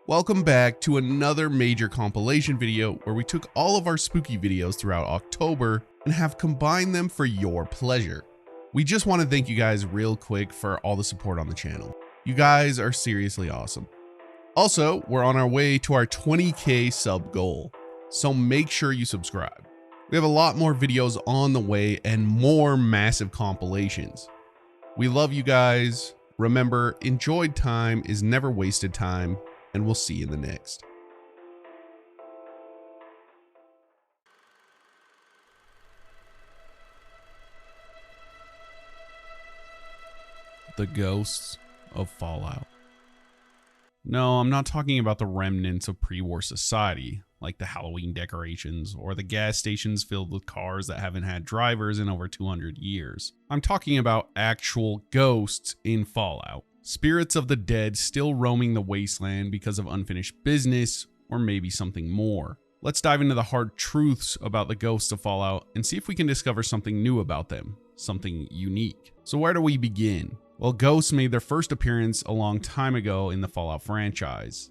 Welcome back to another major compilation video where we took all of our spooky videos throughout October and have combined them for your pleasure. We just want to thank you guys real quick for all the support on the channel. You guys are seriously awesome. Also, we're on our way to our 20k sub goal, so make sure you subscribe. We have a lot more videos on the way and more massive compilations. We love you guys. Remember, enjoyed time is never wasted time, and we'll see you in the next. The ghosts of Fallout. No, I'm not talking about the remnants of pre-war society, like the Halloween decorations or the gas stations filled with cars that haven't had drivers in over 200 years. I'm talking about actual ghosts in Fallout. Spirits of the dead still roaming the wasteland because of unfinished business, or maybe something more. Let's dive into the hard truths about the ghosts of Fallout and see if we can discover something new about them, something unique. So where do we begin? Well, ghosts made their first appearance a long time ago in the Fallout franchise,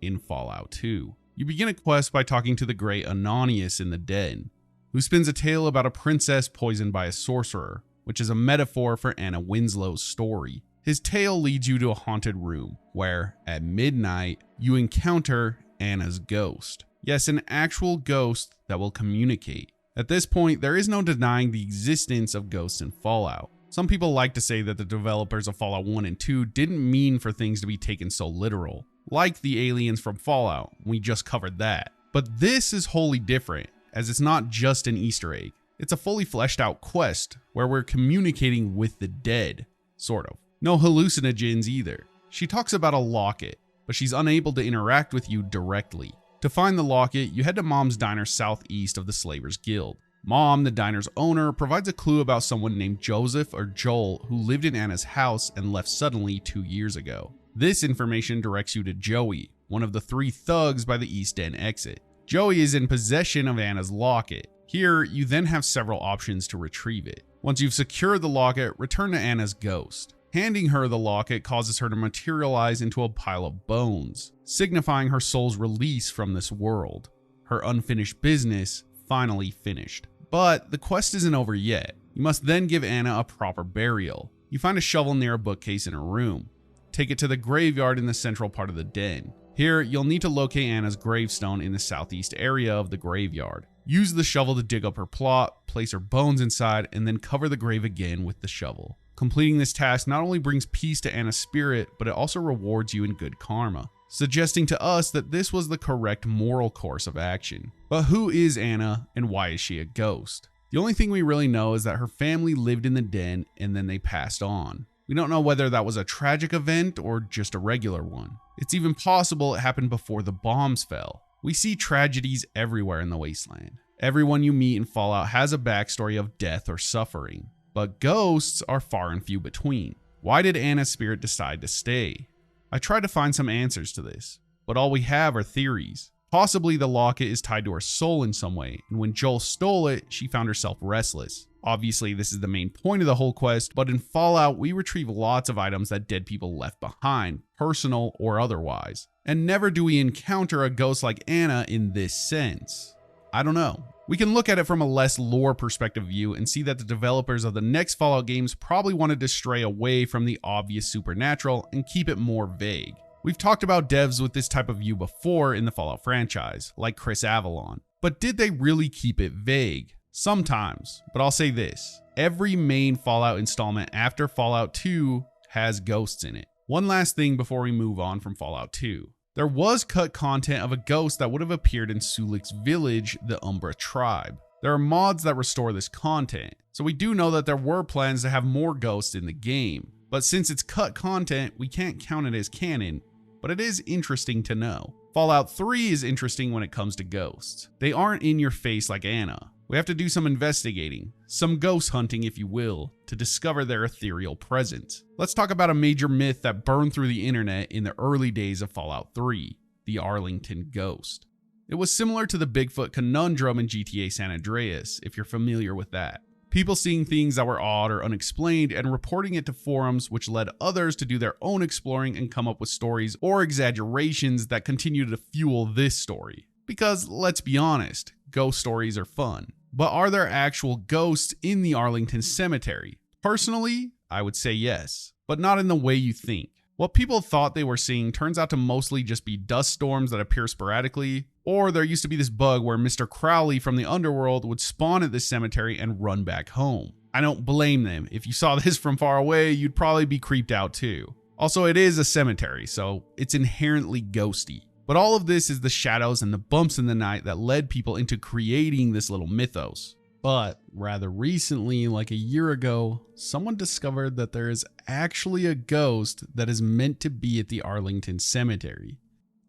in Fallout 2. You begin a quest by talking to the great Ananias in the den, who spins a tale about a princess poisoned by a sorcerer, which is a metaphor for Anna Winslow's story. His tale leads you to a haunted room, where, at midnight, you encounter Anna's ghost. Yes, an actual ghost that will communicate. At this point, there is no denying the existence of ghosts in Fallout. Some people like to say that the developers of Fallout 1 and 2 didn't mean for things to be taken so literal, like the aliens from Fallout, we just covered that. But this is wholly different, as it's not just an Easter egg. It's a fully fleshed out quest, where we're communicating with the dead, sort of. No hallucinogens either. She talks about a locket, but she's unable to interact with you directly. To find the locket, you head to Mom's Diner southeast of the Slavers Guild. Mom, the diner's owner, provides a clue about someone named Joseph or Joel who lived in Anna's house and left suddenly 2 years ago. This information directs you to Joey, one of the 3 thugs by the East End exit. Joey is in possession of Anna's locket. Here, you then have several options to retrieve it. Once you've secured the locket, return to Anna's ghost. Handing her the locket causes her to materialize into a pile of bones, signifying her soul's release from this world. Her unfinished business finally finished. But the quest isn't over yet. You must then give Anna a proper burial. You find a shovel near a bookcase in her room. Take it to the graveyard in the central part of the den. Here, you'll need to locate Anna's gravestone in the southeast area of the graveyard. Use the shovel to dig up her plot, place her bones inside, and then cover the grave again with the shovel. Completing this task not only brings peace to Anna's spirit, but it also rewards you in good karma, suggesting to us that this was the correct moral course of action. But who is Anna, and why is she a ghost? The only thing we really know is that her family lived in the den and then they passed on. We don't know whether that was a tragic event or just a regular one. It's even possible it happened before the bombs fell. We see tragedies everywhere in the wasteland. Everyone you meet in Fallout has a backstory of death or suffering. But ghosts are far and few between. Why did Anna's spirit decide to stay? I tried to find some answers to this, but all we have are theories. Possibly the locket is tied to her soul in some way, and when Joel stole it, she found herself restless. Obviously, this is the main point of the whole quest, but in Fallout, we retrieve lots of items that dead people left behind, personal or otherwise. And never do we encounter a ghost like Anna in this sense. I don't know. We can look at it from a less lore perspective view and see that the developers of the next Fallout games probably wanted to stray away from the obvious supernatural and keep it more vague. We've talked about devs with this type of view before in the Fallout franchise, like Chris Avalon. But did they really keep it vague? Sometimes, but I'll say this. Every main Fallout installment after Fallout 2 has ghosts in it. One last thing before we move on from Fallout 2. There was cut content of a ghost that would have appeared in Sulik's village, the Umbra tribe. There are mods that restore this content, so we do know that there were plans to have more ghosts in the game. But since it's cut content, we can't count it as canon, but it is interesting to know. Fallout 3 is interesting when it comes to ghosts. They aren't in your face like Anna. We have to do some investigating, some ghost hunting if you will, to discover their ethereal presence. Let's talk about a major myth that burned through the internet in the early days of Fallout 3, the Arlington Ghost. It was similar to the Bigfoot conundrum in GTA San Andreas, if you're familiar with that. People seeing things that were odd or unexplained and reporting it to forums, which led others to do their own exploring and come up with stories or exaggerations that continue to fuel this story. Because let's be honest, ghost stories are fun. But are there actual ghosts in the Arlington Cemetery? Personally, I would say yes, but not in the way you think. What people thought they were seeing turns out to mostly just be dust storms that appear sporadically, or there used to be this bug where Mr. Crowley from the underworld would spawn at this cemetery and run back home. I don't blame them. If you saw this from far away, you'd probably be creeped out too. Also, it is a cemetery, so it's inherently ghosty. But all of this is the shadows and the bumps in the night that led people into creating this little mythos. But rather recently, like a year ago, someone discovered that there is actually a ghost that is meant to be at the Arlington Cemetery.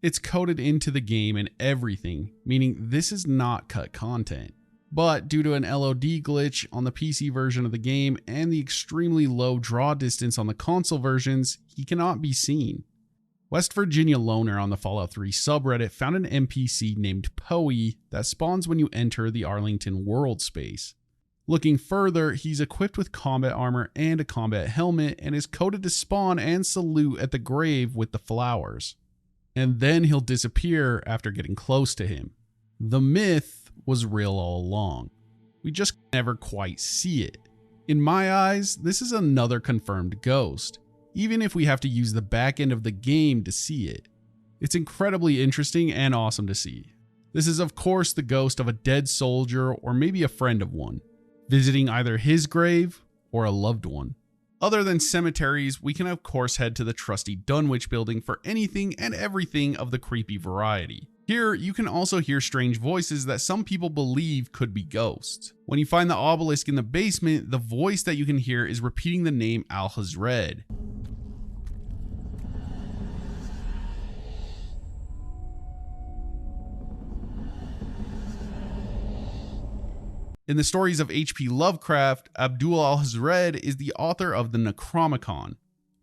It's coded into the game and everything, meaning this is not cut content. But due to an LOD glitch on the PC version of the game and the extremely low draw distance on the console versions, he cannot be seen. West Virginia Loner on the Fallout 3 subreddit found an NPC named Poe that spawns when you enter the Arlington world space. Looking further, he's equipped with combat armor and a combat helmet and is coded to spawn and salute at the grave with the flowers. And then he'll disappear after getting close to him. The myth was real all along. We just never quite see it. In my eyes, this is another confirmed ghost, even if we have to use the back end of the game to see it. It's incredibly interesting and awesome to see. This is of course the ghost of a dead soldier or maybe a friend of one, visiting either his grave or a loved one. Other than cemeteries, we can of course head to the trusty Dunwich building for anything and everything of the creepy variety. Here, you can also hear strange voices that some people believe could be ghosts. When you find the obelisk in the basement, the voice that you can hear is repeating the name Al-Hazred. In the stories of H.P. Lovecraft, Abdul Al-Hazred is the author of the Necronomicon,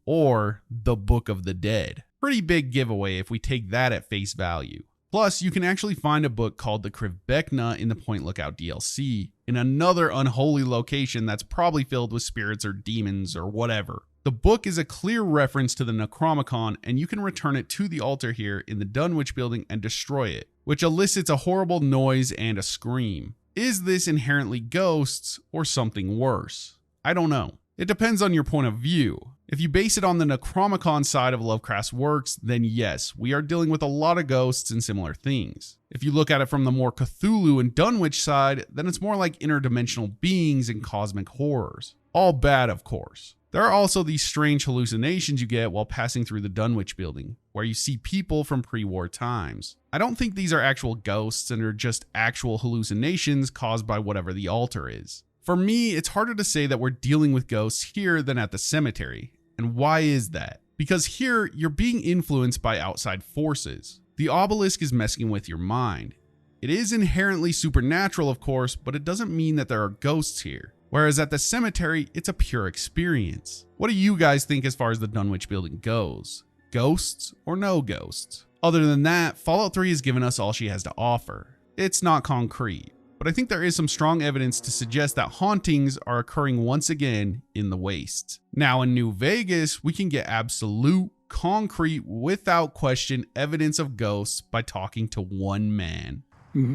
or the Book of the Dead. Pretty big giveaway if we take that at face value. Plus, you can actually find a book called the Krivbekna in the Point Lookout DLC, in another unholy location that's probably filled with spirits or demons or whatever. The book is a clear reference to the Necronomicon, and you can return it to the altar here in the Dunwich building and destroy it, which elicits a horrible noise and a scream. Is this inherently ghosts or something worse? I don't know. It depends on your point of view. If you base it on the Necronomicon side of Lovecraft's works, then yes, we are dealing with a lot of ghosts and similar things. If you look at it from the more Cthulhu and Dunwich side, then it's more like interdimensional beings and cosmic horrors. All bad, of course. There are also these strange hallucinations you get while passing through the Dunwich building, where you see people from pre-war times. I don't think these are actual ghosts and are just actual hallucinations caused by whatever the altar is. For me, it's harder to say that we're dealing with ghosts here than at the cemetery. And why is that? Because here, you're being influenced by outside forces. The obelisk is messing with your mind. It is inherently supernatural, of course, but it doesn't mean that there are ghosts here. Whereas at the cemetery, it's a pure experience. What do you guys think as far as the Dunwich building goes? Ghosts or no ghosts? Other than that, Fallout 3 has given us all she has to offer. It's not concrete, but I think there is some strong evidence to suggest that hauntings are occurring once again in the wastes. Now in New Vegas, we can get absolute, concrete, without question evidence of ghosts by talking to one man.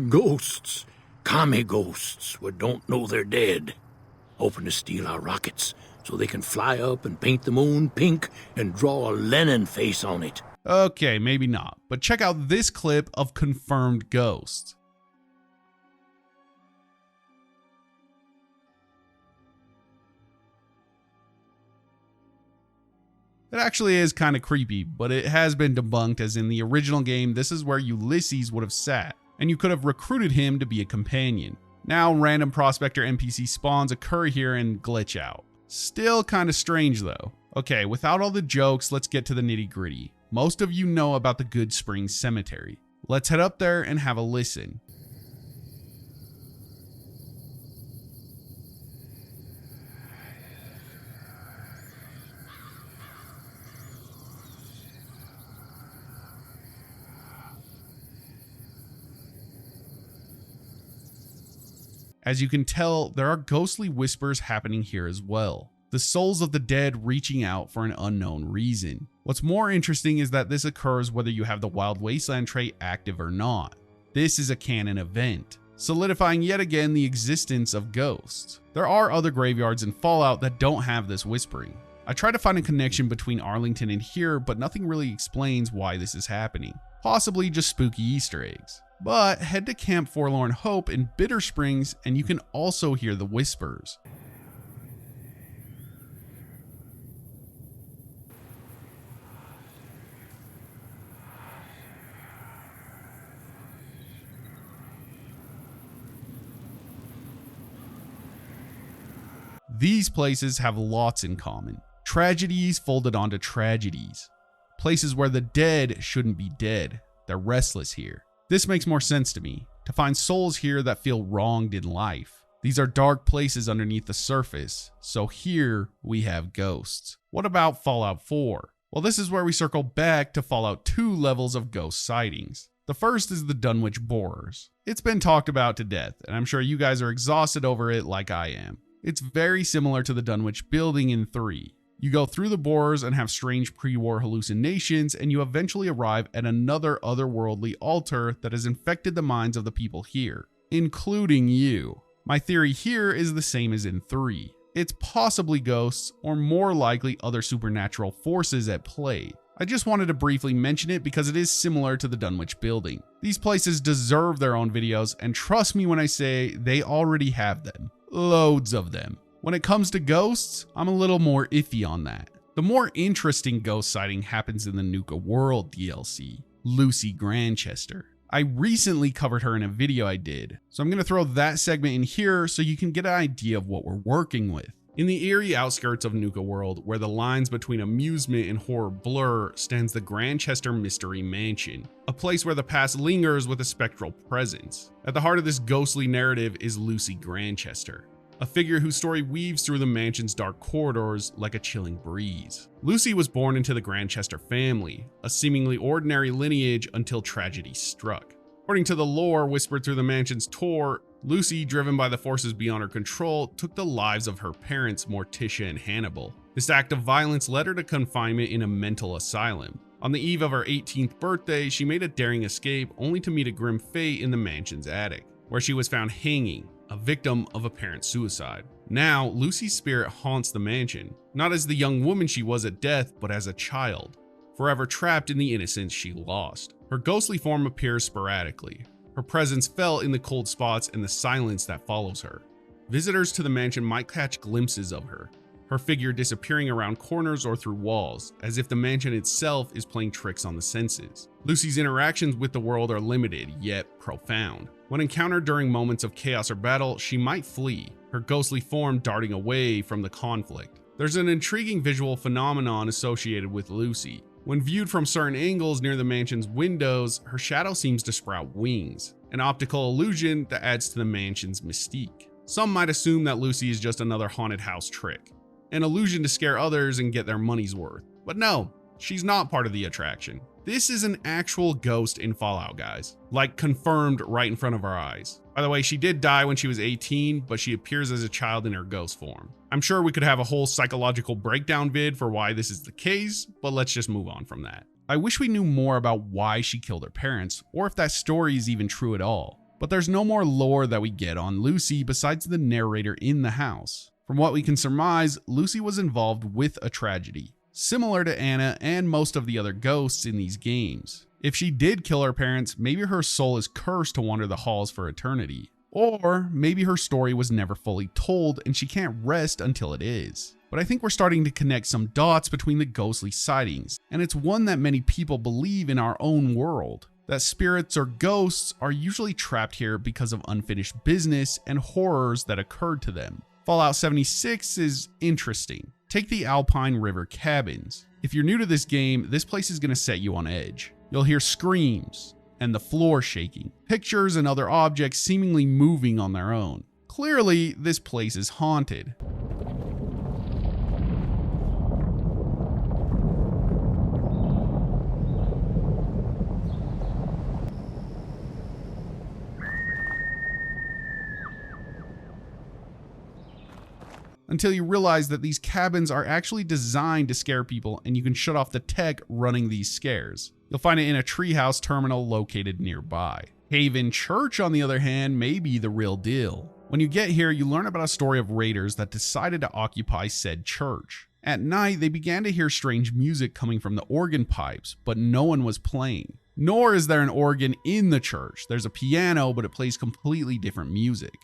Ghosts. Commie ghosts who don't know they're dead. Hoping to steal our rockets so they can fly up and paint the moon pink and draw a Lenin face on it. Okay, maybe not, but check out this clip of confirmed ghosts. It actually is kind of creepy, but it has been debunked, as in the original game, this is where Ulysses would have sat, and you could have recruited him to be a companion. Now random prospector NPC spawns occur here and glitch out. Still kind of strange though. Okay, without all the jokes, let's get to the nitty gritty. Most of you know about the Good Springs Cemetery. Let's head up there and have a listen. As you can tell, there are ghostly whispers happening here as well. The souls of the dead reaching out for an unknown reason. What's more interesting is that this occurs whether you have the Wild Wasteland trait active or not. This is a canon event, solidifying yet again the existence of ghosts. There are other graveyards in Fallout that don't have this whispering. I tried to find a connection between Arlington and here, but nothing really explains why this is happening. Possibly just spooky Easter eggs. But head to Camp Forlorn Hope in Bitter Springs and you can also hear the whispers. These places have lots in common. Tragedies folded onto tragedies. Places where the dead shouldn't be dead. They're restless here. This makes more sense to me, to find souls here that feel wronged in life. These are dark places underneath the surface, so here we have ghosts. What about Fallout 4? Well, this is where we circle back to Fallout 2 levels of ghost sightings. The first is the Dunwich Borers. It's been talked about to death, and I'm sure you guys are exhausted over it like I am. It's very similar to the Dunwich building in 3. You go through the borers and have strange pre-war hallucinations, and you eventually arrive at another otherworldly altar that has infected the minds of the people here, including you. My theory here is the same as in 3. It's possibly ghosts, or more likely other supernatural forces at play. I just wanted to briefly mention it because it is similar to the Dunwich building. These places deserve their own videos, and trust me when I say they already have them. Loads of them. When it comes to ghosts, I'm a little more iffy on that. The more interesting ghost sighting happens in the Nuka World DLC, Lucy Grantchester. I recently covered her in a video I did, so I'm going to throw that segment in here so you can get an idea of what we're working with. In the eerie outskirts of Nuka World, where the lines between amusement and horror blur, stands the Grantchester Mystery Mansion, a place where the past lingers with a spectral presence. At the heart of this ghostly narrative is Lucy Grantchester, a figure whose story weaves through the mansion's dark corridors like a chilling breeze. Lucy was born into the Grantchester family, a seemingly ordinary lineage until tragedy struck. According to the lore whispered through the mansion's tour, Lucy, driven by the forces beyond her control, took the lives of her parents, Morticia and Hannibal. This act of violence led her to confinement in a mental asylum. On the eve of her 18th birthday, she made a daring escape only to meet a grim fate in the mansion's attic, where she was found hanging, a victim of a parent's suicide. Now, Lucy's spirit haunts the mansion, not as the young woman she was at death, but as a child, forever trapped in the innocence she lost. Her ghostly form appears sporadically. Her presence felt in the cold spots and the silence that follows her. Visitors to the mansion might catch glimpses of her, her figure disappearing around corners or through walls, as if the mansion itself is playing tricks on the senses. Lucy's interactions with the world are limited, yet profound. When encountered during moments of chaos or battle, she might flee, her ghostly form darting away from the conflict. There's an intriguing visual phenomenon associated with Lucy. When viewed from certain angles near the mansion's windows, her shadow seems to sprout wings, an optical illusion that adds to the mansion's mystique. Some might assume that Lucy is just another haunted house trick, an illusion to scare others and get their money's worth. But no, she's not part of the attraction. This is an actual ghost in Fallout, guys. Like, confirmed right in front of our eyes. By the way, she did die when she was 18, but she appears as a child in her ghost form. I'm sure we could have a whole psychological breakdown vid for why this is the case, but let's just move on from that. I wish we knew more about why she killed her parents, or if that story is even true at all. But there's no more lore that we get on Lucy besides the narrator in the house. From what we can surmise, Lucy was involved with a tragedy, similar to Anna and most of the other ghosts in these games. If she did kill her parents, maybe her soul is cursed to wander the halls for eternity. Or maybe her story was never fully told and she can't rest until it is. But I think we're starting to connect some dots between the ghostly sightings, and it's one that many people believe in our own world. That spirits or ghosts are usually trapped here because of unfinished business and horrors that occurred to them. Fallout 76 is interesting. Take the Alpine River Cabins. If you're new to this game, this place is going to set you on edge. You'll hear screams and the floor shaking, pictures and other objects seemingly moving on their own. Clearly, this place is haunted. until you realize that these cabins are actually designed to scare people and you can shut off the tech running these scares. You'll find it in a treehouse terminal located nearby. Haven Church, on the other hand, may be the real deal. When you get here, you learn about a story of raiders that decided to occupy said church. At night, they began to hear strange music coming from the organ pipes, but no one was playing. Nor is there an organ in the church. There's a piano, but it plays completely different music.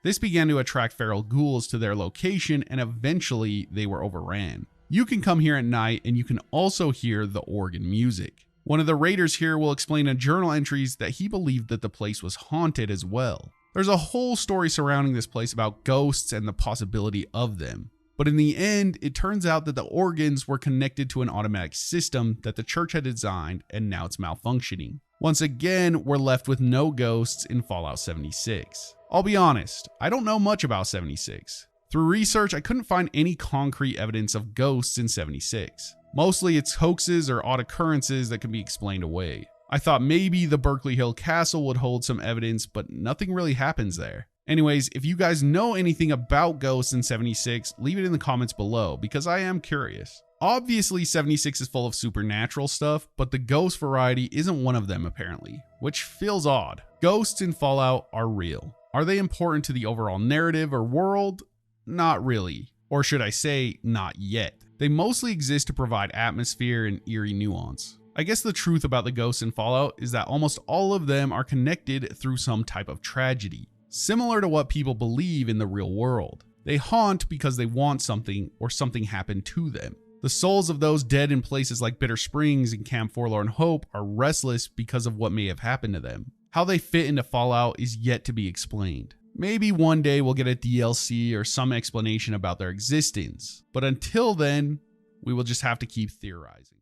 This began to attract feral ghouls to their location, and eventually they were overran. You can come here at night and you can also hear the organ music. One of the raiders here will explain in journal entries that he believed that the place was haunted as well. There's a whole story surrounding this place about ghosts and the possibility of them. But in the end, it turns out that the organs were connected to an automatic system that the church had designed, and now it's malfunctioning. Once again, we're left with no ghosts in Fallout 76. I'll be honest, I don't know much about 76. Through research, I couldn't find any concrete evidence of ghosts in 76. Mostly it's hoaxes or odd occurrences that can be explained away. I thought maybe the Berkeley Hill Castle would hold some evidence, but nothing really happens there. Anyways, if you guys know anything about ghosts in 76, leave it in the comments below, because I am curious. Obviously 76 is full of supernatural stuff, but the ghost variety isn't one of them apparently, which feels odd. Ghosts in Fallout are real. Are they important to the overall narrative or world? Not really. Or should I say, not yet. They mostly exist to provide atmosphere and eerie nuance. I guess the truth about the ghosts in Fallout is that almost all of them are connected through some type of tragedy, similar to what people believe in the real world. They haunt because they want something or something happened to them. The souls of those dead in places like Bitter Springs and Camp Forlorn Hope are restless because of what may have happened to them. How they fit into Fallout is yet to be explained. Maybe one day we'll get a DLC or some explanation about their existence, but until then, we will just have to keep theorizing.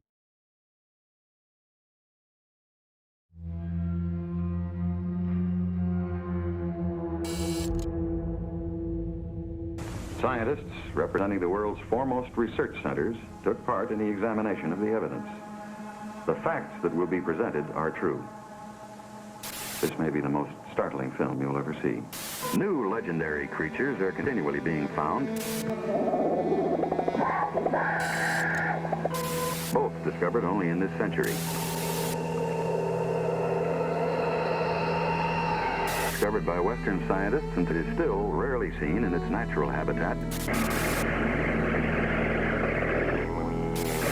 Scientists representing the world's foremost research centers took part in the examination of the evidence. The facts that will be presented are true. This may be the most startling film you'll ever see. New legendary creatures are continually being found. Both discovered only in this century. Discovered by Western scientists, and it is still rarely seen in its natural habitat.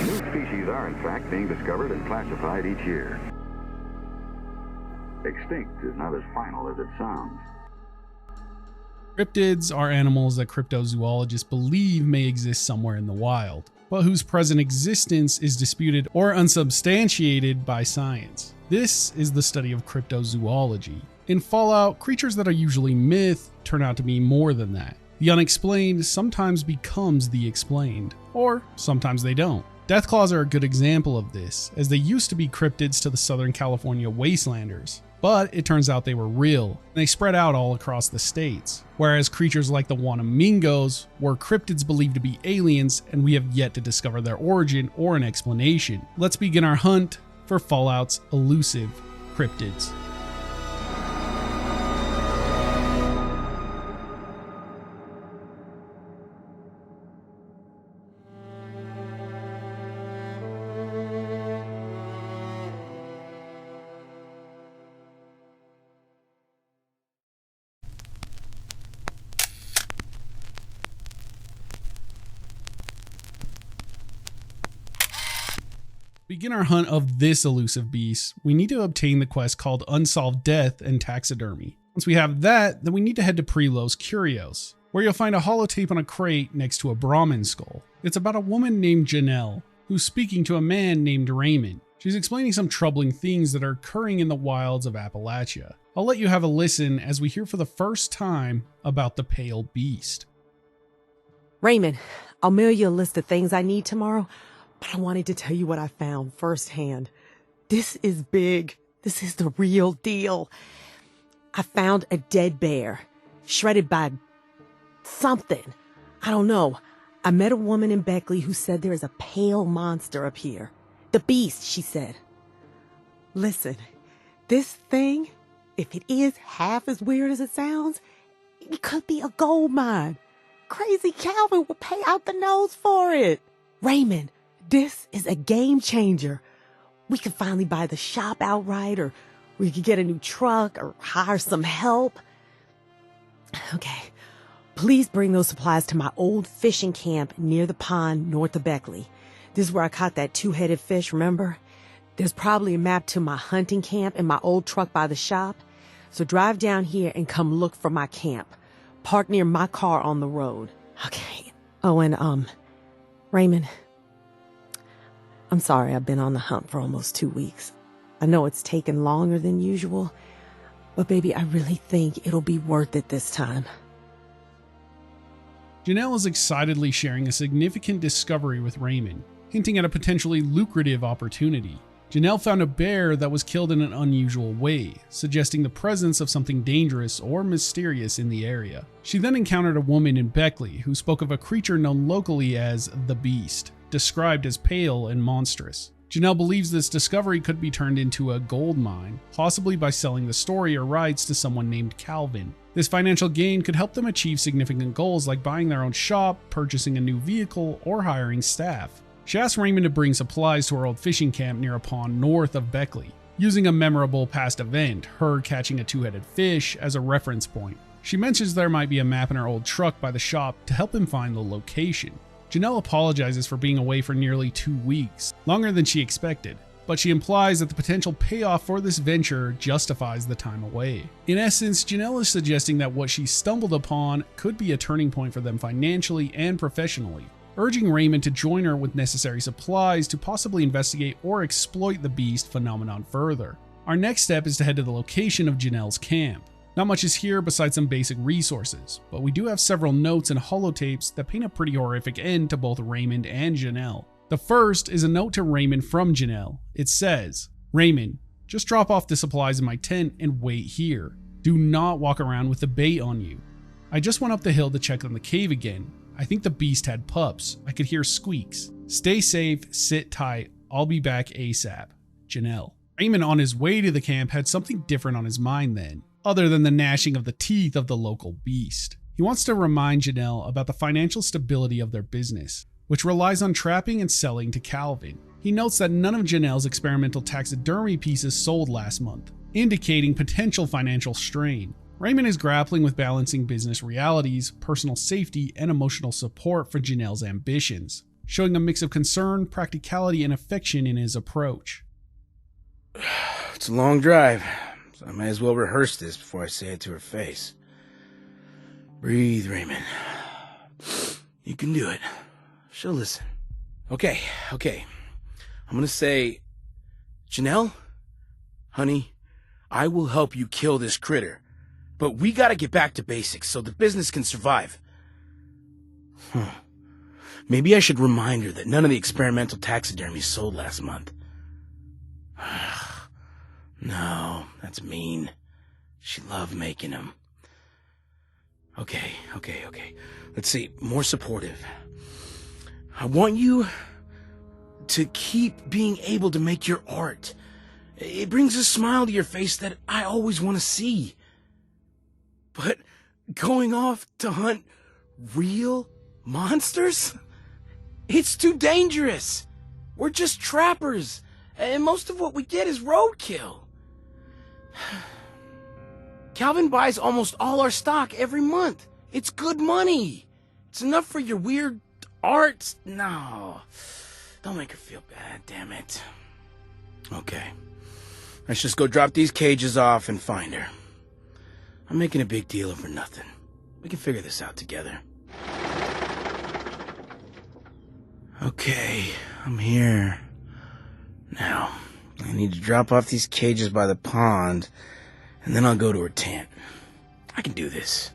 New species are, in fact, being discovered and classified each year. Extinct is not as final as it sounds. Cryptids are animals that cryptozoologists believe may exist somewhere in the wild, but whose present existence is disputed or unsubstantiated by science. This is the study of cryptozoology. In Fallout, creatures that are usually myth turn out to be more than that. The unexplained sometimes becomes the explained, or sometimes they don't. Deathclaws are a good example of this, as they used to be cryptids to the Southern California wastelanders, but it turns out they were real, and they spread out all across the states. Whereas creatures like the Wanamingos were cryptids believed to be aliens, and we have yet to discover their origin or an explanation. Let's begin our hunt for Fallout's elusive cryptids. Begin our hunt of this elusive beast, we need to obtain the quest called Unsolved Death and Taxidermy. Once we have that, then we need to head to Prelos Curios, where you'll find a holotape on a crate next to a Brahmin skull. It's about a woman named Janelle, who's speaking to a man named Raymond. She's explaining some troubling things that are occurring in the wilds of Appalachia. I'll let you have a listen as we hear for the first time about the Pale Beast. Raymond, I'll mail you a list of things I need tomorrow, but I wanted to tell you what I found firsthand. This is big. This is the real deal. I found a dead bear, shredded by something. I don't know. I met a woman in Beckley who said there is a pale monster up here. The beast, she said. Listen, this thing, if it is half as weird as it sounds, it could be a gold mine. Crazy Calvin would pay out the nose for it. Raymond, this is a game changer. We could finally buy the shop outright, or we could get a new truck or hire some help. Okay, please bring those supplies to my old fishing camp near the pond north of Beckley. This is where I caught that two-headed fish, remember? There's probably a map to my hunting camp in my old truck by the shop. So drive down here and come look for my camp. Park near my car on the road. Okay. Oh, and, Raymond, I'm sorry I've been on the hunt for almost 2 weeks. I know it's taken longer than usual, but baby, I really think it'll be worth it this time. Janelle is excitedly sharing a significant discovery with Raymond, hinting at a potentially lucrative opportunity. Janelle found a bear that was killed in an unusual way, suggesting the presence of something dangerous or mysterious in the area. She then encountered a woman in Beckley who spoke of a creature known locally as the Beast, described as pale and monstrous. Janelle believes this discovery could be turned into a gold mine, possibly by selling the story or rights to someone named Calvin. This financial gain could help them achieve significant goals like buying their own shop, purchasing a new vehicle, or hiring staff. She asked Raymond to bring supplies to her old fishing camp near a pond north of Beckley, using a memorable past event, her catching a two-headed fish, as a reference point. She mentions there might be a map in her old truck by the shop to help him find the location. Janelle apologizes for being away for nearly 2 weeks, longer than she expected, but she implies that the potential payoff for this venture justifies the time away. In essence, Janelle is suggesting that what she stumbled upon could be a turning point for them financially and professionally, urging Raymond to join her with necessary supplies to possibly investigate or exploit the beast phenomenon further. Our next step is to head to the location of Janelle's camp. Not much is here besides some basic resources, but we do have several notes and holotapes that paint a pretty horrific end to both Raymond and Janelle. The first is a note to Raymond from Janelle. It says, "Raymond, just drop off the supplies in my tent and wait here. Do not walk around with the bait on you. I just went up the hill to check on the cave again. I think the beast had pups. I could hear squeaks. Stay safe, sit tight. I'll be back ASAP. Janelle." Raymond on his way to the camp had something different on his mind then, other than the gnashing of the teeth of the local beast. He wants to remind Janelle about the financial stability of their business, which relies on trapping and selling to Calvin. He notes that none of Janelle's experimental taxidermy pieces sold last month, indicating potential financial strain. Raymond is grappling with balancing business realities, personal safety, and emotional support for Janelle's ambitions, showing a mix of concern, practicality, and affection in his approach. It's a long drive, so I may as well rehearse this before I say it to her face. Breathe, Raymond. You can do it. She'll listen. Okay. I'm gonna say, Janelle, honey, I will help you kill this critter, but we gotta get back to basics so the business can survive. Maybe I should remind her that none of the experimental taxidermy sold last month. No, that's mean. She loved making them. Okay. Let's see, more supportive. I want you to keep being able to make your art. It brings a smile to your face that I always want to see. But going off to hunt real monsters? It's too dangerous. We're just trappers, and most of what we get is roadkill. Calvin buys almost all our stock every month. It's good money. It's enough for your weird art. No, don't make her feel bad, damn it. Okay, let's just go drop these cages off and find her. I'm making a big deal over nothing. We can figure this out together. Okay, I'm here. Now, I need to drop off these cages by the pond, and then I'll go to her tent. I can do this.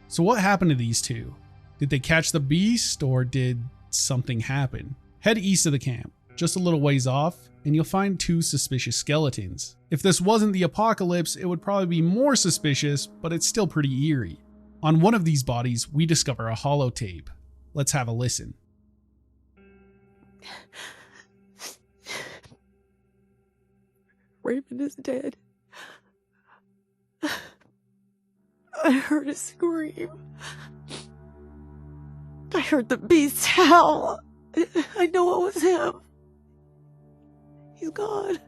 So what happened to these two? Did they catch the beast, or did something happen? Head east of the camp. just a little ways off, and you'll find 2 suspicious skeletons. If this wasn't the apocalypse, it would probably be more suspicious, but it's still pretty eerie. On one of these bodies, we discover a holotape. Let's have a listen. Raymond is dead. I heard a scream. I heard the beast howl. I know it was him. He's gone.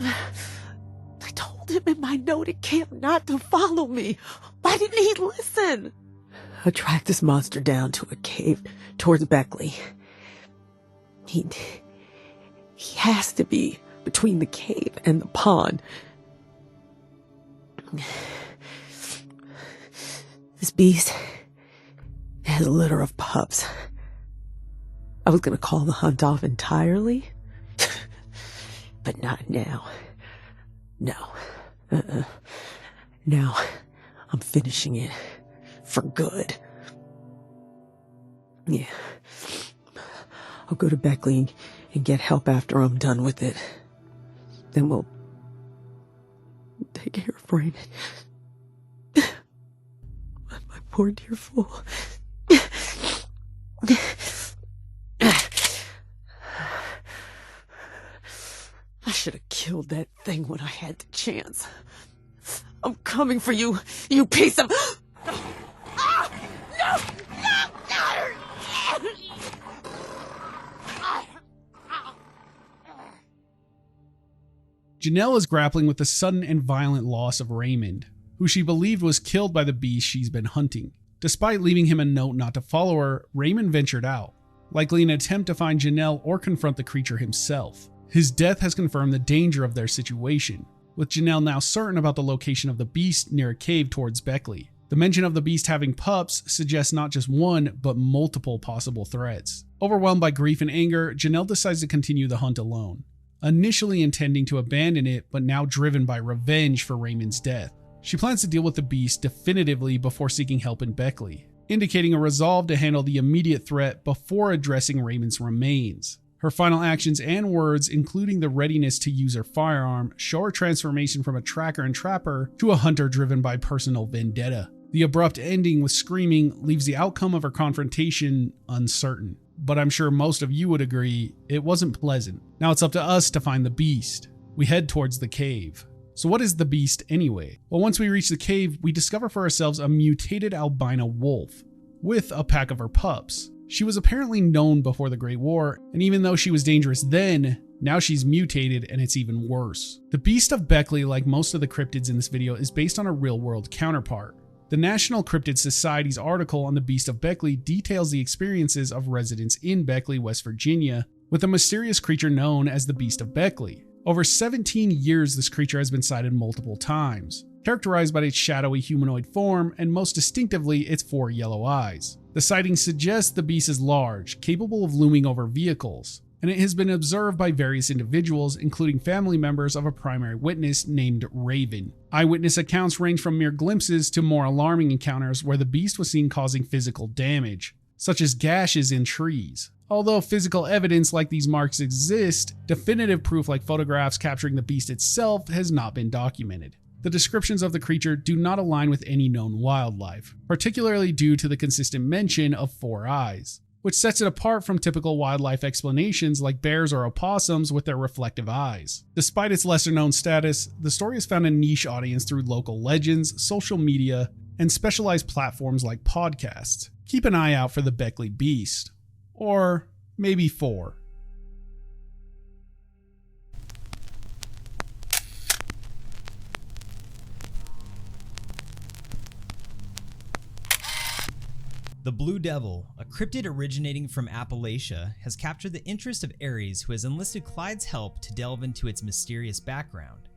I told him in my note at camp not to follow me. Why didn't he listen? I tracked this monster down to a cave towards Beckley. He has to be between the cave and the pond. This beast has a litter of pups. I was going to call the hunt off entirely, but not now. No. Now, I'm finishing it for good. Yeah. I'll go to Beckley and get help after I'm done with it. Then we'll take care of Raymond. My poor dear fool. I should have killed that thing when I had the chance. I'm coming for you, you piece of... Janelle is grappling with the sudden and violent loss of Raymond, who she believed was killed by the beast she's been hunting. Despite leaving him a note not to follow her, Raymond ventured out, likely in an attempt to find Janelle or confront the creature himself. His death has confirmed the danger of their situation, with Janelle now certain about the location of the beast near a cave towards Beckley. The mention of the beast having pups suggests not just one, but multiple possible threats. Overwhelmed by grief and anger, Janelle decides to continue the hunt alone, initially intending to abandon it, but now driven by revenge for Raymond's death. She plans to deal with the beast definitively before seeking help in Beckley, indicating a resolve to handle the immediate threat before addressing Raymond's remains. Her final actions and words, including the readiness to use her firearm, show her transformation from a tracker and trapper to a hunter driven by personal vendetta. The abrupt ending with screaming leaves the outcome of her confrontation uncertain, but I'm sure most of you would agree it wasn't pleasant. Now it's up to us to find the beast. We head towards the cave. So what is the beast anyway? Well, once we reach the cave, we discover for ourselves a mutated albino wolf with a pack of her pups. She was apparently known before the Great War, and even though she was dangerous then, now she's mutated and it's even worse. The Beast of Beckley, like most of the cryptids in this video, is based on a real-world counterpart. The National Cryptid Society's article on the Beast of Beckley details the experiences of residents in Beckley, West Virginia, with a mysterious creature known as the Beast of Beckley. Over 17 years, this creature has been sighted multiple times, characterized by its shadowy humanoid form and most distinctively its 4 yellow eyes. The sightings suggest the beast is large, capable of looming over vehicles, and it has been observed by various individuals, including family members of a primary witness named Raven. Eyewitness accounts range from mere glimpses to more alarming encounters where the beast was seen causing physical damage, such as gashes in trees. Although physical evidence like these marks exist, definitive proof like photographs capturing the beast itself has not been documented. The descriptions of the creature do not align with any known wildlife, particularly due to the consistent mention of 4 eyes, which sets it apart from typical wildlife explanations like bears or opossums with their reflective eyes. Despite its lesser-known status, the story has found a niche audience through local legends, social media, and specialized platforms like podcasts. Keep an eye out for the Beckley Beast. Or maybe 4. The Blue Devil, a cryptid originating from Appalachia, has captured the interest of Ares, who has enlisted Clyde's help to delve into its mysterious background.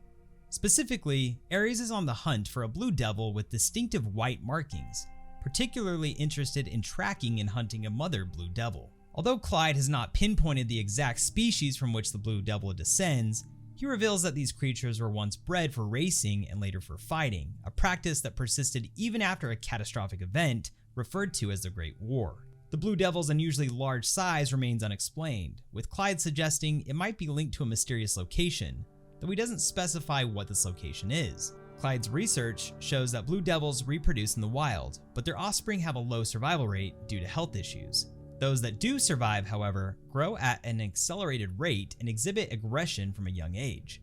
Specifically, Ares is on the hunt for a blue devil with distinctive white markings, particularly interested in tracking and hunting a mother blue devil. Although Clyde has not pinpointed the exact species from which the blue devil descends, he reveals that these creatures were once bred for racing and later for fighting, a practice that persisted even after a catastrophic event referred to as the Great War. The Blue Devil's unusually large size remains unexplained, with Clyde suggesting it might be linked to a mysterious location, though he doesn't specify what this location is. Clyde's research shows that Blue Devils reproduce in the wild, but their offspring have a low survival rate due to health issues. Those that do survive, however, grow at an accelerated rate and exhibit aggression from a young age.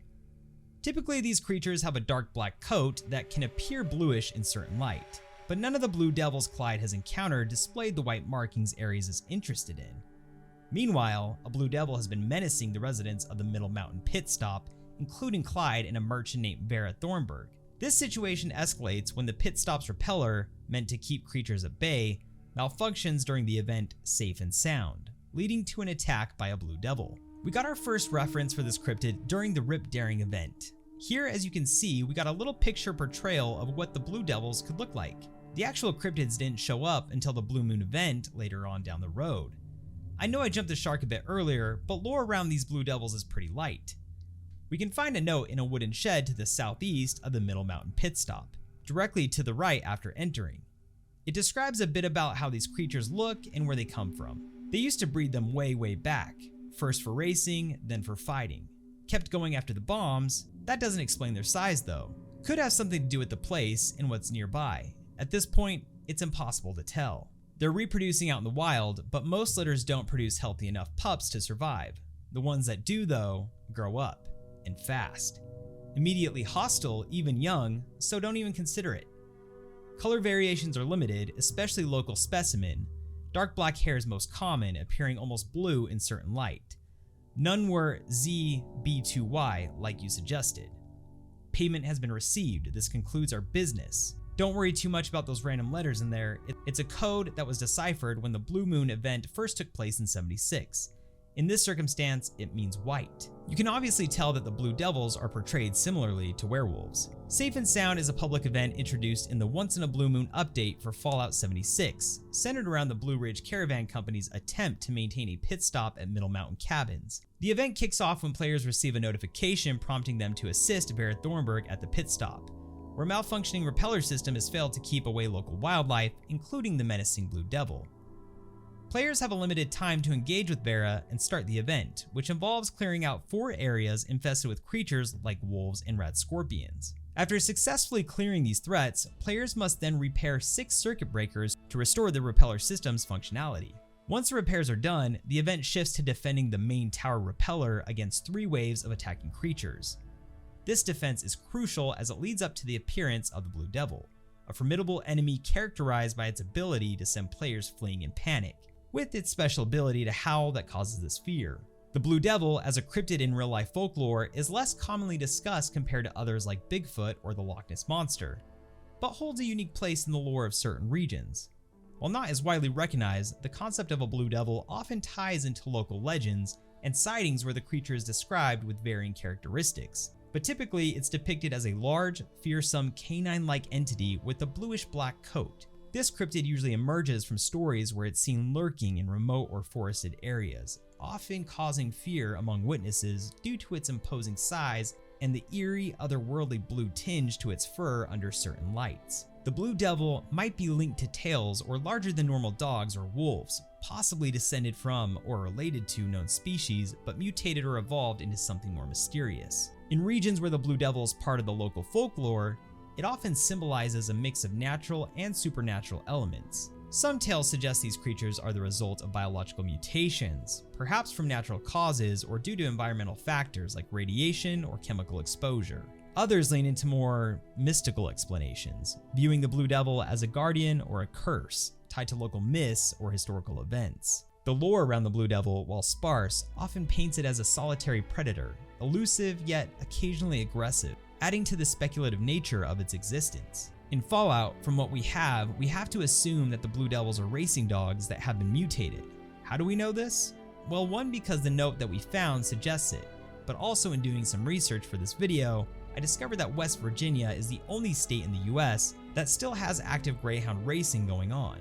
Typically, these creatures have a dark black coat that can appear bluish in certain light, but none of the Blue Devils Clyde has encountered displayed the white markings Ares is interested in. Meanwhile, a Blue Devil has been menacing the residents of the Middle Mountain pit stop, including Clyde and a merchant named Vera Thornburg. This situation escalates when the pit stop's repeller, meant to keep creatures at bay, malfunctions during the event Safe and Sound, leading to an attack by a Blue Devil. We got our first reference for this cryptid during the Rip Daring event. Here, as you can see, we got a little picture portrayal of what the Blue Devils could look like. The actual cryptids didn't show up until the Blue Moon event later on down the road. I know I jumped the shark a bit earlier, but lore around these Blue Devils is pretty light. We can find a note in a wooden shed to the southeast of the Middle Mountain pit stop, directly to the right after entering. It describes a bit about how these creatures look and where they come from. They used to breed them way back, first for racing, then for fighting. Kept going after the bombs. That doesn't explain their size though. Could have something to do with the place and what's nearby. At this point, it's impossible to tell. They're reproducing out in the wild, but most litters don't produce healthy enough pups to survive. The ones that do though, grow up, and fast. Immediately hostile, even young, so don't even consider it. Color variations are limited, especially local specimen. Dark black hair is most common, appearing almost blue in certain light. None were ZB2Y like you suggested. Payment has been received. This concludes our business. Don't worry too much about those random letters in there. It's a code that was deciphered when the Blue Moon event first took place in '76. In this circumstance, it means white. You can obviously tell that the Blue Devils are portrayed similarly to werewolves. Safe and Sound is a public event introduced in the Once in a Blue Moon update for Fallout 76, centered around the Blue Ridge Caravan Company's attempt to maintain a pit stop at Middle Mountain Cabins. The event kicks off when players receive a notification prompting them to assist Vera Thornburg at the pit stop, where a malfunctioning repeller system has failed to keep away local wildlife, including the menacing Blue Devil. Players have a limited time to engage with Vera and start the event, which involves clearing out 4 areas infested with creatures like wolves and red scorpions. After successfully clearing these threats, players must then repair 6 circuit breakers to restore the repeller system's functionality. Once the repairs are done, the event shifts to defending the main tower repeller against 3 waves of attacking creatures. This defense is crucial as it leads up to the appearance of the Blue Devil, a formidable enemy characterized by its ability to send players fleeing in panic, with its special ability to howl that causes this fear. The Blue Devil, as a cryptid in real-life folklore, is less commonly discussed compared to others like Bigfoot or the Lochness Monster, but holds a unique place in the lore of certain regions. While not as widely recognized, the concept of a Blue Devil often ties into local legends and sightings where the creature is described with varying characteristics, but typically it's depicted as a large, fearsome, canine-like entity with a bluish-black coat. This cryptid usually emerges from stories where it's seen lurking in remote or forested areas, often causing fear among witnesses due to its imposing size and the eerie, otherworldly blue tinge to its fur under certain lights. The Blue Devil might be linked to tails or larger than normal dogs or wolves, possibly descended from or related to known species, but mutated or evolved into something more mysterious. In regions where the Blue Devil is part of the local folklore, it often symbolizes a mix of natural and supernatural elements. Some tales suggest these creatures are the result of biological mutations, perhaps from natural causes or due to environmental factors like radiation or chemical exposure. Others lean into more mystical explanations, viewing the Blue Devil as a guardian or a curse, tied to local myths or historical events. The lore around the Blue Devil, while sparse, often paints it as a solitary predator, elusive yet occasionally aggressive, adding to the speculative nature of its existence. In Fallout, from what we have to assume that the Blue Devils are racing dogs that have been mutated. How do we know this? Well, one, because the note that we found suggests it, but also in doing some research for this video, I discovered that West Virginia is the only state in the US that still has active greyhound racing going on.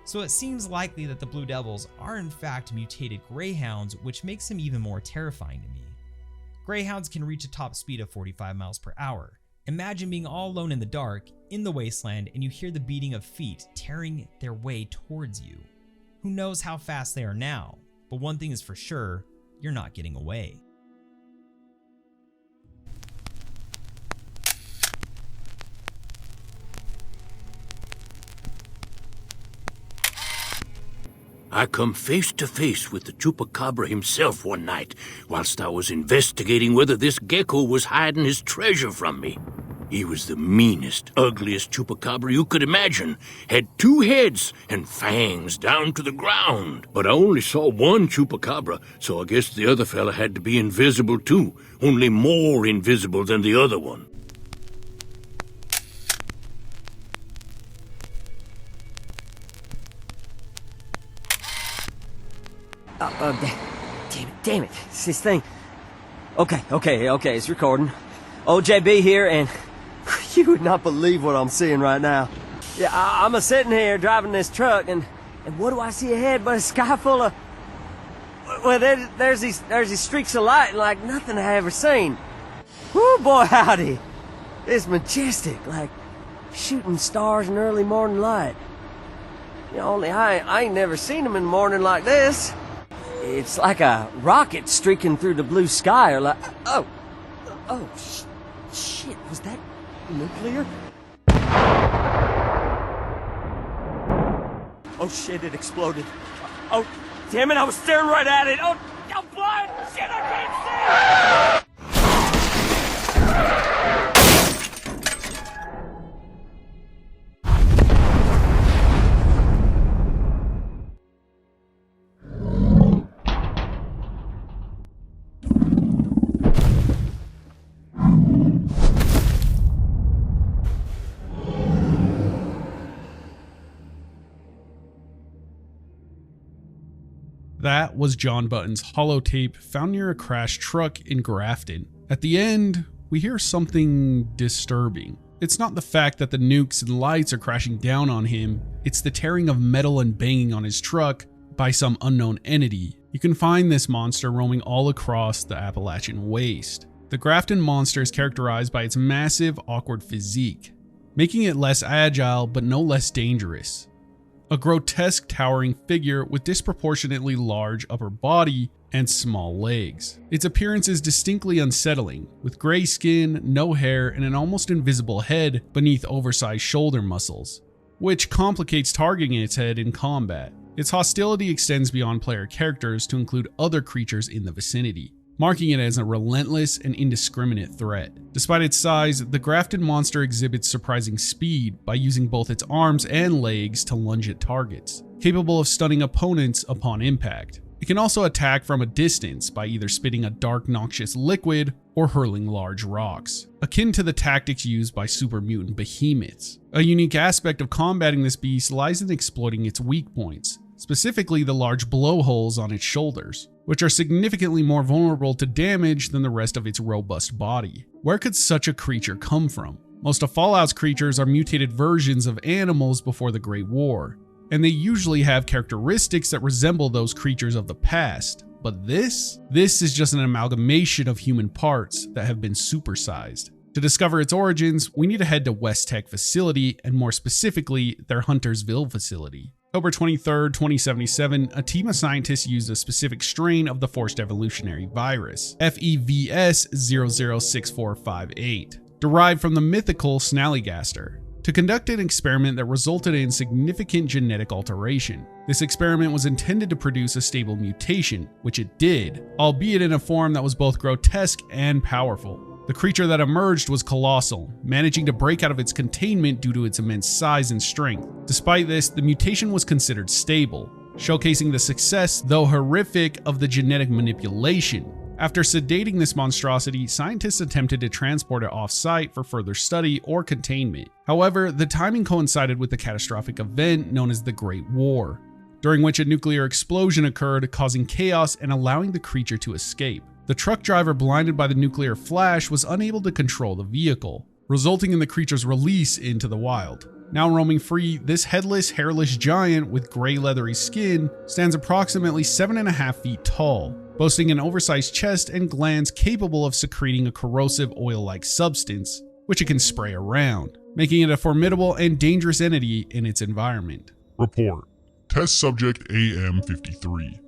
So it seems likely that the Blue Devils are in fact mutated greyhounds, which makes them even more terrifying to me. Greyhounds can reach a top speed of 45 miles per hour. Imagine being all alone in the dark, in the wasteland, and you hear the beating of feet tearing their way towards you. Who knows how fast they are now, but one thing is for sure, you're not getting away. I come face to face with the chupacabra himself one night, whilst I was investigating whether this gecko was hiding his treasure from me. He was the meanest, ugliest chupacabra you could imagine, had 2 heads and fangs down to the ground. But I only saw one chupacabra, so I guess the other fella had to be invisible too, only more invisible than the other one. Damn it, it's this thing. Okay, it's recording. OJB here, and you would not believe what I'm seeing right now. Yeah, I'm sitting here driving this truck, and what do I see ahead but a sky full of... Well, there's these streaks of light like nothing I ever seen. Whoo, boy, howdy. It's majestic, like shooting stars in early morning light. You know, only I ain't never seen them in the morning like this. It's like a rocket streaking through the blue sky, or like... Oh, shit, was that nuclear? Oh, shit, it exploded. Oh, damn it, I was staring right at it. Oh, I'm blind! Shit, I can't see! That was John Button's holotape found near a crashed truck in Grafton. At the end, we hear something disturbing. It's not the fact that the nukes and lights are crashing down on him, it's the tearing of metal and banging on his truck by some unknown entity. You can find this monster roaming all across the Appalachian waste. The Grafton monster is characterized by its massive, awkward physique, making it less agile but no less dangerous. A grotesque towering figure with disproportionately large upper body and small legs. Its appearance is distinctly unsettling, with gray skin, no hair, and an almost invisible head beneath oversized shoulder muscles, which complicates targeting its head in combat. Its hostility extends beyond player characters to include other creatures in the vicinity, marking it as a relentless and indiscriminate threat. Despite its size, the Grafton monster exhibits surprising speed by using both its arms and legs to lunge at targets, capable of stunning opponents upon impact. It can also attack from a distance by either spitting a dark, noxious liquid or hurling large rocks, akin to the tactics used by super mutant behemoths. A unique aspect of combating this beast lies in exploiting its weak points, specifically the large blowholes on its shoulders, which are significantly more vulnerable to damage than the rest of its robust body. Where could such a creature come from? Most of Fallout's creatures are mutated versions of animals before the Great War, and they usually have characteristics that resemble those creatures of the past. But this is just an amalgamation of human parts that have been supersized. To discover its origins, we need to head to West Tech Facility, and more specifically, their Huntersville facility. October 23, 2077, a team of scientists used a specific strain of the forced evolutionary virus, FEVS 006458, derived from the mythical Snallygaster, to conduct an experiment that resulted in significant genetic alteration. This experiment was intended to produce a stable mutation, which it did, albeit in a form that was both grotesque and powerful. The creature that emerged was colossal, managing to break out of its containment due to its immense size and strength. Despite this, the mutation was considered stable, showcasing the success, though horrific, of the genetic manipulation. After sedating this monstrosity, scientists attempted to transport it off-site for further study or containment. However, the timing coincided with the catastrophic event known as the Great War, during which a nuclear explosion occurred, causing chaos and allowing the creature to escape. The truck driver, blinded by the nuclear flash, was unable to control the vehicle, resulting in the creature's release into the wild. Now roaming free, this headless, hairless giant with gray leathery skin stands approximately 7.5 feet tall, boasting an oversized chest and glands capable of secreting a corrosive oil-like substance, which it can spray around, making it a formidable and dangerous entity in its environment. Report. Test Subject AM-53,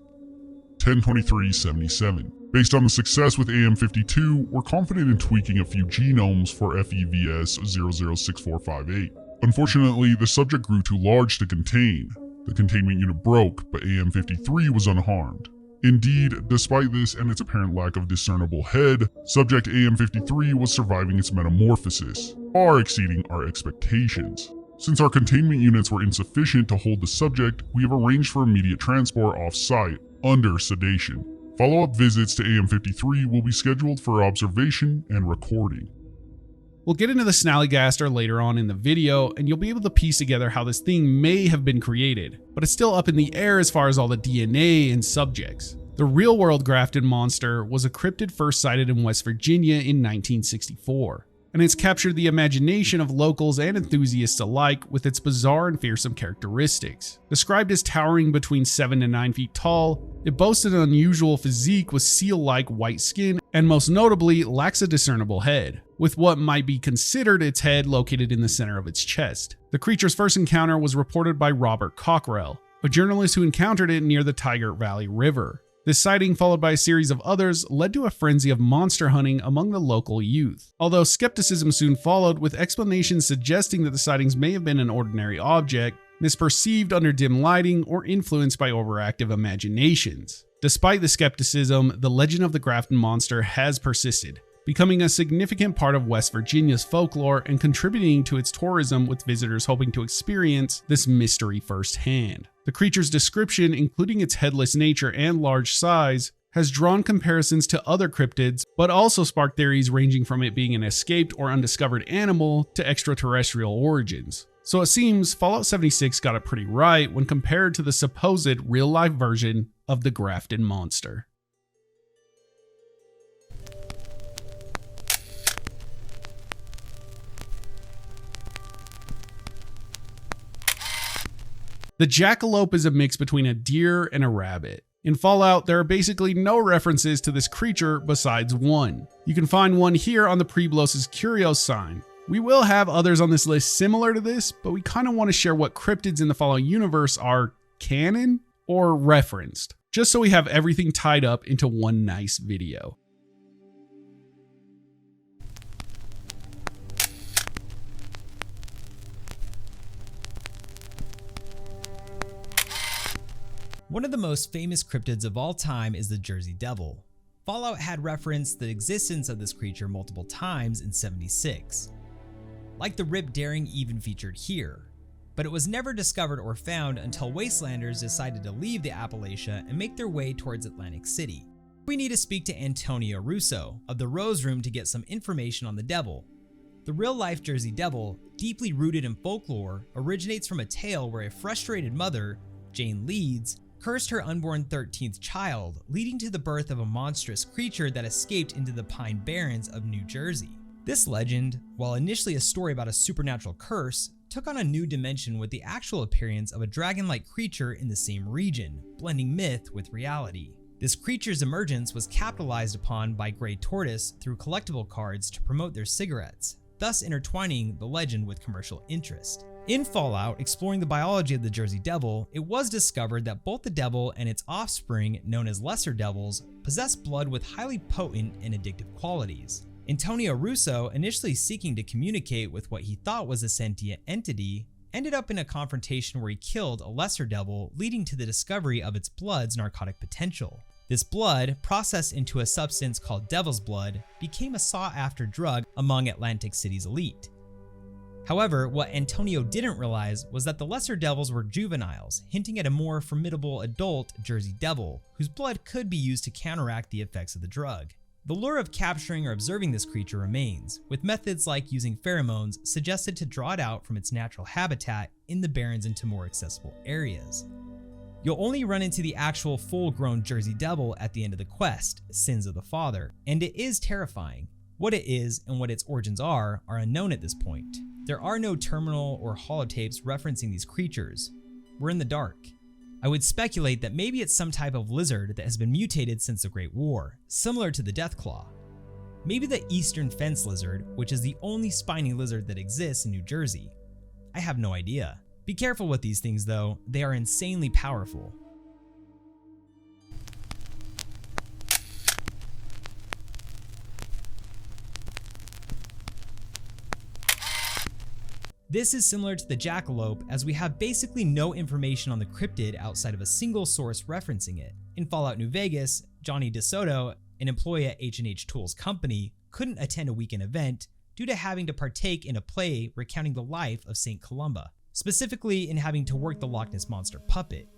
1023-77. Based on the success with AM-52, we're confident in tweaking a few genomes for FEVS-006458. Unfortunately, the subject grew too large to contain. The containment unit broke, but AM-53 was unharmed. Indeed, despite this and its apparent lack of discernible head, subject AM-53 was surviving its metamorphosis, far exceeding our expectations. Since our containment units were insufficient to hold the subject, we have arranged for immediate transport off-site, under sedation. Follow-up visits to AM-53 will be scheduled for observation and recording. We'll get into the Snallygaster later on in the video, and you'll be able to piece together how this thing may have been created, but it's still up in the air as far as all the DNA and subjects. The real-world Grafton Monster was a cryptid first sighted in West Virginia in 1964, and it's captured the imagination of locals and enthusiasts alike with its bizarre and fearsome characteristics. Described as towering between 7 to 9 feet tall, it boasted an unusual physique with seal-like white skin, and most notably lacks a discernible head, with what might be considered its head located in the center of its chest. The creature's first encounter was reported by Robert Cockrell, a journalist who encountered it near the Tygart Valley River. This sighting, followed by a series of others, led to a frenzy of monster hunting among the local youth. Although skepticism soon followed, with explanations suggesting that the sightings may have been an ordinary object, misperceived under dim lighting, or influenced by overactive imaginations. Despite the skepticism, the legend of the Grafton Monster has persisted, becoming a significant part of West Virginia's folklore and contributing to its tourism, with visitors hoping to experience this mystery firsthand. The creature's description, including its headless nature and large size, has drawn comparisons to other cryptids, but also sparked theories ranging from it being an escaped or undiscovered animal to extraterrestrial origins. So it seems Fallout 76 got it pretty right when compared to the supposed real-life version of the Grafton Monster. The Jackalope is a mix between a deer and a rabbit. In Fallout, there are basically no references to this creature besides one. You can find one here on the Preblos' Curios sign. We will have others on this list similar to this, but we kind of want to share what cryptids in the Fallout universe are canon or referenced, just so we have everything tied up into one nice video. One of the most famous cryptids of all time is the Jersey Devil. Fallout had referenced the existence of this creature multiple times in 76. Like the Rip Daring even featured here, but it was never discovered or found until Wastelanders decided to leave the Appalachia and make their way towards Atlantic City. We need to speak to Antonio Russo of the Rose Room to get some information on the devil. The real-life Jersey Devil, deeply rooted in folklore, originates from a tale where a frustrated mother, Jane Leeds, cursed her unborn 13th child, leading to the birth of a monstrous creature that escaped into the Pine Barrens of New Jersey. This legend, while initially a story about a supernatural curse, took on a new dimension with the actual appearance of a dragon-like creature in the same region, blending myth with reality. This creature's emergence was capitalized upon by Grey Tortoise through collectible cards to promote their cigarettes, thus intertwining the legend with commercial interest. In Fallout, exploring the biology of the Jersey Devil, it was discovered that both the devil and its offspring, known as lesser devils, possess blood with highly potent and addictive qualities. Antonio Russo, initially seeking to communicate with what he thought was a sentient entity, ended up in a confrontation where he killed a lesser devil, leading to the discovery of its blood's narcotic potential. This blood, processed into a substance called devil's blood, became a sought-after drug among Atlantic City's elite. However, what Antonio didn't realize was that the lesser devils were juveniles, hinting at a more formidable adult Jersey Devil, whose blood could be used to counteract the effects of the drug. The lure of capturing or observing this creature remains, with methods like using pheromones suggested to draw it out from its natural habitat in the Barrens into more accessible areas. You'll only run into the actual full-grown Jersey Devil at the end of the quest, Sins of the Father, and it is terrifying. What it is and what its origins are unknown at this point. There are no terminal or holotapes referencing these creatures. We're in the dark. I would speculate that maybe it's some type of lizard that has been mutated since the Great War, similar to the Deathclaw. Maybe the Eastern Fence Lizard, which is the only spiny lizard that exists in New Jersey. I have no idea. Be careful with these things though, they are insanely powerful. This is similar to the Jackalope, as we have basically no information on the cryptid outside of a single source referencing it. In Fallout New Vegas, Johnny DeSoto, an employee at H&H Tools Company, couldn't attend a weekend event due to having to partake in a play recounting the life of St. Columba, specifically in having to work the Lochness Monster puppet.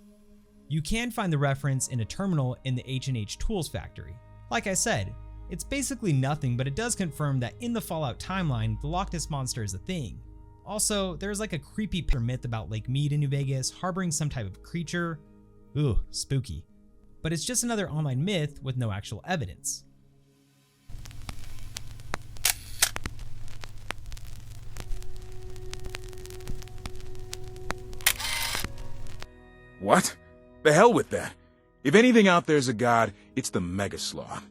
You can find the reference in a terminal in the H&H Tools factory. Like I said, it's basically nothing, but it does confirm that in the Fallout timeline, the Lochness Monster is a thing. Also, there's like a creepy myth about Lake Mead in New Vegas harboring some type of creature. Ooh, spooky. But it's just another online myth with no actual evidence. What? The hell with that. If anything out there's a god, it's the Megasloth.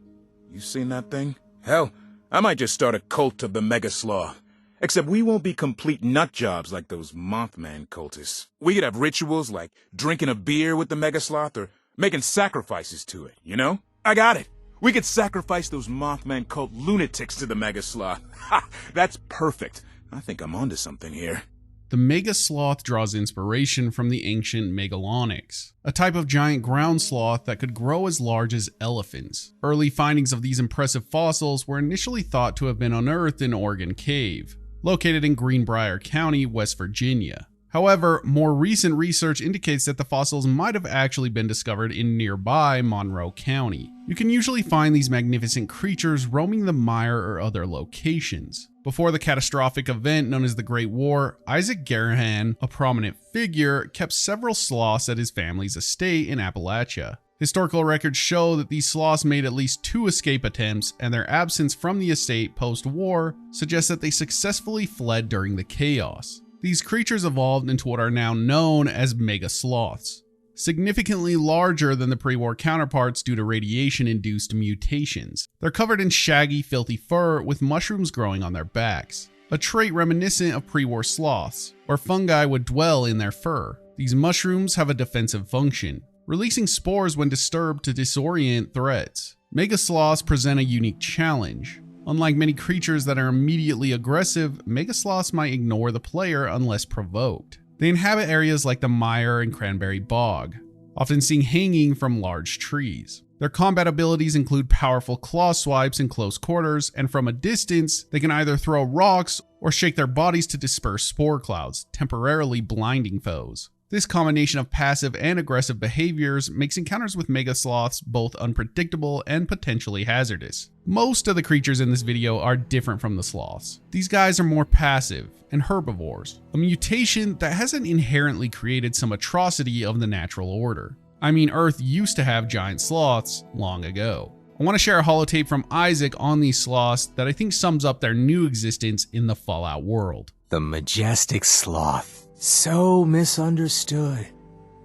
You seen that thing? Hell, I might just start a cult of the Megasloth. Except we won't be complete nutjobs like those Mothman cultists. We could have rituals like drinking a beer with the Megasloth or making sacrifices to it, you know? I got it. We could sacrifice those Mothman cult lunatics to the Megasloth. Ha! That's perfect. I think I'm onto something here. The Megasloth draws inspiration from the ancient Megalonyx, a type of giant ground sloth that could grow as large as elephants. Early findings of these impressive fossils were initially thought to have been unearthed in Oregon Cave, located in Greenbrier County, West Virginia. However, more recent research indicates that the fossils might have actually been discovered in nearby Monroe County. You can usually find these magnificent creatures roaming the mire or other locations. Before the catastrophic event known as the Great War, Isaac Garahan, a prominent figure, kept several sloths at his family's estate in Appalachia. Historical records show that these sloths made at least 2 escape attempts, and their absence from the estate post-war suggests that they successfully fled during the chaos. These creatures evolved into what are now known as Megasloths, significantly larger than the pre-war counterparts due to radiation-induced mutations. They're covered in shaggy, filthy fur with mushrooms growing on their backs, a trait reminiscent of pre-war sloths, where fungi would dwell in their fur. These mushrooms have a defensive function, releasing spores when disturbed to disorient threats. Megasloths present a unique challenge. Unlike many creatures that are immediately aggressive, Megasloths might ignore the player unless provoked. They inhabit areas like the mire and cranberry bog, often seen hanging from large trees. Their combat abilities include powerful claw swipes in close quarters, and from a distance, they can either throw rocks or shake their bodies to disperse spore clouds, temporarily blinding foes. This combination of passive and aggressive behaviors makes encounters with Megasloths both unpredictable and potentially hazardous. Most of the creatures in this video are different from the sloths. These guys are more passive and herbivores, a mutation that hasn't inherently created some atrocity of the natural order. I mean, Earth used to have giant sloths long ago. I want to share a holotape from Isaac on these sloths that I think sums up their new existence in the Fallout world. The majestic sloth. So misunderstood.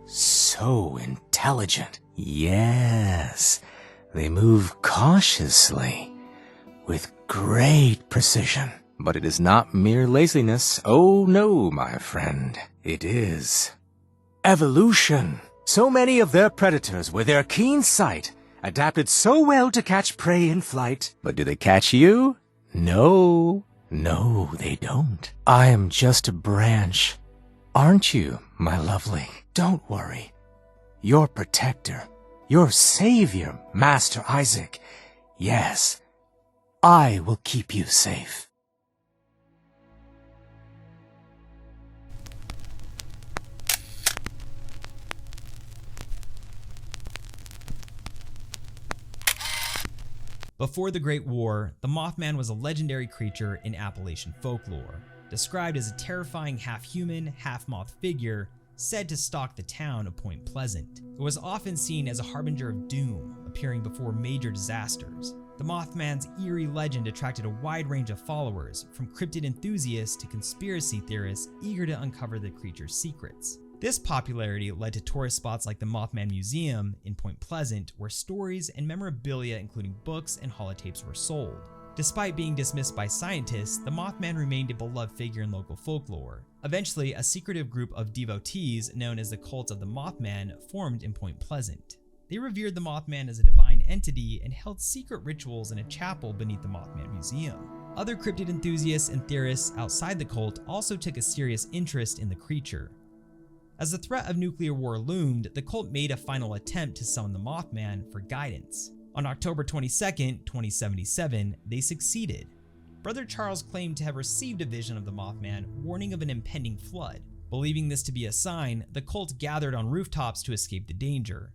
So intelligent. Yes, they move cautiously, with great precision. But it is not mere laziness. Oh no, my friend. It is evolution. So many of their predators, with their keen sight, adapted so well to catch prey in flight. But do they catch you? No. No, they don't. I am just a branch. Aren't you, my lovely? Don't worry. Your protector, your savior, Master Isaac. Yes, I will keep you safe. Before the Great War, the Mothman was a legendary creature in Appalachian folklore, described as a terrifying half-human, half-moth figure said to stalk the town of Point Pleasant. It was often seen as a harbinger of doom, appearing before major disasters. The Mothman's eerie legend attracted a wide range of followers, from cryptid enthusiasts to conspiracy theorists eager to uncover the creature's secrets. This popularity led to tourist spots like the Mothman Museum in Point Pleasant, where stories and memorabilia including books and holotapes were sold. Despite being dismissed by scientists, the Mothman remained a beloved figure in local folklore. Eventually, a secretive group of devotees known as the Cult of the Mothman formed in Point Pleasant. They revered the Mothman as a divine entity and held secret rituals in a chapel beneath the Mothman Museum. Other cryptid enthusiasts and theorists outside the cult also took a serious interest in the creature. As the threat of nuclear war loomed, the cult made a final attempt to summon the Mothman for guidance. On October 22, 2077, they succeeded. Brother Charles claimed to have received a vision of the Mothman warning of an impending flood. Believing this to be a sign, the cult gathered on rooftops to escape the danger.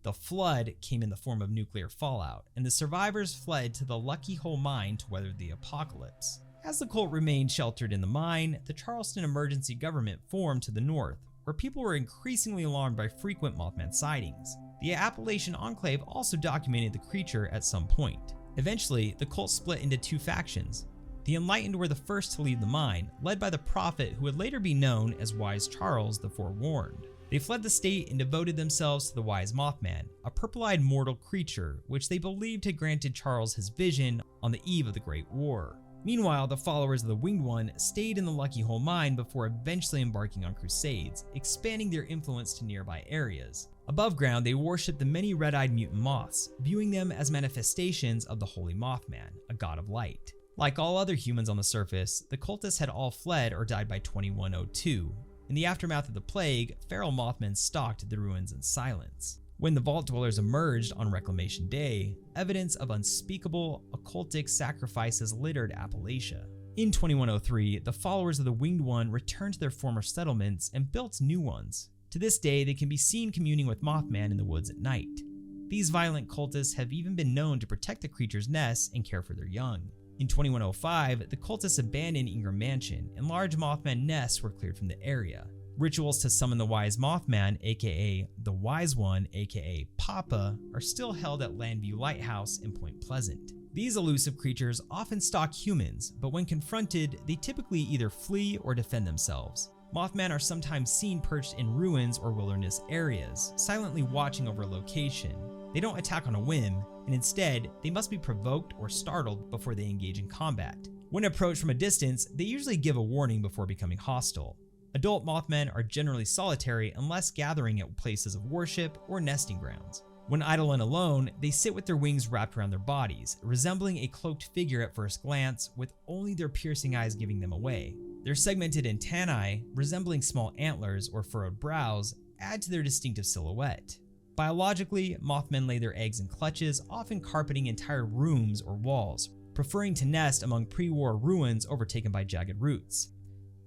The flood came in the form of nuclear fallout, and the survivors fled to the Lucky Hole mine to weather the apocalypse. As the cult remained sheltered in the mine, the Charleston Emergency Government formed to the north, where people were increasingly alarmed by frequent Mothman sightings. The Appalachian Enclave also documented the creature at some point. Eventually, the cult split into two factions. The Enlightened were the first to leave the mine, led by the prophet who would later be known as Wise Charles the Forewarned. They fled the state and devoted themselves to the Wise Mothman, a purple-eyed mortal creature which they believed had granted Charles his vision on the eve of the Great War. Meanwhile, the followers of the Winged One stayed in the Lucky Hole mine before eventually embarking on crusades, expanding their influence to nearby areas. Above ground, they worshipped the many red-eyed mutant moths, viewing them as manifestations of the Holy Mothman, a god of light. Like all other humans on the surface, the cultists had all fled or died by 2102. In the aftermath of the plague, feral Mothmen stalked the ruins in silence. When the Vault Dwellers emerged on Reclamation Day, evidence of unspeakable, occultic sacrifices littered Appalachia. In 2103, the followers of the Winged One returned to their former settlements and built new ones. To this day, they can be seen communing with Mothman in the woods at night. These violent cultists have even been known to protect the creature's nests and care for their young. In 2105, the cultists abandoned Ingram Mansion, and large Mothman nests were cleared from the area. Rituals to summon the Wise Mothman, aka the Wise One, aka Papa, are still held at Landview Lighthouse in Point Pleasant. These elusive creatures often stalk humans, but when confronted, they typically either flee or defend themselves. Mothman are sometimes seen perched in ruins or wilderness areas, silently watching over a location. They don't attack on a whim, and instead, they must be provoked or startled before they engage in combat. When approached from a distance, they usually give a warning before becoming hostile. Adult Mothmen are generally solitary unless gathering at places of worship or nesting grounds. When idle and alone, they sit with their wings wrapped around their bodies, resembling a cloaked figure at first glance, with only their piercing eyes giving them away. Their segmented antennae, resembling small antlers or furrowed brows, add to their distinctive silhouette. Biologically, Mothmen lay their eggs in clutches, often carpeting entire rooms or walls, preferring to nest among pre-war ruins overtaken by jagged roots.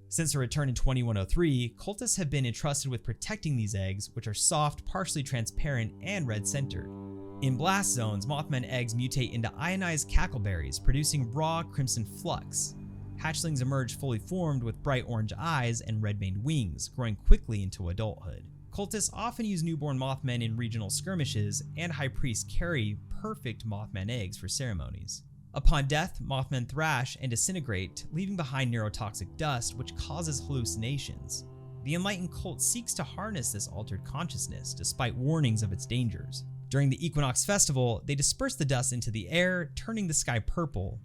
Since their return in 2103, cultists have been entrusted with protecting these eggs, which are soft, partially transparent, and red-centered. In blast zones, Mothman eggs mutate into ionized cackleberries, producing raw crimson flux. Hatchlings emerge fully formed with bright orange eyes and red-maned wings, growing quickly into adulthood. Cultists often use newborn Mothmen in regional skirmishes, and high priests carry perfect Mothman eggs for ceremonies. Upon death, Mothmen thrash and disintegrate, leaving behind neurotoxic dust which causes hallucinations. The Enlightened cult seeks to harness this altered consciousness, despite warnings of its dangers. During the Equinox Festival, they disperse the dust into the air, turning the sky purple.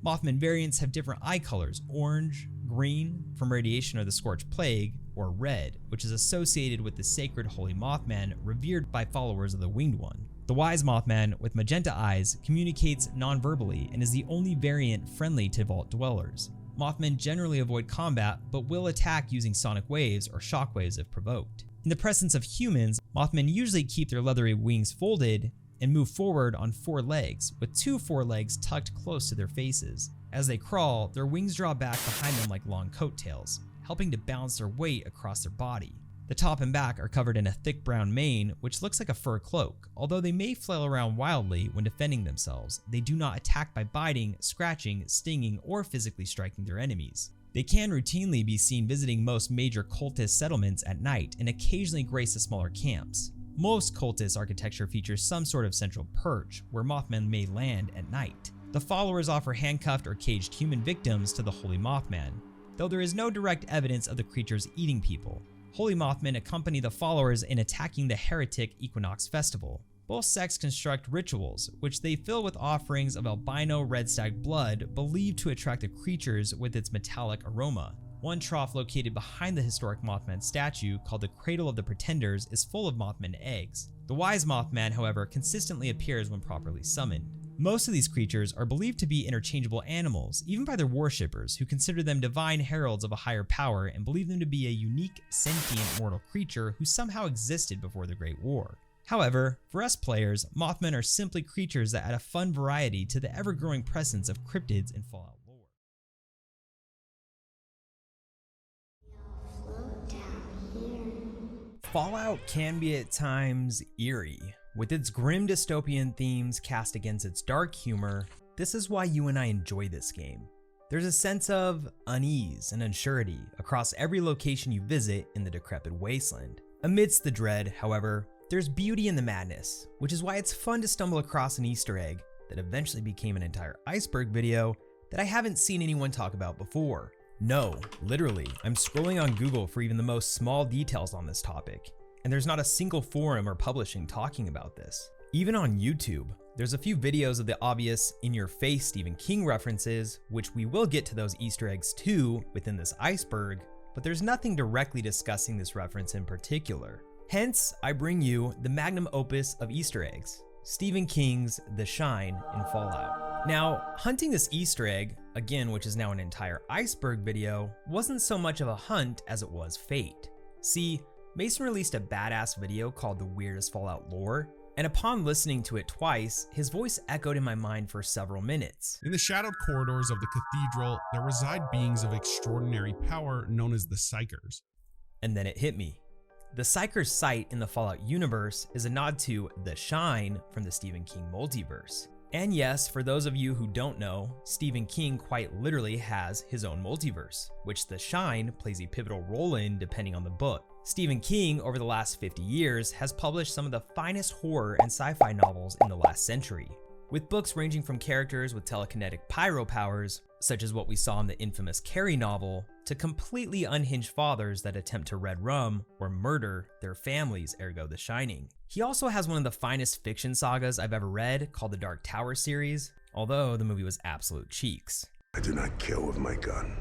Mothman variants have different eye colors: orange, green, from radiation or the Scorched Plague, or red, which is associated with the sacred Holy Mothman revered by followers of the Winged One. The Wise Mothman, with magenta eyes, communicates non-verbally and is the only variant friendly to Vault Dwellers. Mothmen generally avoid combat, but will attack using sonic waves or shockwaves if provoked. In the presence of humans, Mothmen usually keep their leathery wings folded and move forward on 4 legs, with 2 forelegs tucked close to their faces. As they crawl, their wings draw back behind them like long coattails, helping to balance their weight across their body. The top and back are covered in a thick brown mane, which looks like a fur cloak. Although they may flail around wildly when defending themselves, they do not attack by biting, scratching, stinging, or physically striking their enemies. They can routinely be seen visiting most major cultist settlements at night and occasionally grace the smaller camps. Most cultist architecture features some sort of central perch where Mothmen may land at night. The followers offer handcuffed or caged human victims to the Holy Mothman, though there is no direct evidence of the creatures eating people. Holy Mothmen accompany the followers in attacking the heretic Equinox Festival. Both sects construct rituals, which they fill with offerings of albino red stag blood believed to attract the creatures with its metallic aroma. One trough located behind the historic Mothman statue, called the Cradle of the Pretenders, is full of Mothman eggs. The wise Mothman, however, consistently appears when properly summoned. Most of these creatures are believed to be interchangeable animals, even by their worshippers, who consider them divine heralds of a higher power and believe them to be a unique, sentient mortal creature who somehow existed before the Great War. However, for us players, Mothmen are simply creatures that add a fun variety to the ever-growing presence of cryptids in Fallout lore. Fallout can be at times eerie. With its grim dystopian themes cast against its dark humor, this is why you and I enjoy this game. There's a sense of unease and unsurety across every location you visit in the decrepit wasteland. Amidst the dread, however, there's beauty in the madness, which is why it's fun to stumble across an Easter egg that eventually became an entire iceberg video that I haven't seen anyone talk about before. No, literally, I'm scrolling on Google for even the most small details on this topic, and there's not a single forum or publishing talking about this. Even on YouTube, there's a few videos of the obvious in-your-face Stephen King references, which we will get to those Easter eggs too within this iceberg, but there's nothing directly discussing this reference in particular. Hence, I bring you the magnum opus of Easter eggs, Stephen King's The Shine in Fallout. Now, hunting this Easter egg, again which is now an entire iceberg video, wasn't so much of a hunt as it was fate. See, Mason released a badass video called The Weirdest Fallout Lore, and upon listening to it twice, his voice echoed in my mind for several minutes. In the shadowed corridors of the cathedral, there reside beings of extraordinary power known as the Psychers. And then it hit me. The Psychers site in the Fallout universe is a nod to The Shine from the Stephen King multiverse. And yes, for those of you who don't know, Stephen King quite literally has his own multiverse, which The Shine plays a pivotal role in depending on the book. Stephen King, over the last 50 years, has published some of the finest horror and sci-fi novels in the last century, with books ranging from characters with telekinetic pyro powers, such as what we saw in the infamous Carrie novel, to completely unhinged fathers that attempt to red rum or murder their families, ergo The Shining. He also has one of the finest fiction sagas I've ever read, called the Dark Tower series, although the movie was absolute cheeks. I do not kill with my gun.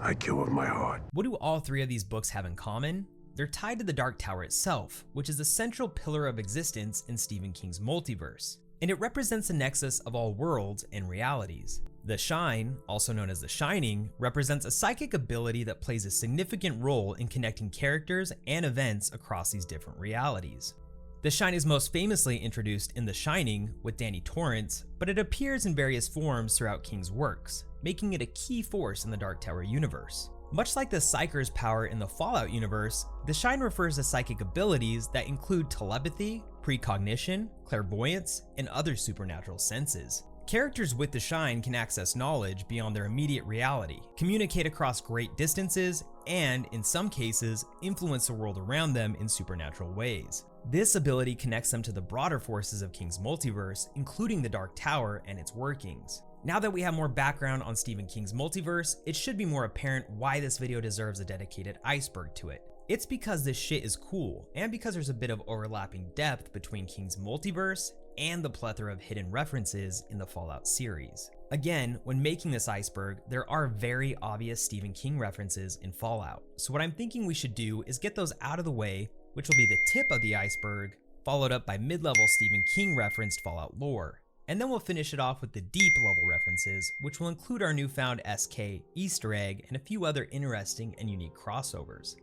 I kill with my heart. What do all three of these books have in common? They're tied to the Dark Tower itself, which is the central pillar of existence in Stephen King's multiverse, and it represents the nexus of all worlds and realities. The Shine, also known as The Shining, represents a psychic ability that plays a significant role in connecting characters and events across these different realities. The Shine is most famously introduced in The Shining with Danny Torrance, but it appears in various forms throughout King's works, making it a key force in the Dark Tower universe. Much like the Psychers' power in the Fallout universe, The Shine refers to psychic abilities that include telepathy, precognition, clairvoyance, and other supernatural senses. Characters with The Shine can access knowledge beyond their immediate reality, communicate across great distances, and, in some cases, influence the world around them in supernatural ways. This ability connects them to the broader forces of King's multiverse, including the Dark Tower and its workings. Now that we have more background on Stephen King's multiverse, it should be more apparent why this video deserves a dedicated iceberg to it. It's because this shit is cool, and because there's a bit of overlapping depth between King's multiverse and the plethora of hidden references in the Fallout series. Again, when making this iceberg, there are very obvious Stephen King references in Fallout, so what I'm thinking we should do is get those out of the way, which will be the tip of the iceberg, followed up by mid-level Stephen King referenced Fallout lore. And then we'll finish it off with the deep level references, which will include our newfound SK, Easter egg, and a few other interesting and unique crossovers.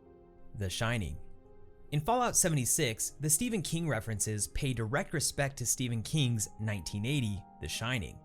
The Shining. In Fallout 76, the Stephen King references pay direct respect to Stephen King's 1980 The Shining.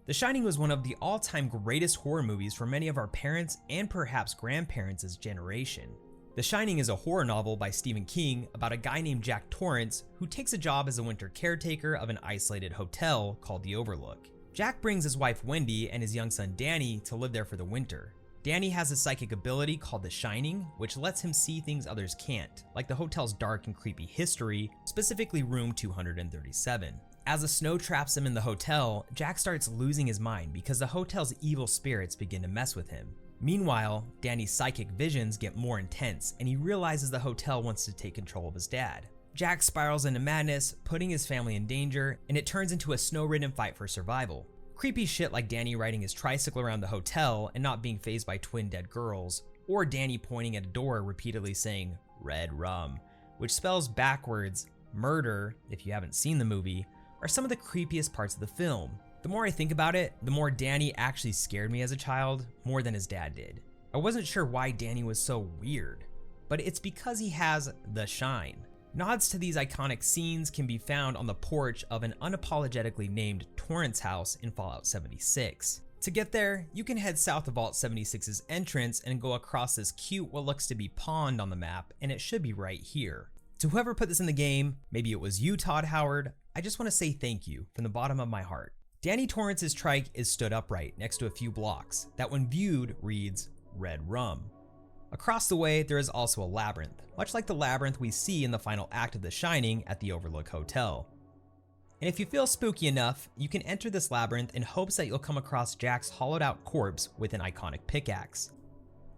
The Shining was one of the all-time greatest horror movies for many of our parents and perhaps grandparents' generation. The Shining is a horror novel by Stephen King about a guy named Jack Torrance who takes a job as a winter caretaker of an isolated hotel called the Overlook. Jack brings his wife Wendy and his young son Danny to live there for the winter. Danny has a psychic ability called The Shining, which lets him see things others can't, like the hotel's dark and creepy history, specifically room 237. As the snow traps him in the hotel, Jack starts losing his mind because the hotel's evil spirits begin to mess with him. Meanwhile, Danny's psychic visions get more intense and he realizes the hotel wants to take control of his dad. Jack spirals into madness, putting his family in danger, and it turns into a snow-ridden fight for survival. Creepy shit like Danny riding his tricycle around the hotel and not being fazed by twin dead girls, or Danny pointing at a door repeatedly saying, "Red rum," which spells backwards murder, if you haven't seen the movie, are some of the creepiest parts of the film. The more I think about it, the more Danny actually scared me as a child, more than his dad did. I wasn't sure why Danny was so weird, but it's because he has the shine. Nods to these iconic scenes can be found on the porch of an unapologetically named Torrance house in Fallout 76. To get there, you can head south of Vault 76's entrance and go across this cute what looks to be pond on the map, and it should be right here. To whoever put this in the game, maybe it was you, Todd Howard, I just want to say thank you from the bottom of my heart. Danny Torrance's trike is stood upright next to a few blocks that when viewed reads Red Rum. Across the way, there is also a labyrinth, much like the labyrinth we see in the final act of The Shining at the Overlook Hotel. And if you feel spooky enough, you can enter this labyrinth in hopes that you'll come across Jack's hollowed out corpse with an iconic pickaxe.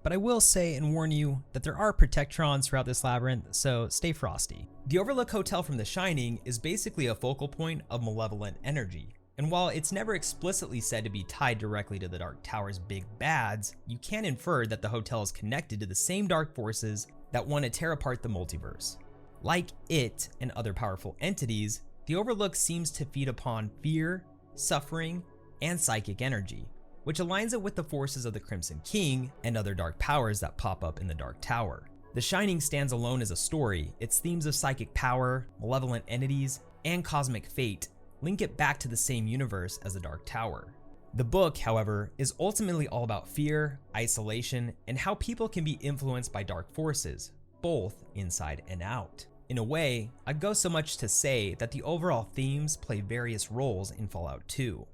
But I will say and warn you that there are protectrons throughout this labyrinth, so stay frosty. The Overlook Hotel from The Shining is basically a focal point of malevolent energy. And while it's never explicitly said to be tied directly to the Dark Tower's big bads, you can infer that the hotel is connected to the same dark forces that want to tear apart the multiverse. Like it and other powerful entities, the Overlook seems to feed upon fear, suffering, and psychic energy, which aligns it with the forces of the Crimson King and other dark powers that pop up in the Dark Tower. The Shining stands alone as a story. Its themes of psychic power, malevolent entities, and cosmic fate link it back to the same universe as the Dark Tower. The book, however, is ultimately all about fear, isolation, and how people can be influenced by dark forces, both inside and out. In a way, I'd go so much to say that the overall themes play various roles in Fallout 2.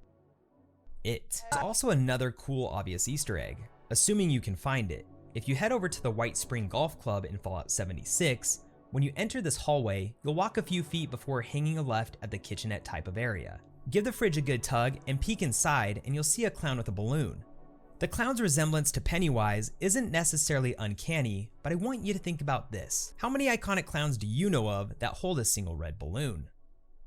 It is also another cool obvious Easter egg, assuming you can find it. If you head over to the White Spring Golf Club in Fallout 76, when you enter this hallway, you'll walk a few feet before hanging a left at the kitchenette type of area. Give the fridge a good tug and peek inside and you'll see a clown with a balloon. The clown's resemblance to Pennywise isn't necessarily uncanny, but I want you to think about this. How many iconic clowns do you know of that hold a single red balloon?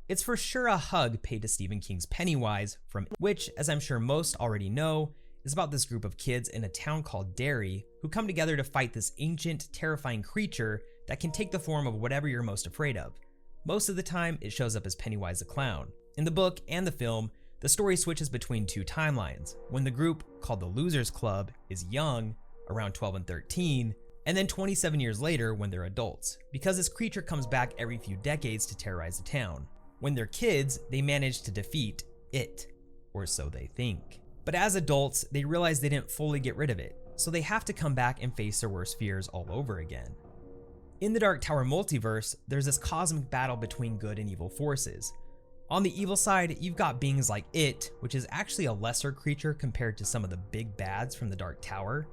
It's for sure a hug paid to Stephen King's Pennywise, from which, as I'm sure most already know, is about this group of kids in a town called Derry who come together to fight this ancient, terrifying creature that can take the form of whatever you're most afraid of. Most of the time, it shows up as Pennywise the Clown. In the book and the film, the story switches between two timelines, when the group, called the Losers Club, is young, around 12 and 13, and then 27 years later when they're adults, because this creature comes back every few decades to terrorize the town. When they're kids, they manage to defeat it, or so they think. But as adults, they realize they didn't fully get rid of it, so they have to come back and face their worst fears all over again. In the Dark Tower multiverse, there's this cosmic battle between good and evil forces. On the evil side, you've got beings like It, which is actually a lesser creature compared to some of the big bads from the Dark Tower.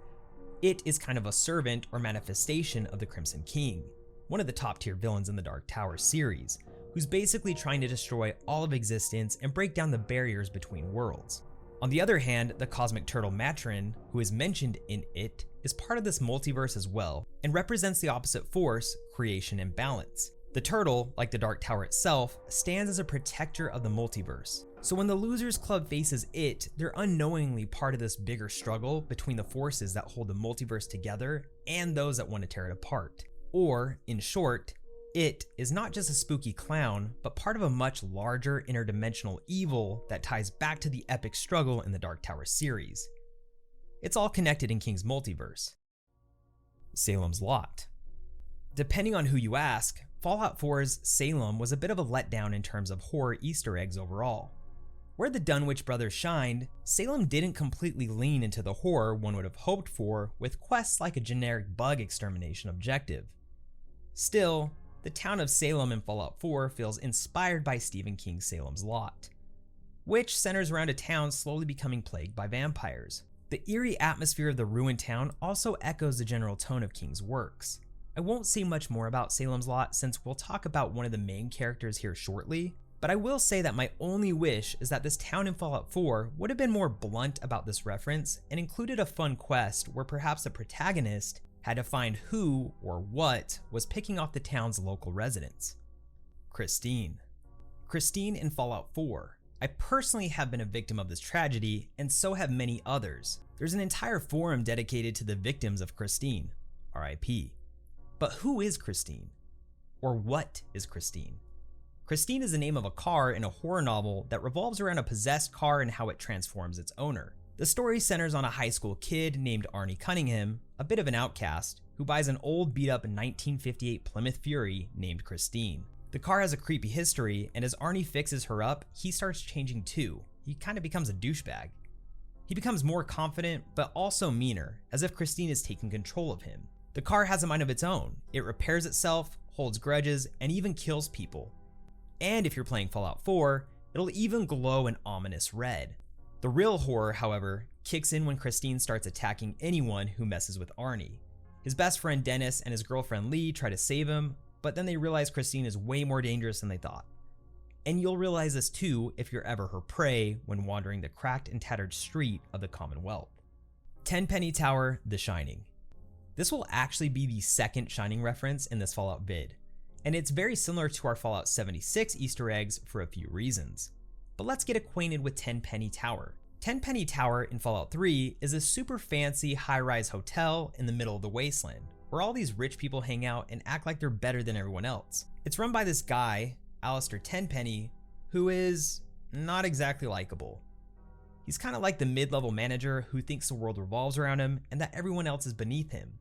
It is kind of a servant or manifestation of the Crimson King, one of the top tier villains in the Dark Tower series, who's basically trying to destroy all of existence and break down the barriers between worlds. On the other hand, the cosmic turtle Matron, who is mentioned in It, is part of this multiverse as well, and represents the opposite force, creation and balance. The turtle, like the Dark Tower itself, stands as a protector of the multiverse. So when the Losers Club faces It, they're unknowingly part of this bigger struggle between the forces that hold the multiverse together and those that want to tear it apart. Or, in short, It is not just a spooky clown, but part of a much larger interdimensional evil that ties back to the epic struggle in the Dark Tower series. It's all connected in King's multiverse. Salem's Lot. Depending on who you ask, Fallout 4's Salem was a bit of a letdown in terms of horror Easter eggs overall. Where the Dunwich brothers shined, Salem didn't completely lean into the horror one would have hoped for with quests like a generic bug extermination objective. Still, the town of Salem in Fallout 4 feels inspired by Stephen King's Salem's Lot, which centers around a town slowly becoming plagued by vampires. The eerie atmosphere of the ruined town also echoes the general tone of King's works. I won't say much more about Salem's Lot since we'll talk about one of the main characters here shortly, but I will say that my only wish is that this town in Fallout 4 would have been more blunt about this reference and included a fun quest where perhaps the protagonist had to find who or what was picking off the town's local residents. Christine. Christine in Fallout 4. I personally have been a victim of this tragedy, and so have many others. There's an entire forum dedicated to the victims of Christine, RIP. But who is Christine? Or what is Christine? Christine is the name of a car in a horror novel that revolves around a possessed car and how it transforms its owner. The story centers on a high school kid named Arnie Cunningham, a bit of an outcast, who buys an old beat-up 1958 Plymouth Fury named Christine. The car has a creepy history, and as Arnie fixes her up, he starts changing too. He kind of becomes a douchebag. He becomes more confident, but also meaner, as if Christine is taking control of him. The car has a mind of its own. It repairs itself, holds grudges, and even kills people. And if you're playing Fallout 4, it'll even glow an ominous red. The real horror, however, kicks in when Christine starts attacking anyone who messes with Arnie. His best friend Dennis and his girlfriend Lee try to save him, but then they realize Christine is way more dangerous than they thought. And you'll realize this too if you're ever her prey when wandering the cracked and tattered street of the Commonwealth. Tenpenny Tower, The Shining. This will actually be the second Shining reference in this Fallout vid, and it's very similar to our Fallout 76 Easter eggs for a few reasons. But let's get acquainted with Tenpenny Tower. Tenpenny Tower in Fallout 3 is a super fancy high-rise hotel in the middle of the wasteland, where all these rich people hang out and act like they're better than everyone else. It's run by this guy, Alistair Tenpenny, who is not exactly likable. He's kind of like the mid-level manager who thinks the world revolves around him and that everyone else is beneath him.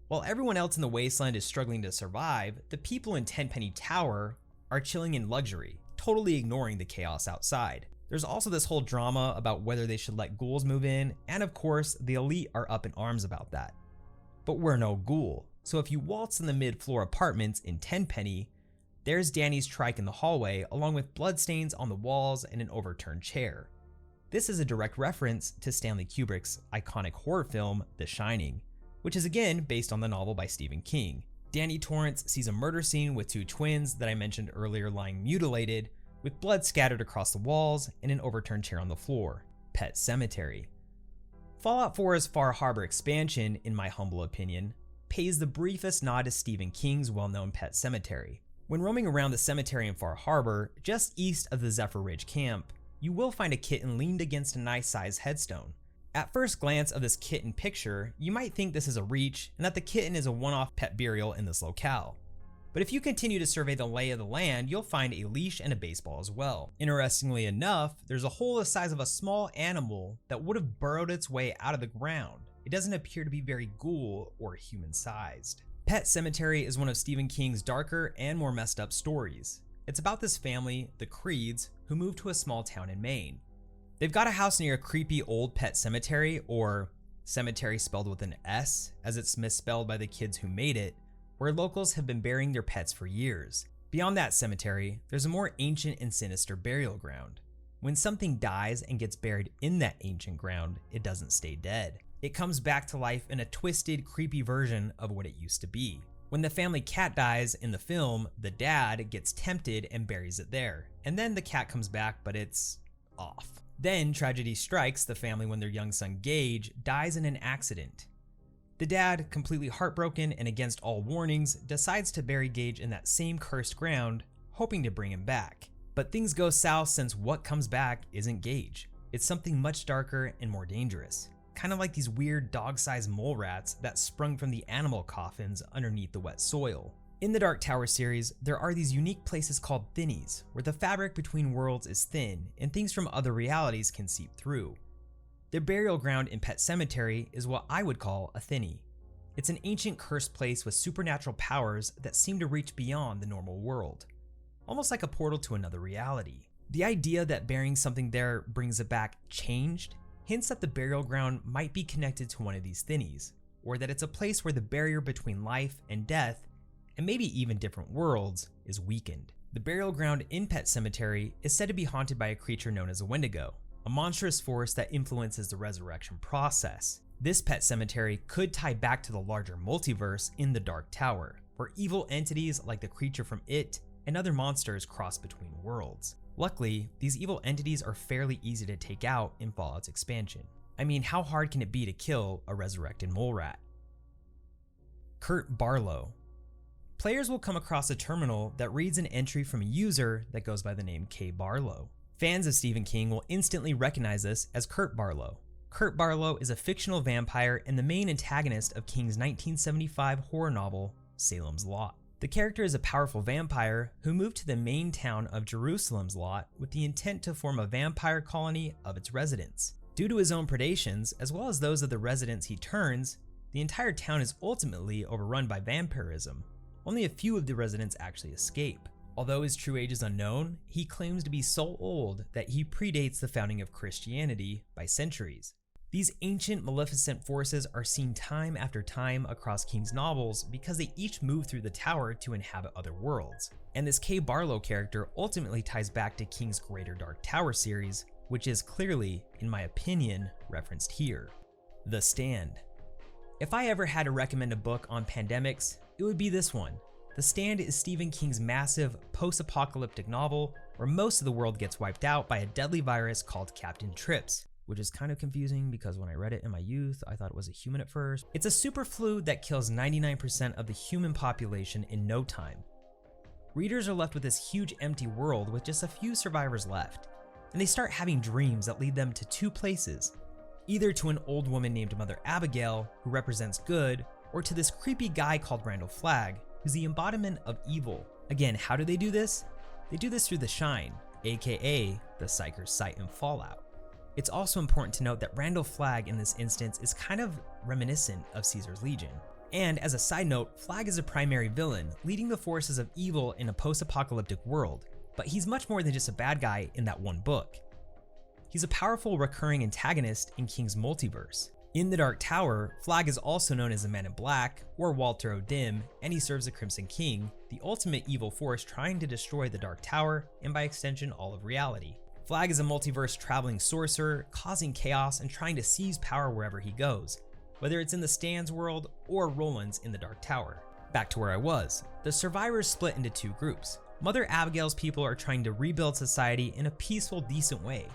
While everyone else in the wasteland is struggling to survive, the people in Tenpenny Tower are chilling in luxury, totally ignoring the chaos outside. There's also this whole drama about whether they should let ghouls move in, and of course, the elite are up in arms about that. But we're no ghoul, so if you waltz in the mid-floor apartments in Tenpenny, there's Danny's trike in the hallway along with bloodstains on the walls and an overturned chair. This is a direct reference to Stanley Kubrick's iconic horror film, The Shining, which is again based on the novel by Stephen King. Danny Torrance sees a murder scene with two twins that I mentioned earlier lying mutilated, with blood scattered across the walls and an overturned chair on the floor. Pet Cemetery. Fallout 4's Far Harbor expansion, in my humble opinion, pays the briefest nod to Stephen King's well-known Pet Cemetery. When roaming around the cemetery in Far Harbor, just east of the Zephyr Ridge camp, you will find a kitten leaned against a nice-sized headstone. At first glance of this kitten picture, you might think this is a reach and that the kitten is a one-off pet burial in this locale. But if you continue to survey the lay of the land, you'll find a leash and a baseball as well. Interestingly enough, there's a hole the size of a small animal that would have burrowed its way out of the ground. It doesn't appear to be very ghoul or human-sized. Pet Cemetery is one of Stephen King's darker and more messed up stories. It's about this family, the Creeds, who moved to a small town in Maine. They've got a house near a creepy old pet cemetery, or cemetery spelled with an S, as it's misspelled by the kids who made it, where locals have been burying their pets for years. Beyond that cemetery, there's a more ancient and sinister burial ground. When something dies and gets buried in that ancient ground, it doesn't stay dead. It comes back to life in a twisted, creepy version of what it used to be. When the family cat dies in the film, the dad gets tempted and buries it there, and then the cat comes back, but it's off. Then tragedy strikes the family when their young son Gage dies in an accident. The dad, completely heartbroken and against all warnings, decides to bury Gage in that same cursed ground, hoping to bring him back. But things go south since what comes back isn't Gage. It's something much darker and more dangerous. Kind of like these weird dog-sized mole rats that sprung from the animal coffins underneath the wet soil. In the Dark Tower series, there are these unique places called thinnies, where the fabric between worlds is thin and things from other realities can seep through. The burial ground in Pet Cemetery is what I would call a thinny. It's an ancient cursed place with supernatural powers that seem to reach beyond the normal world, almost like a portal to another reality. The idea that burying something there brings it back changed hints that the burial ground might be connected to one of these thinnies, or that it's a place where the barrier between life and death, and maybe even different worlds, is weakened. The burial ground in Pet Cemetery is said to be haunted by a creature known as a Wendigo, a monstrous force that influences the resurrection process. This Pet Cemetery could tie back to the larger multiverse in the Dark Tower, where evil entities like the creature from It and other monsters cross between worlds. Luckily, these evil entities are fairly easy to take out in Fallout's expansion. I mean, how hard can it be to kill a resurrected mole rat? Kurt Barlow. Players will come across a terminal that reads an entry from a user that goes by the name K. Barlow. Fans of Stephen King will instantly recognize this as Kurt Barlow. Kurt Barlow is a fictional vampire and the main antagonist of King's 1975 horror novel, Salem's Lot. The character is a powerful vampire who moved to the main town of Jerusalem's Lot with the intent to form a vampire colony of its residents. Due to his own predations, as well as those of the residents he turns, the entire town is ultimately overrun by vampirism. Only a few of the residents actually escape. Although his true age is unknown, he claims to be so old that he predates the founding of Christianity by centuries. These ancient maleficent forces are seen time after time across King's novels because they each move through the tower to inhabit other worlds. And this K. Barlow character ultimately ties back to King's Greater Dark Tower series, which is clearly, in my opinion, referenced here. The Stand. If I ever had to recommend a book on pandemics, it would be this one. The Stand is Stephen King's massive post-apocalyptic novel where most of the world gets wiped out by a deadly virus called Captain Trips, which is kind of confusing because when I read it in my youth, I thought it was a human at first. It's a super flu that kills 99% of the human population in no time. Readers are left with this huge empty world with just a few survivors left, and they start having dreams that lead them to two places, either to an old woman named Mother Abigail, who represents good, or to this creepy guy called Randall Flagg, who's the embodiment of evil. Again, how do they do this? They do this through the Shine, aka the Psychers site in Fallout. It's also important to note that Randall Flagg in this instance is kind of reminiscent of Caesar's Legion. And as a side note, Flagg is a primary villain, leading the forces of evil in a post-apocalyptic world, but he's much more than just a bad guy in that one book. He's a powerful recurring antagonist in King's multiverse. In the Dark Tower, Flagg is also known as the Man in Black, or Walter O'Dim, and he serves the Crimson King, the ultimate evil force trying to destroy the Dark Tower, and by extension all of reality. Flagg is a multiverse traveling sorcerer, causing chaos and trying to seize power wherever he goes, whether it's in the Stand's world or Roland's in the Dark Tower. Back to where I was. The survivors split into two groups. Mother Abigail's people are trying to rebuild society in a peaceful, decent way,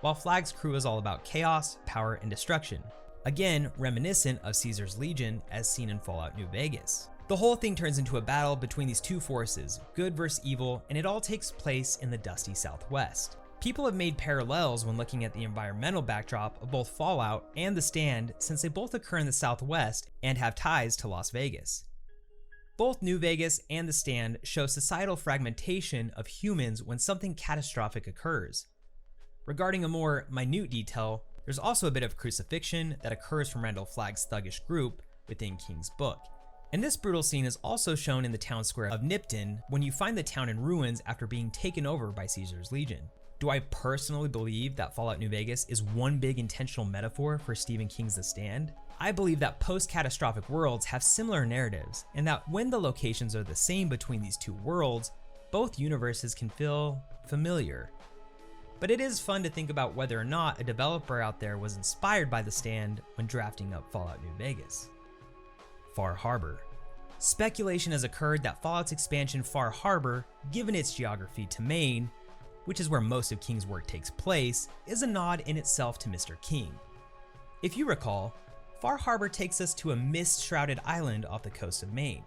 while Flagg's crew is all about chaos, power, and destruction. Again, reminiscent of Caesar's Legion as seen in Fallout New Vegas. The whole thing turns into a battle between these two forces, good versus evil, and it all takes place in the dusty Southwest. People have made parallels when looking at the environmental backdrop of both Fallout and The Stand since they both occur in the Southwest and have ties to Las Vegas. Both New Vegas and The Stand show societal fragmentation of humans when something catastrophic occurs. Regarding a more minute detail, there's also a bit of crucifixion that occurs from Randall Flagg's thuggish group within King's book. And this brutal scene is also shown in the town square of Nipton when you find the town in ruins after being taken over by Caesar's Legion. Do I personally believe that Fallout New Vegas is one big intentional metaphor for Stephen King's The Stand? I believe that post-catastrophic worlds have similar narratives, and that when the locations are the same between these two worlds, both universes can feel familiar. But it is fun to think about whether or not a developer out there was inspired by The Stand when drafting up Fallout New Vegas. Far Harbor. Speculation has occurred that Fallout's expansion Far Harbor, given its geography to Maine, which is where most of King's work takes place, is a nod in itself to Mr. King. If you recall, Far Harbor takes us to a mist-shrouded island off the coast of Maine.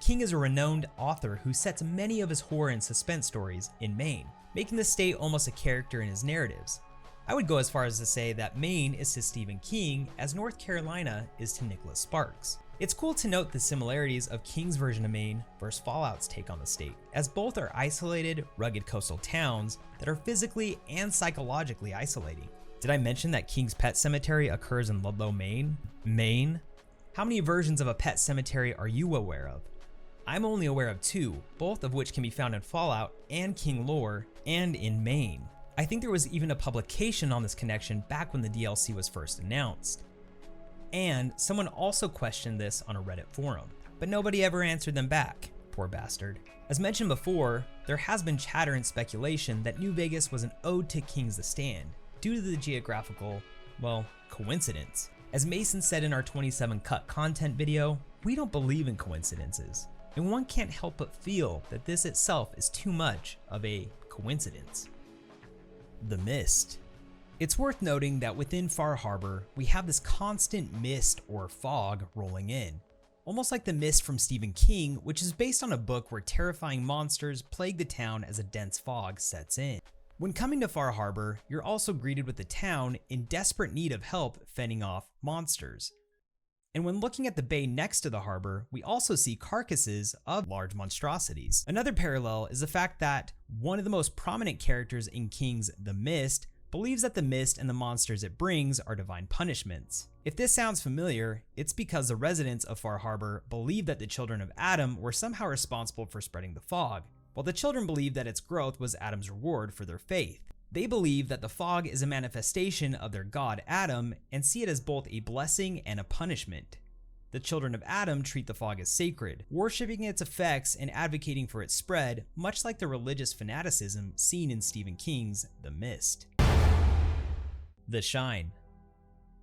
King is a renowned author who sets many of his horror and suspense stories in Maine, making the state almost a character in his narratives. I would go as far as to say that Maine is to Stephen King as North Carolina is to Nicholas Sparks. It's cool to note the similarities of King's version of Maine versus Fallout's take on the state, as both are isolated, rugged coastal towns that are physically and psychologically isolating. Did I mention that King's pet cemetery occurs in Ludlow, Maine? Maine? How many versions of a pet cemetery are you aware of? I'm only aware of two, both of which can be found in Fallout and King lore, and in Maine. I think there was even a publication on this connection back when the DLC was first announced. And someone also questioned this on a Reddit forum, but nobody ever answered them back, poor bastard. As mentioned before, there has been chatter and speculation that New Vegas was an ode to King's The Stand, due to the geographical, well, coincidence. As Mason said in our 27 cut content video, we don't believe in coincidences, and one can't help but feel that this itself is too much of a coincidence. The Mist. It's worth noting that within Far Harbor, we have this constant mist or fog rolling in. almost like The Mist from Stephen King, which is based on a book where terrifying monsters plague the town as a dense fog sets in. When coming to Far Harbor, you're also greeted with the town in desperate need of help fending off monsters. And when looking at the bay next to the harbor, we also see carcasses of large monstrosities. Another parallel is the fact that one of the most prominent characters in King's The Mist believes that the mist and the monsters it brings are divine punishments. If this sounds familiar, it's because the residents of Far Harbor believe that the children of Adam were somehow responsible for spreading the fog, while the children believe that its growth was Adam's reward for their faith. They believe that the fog is a manifestation of their god Adam and see it as both a blessing and a punishment. The children of Adam treat the fog as sacred, worshipping its effects and advocating for its spread, much like the religious fanaticism seen in Stephen King's The Mist. The Shine.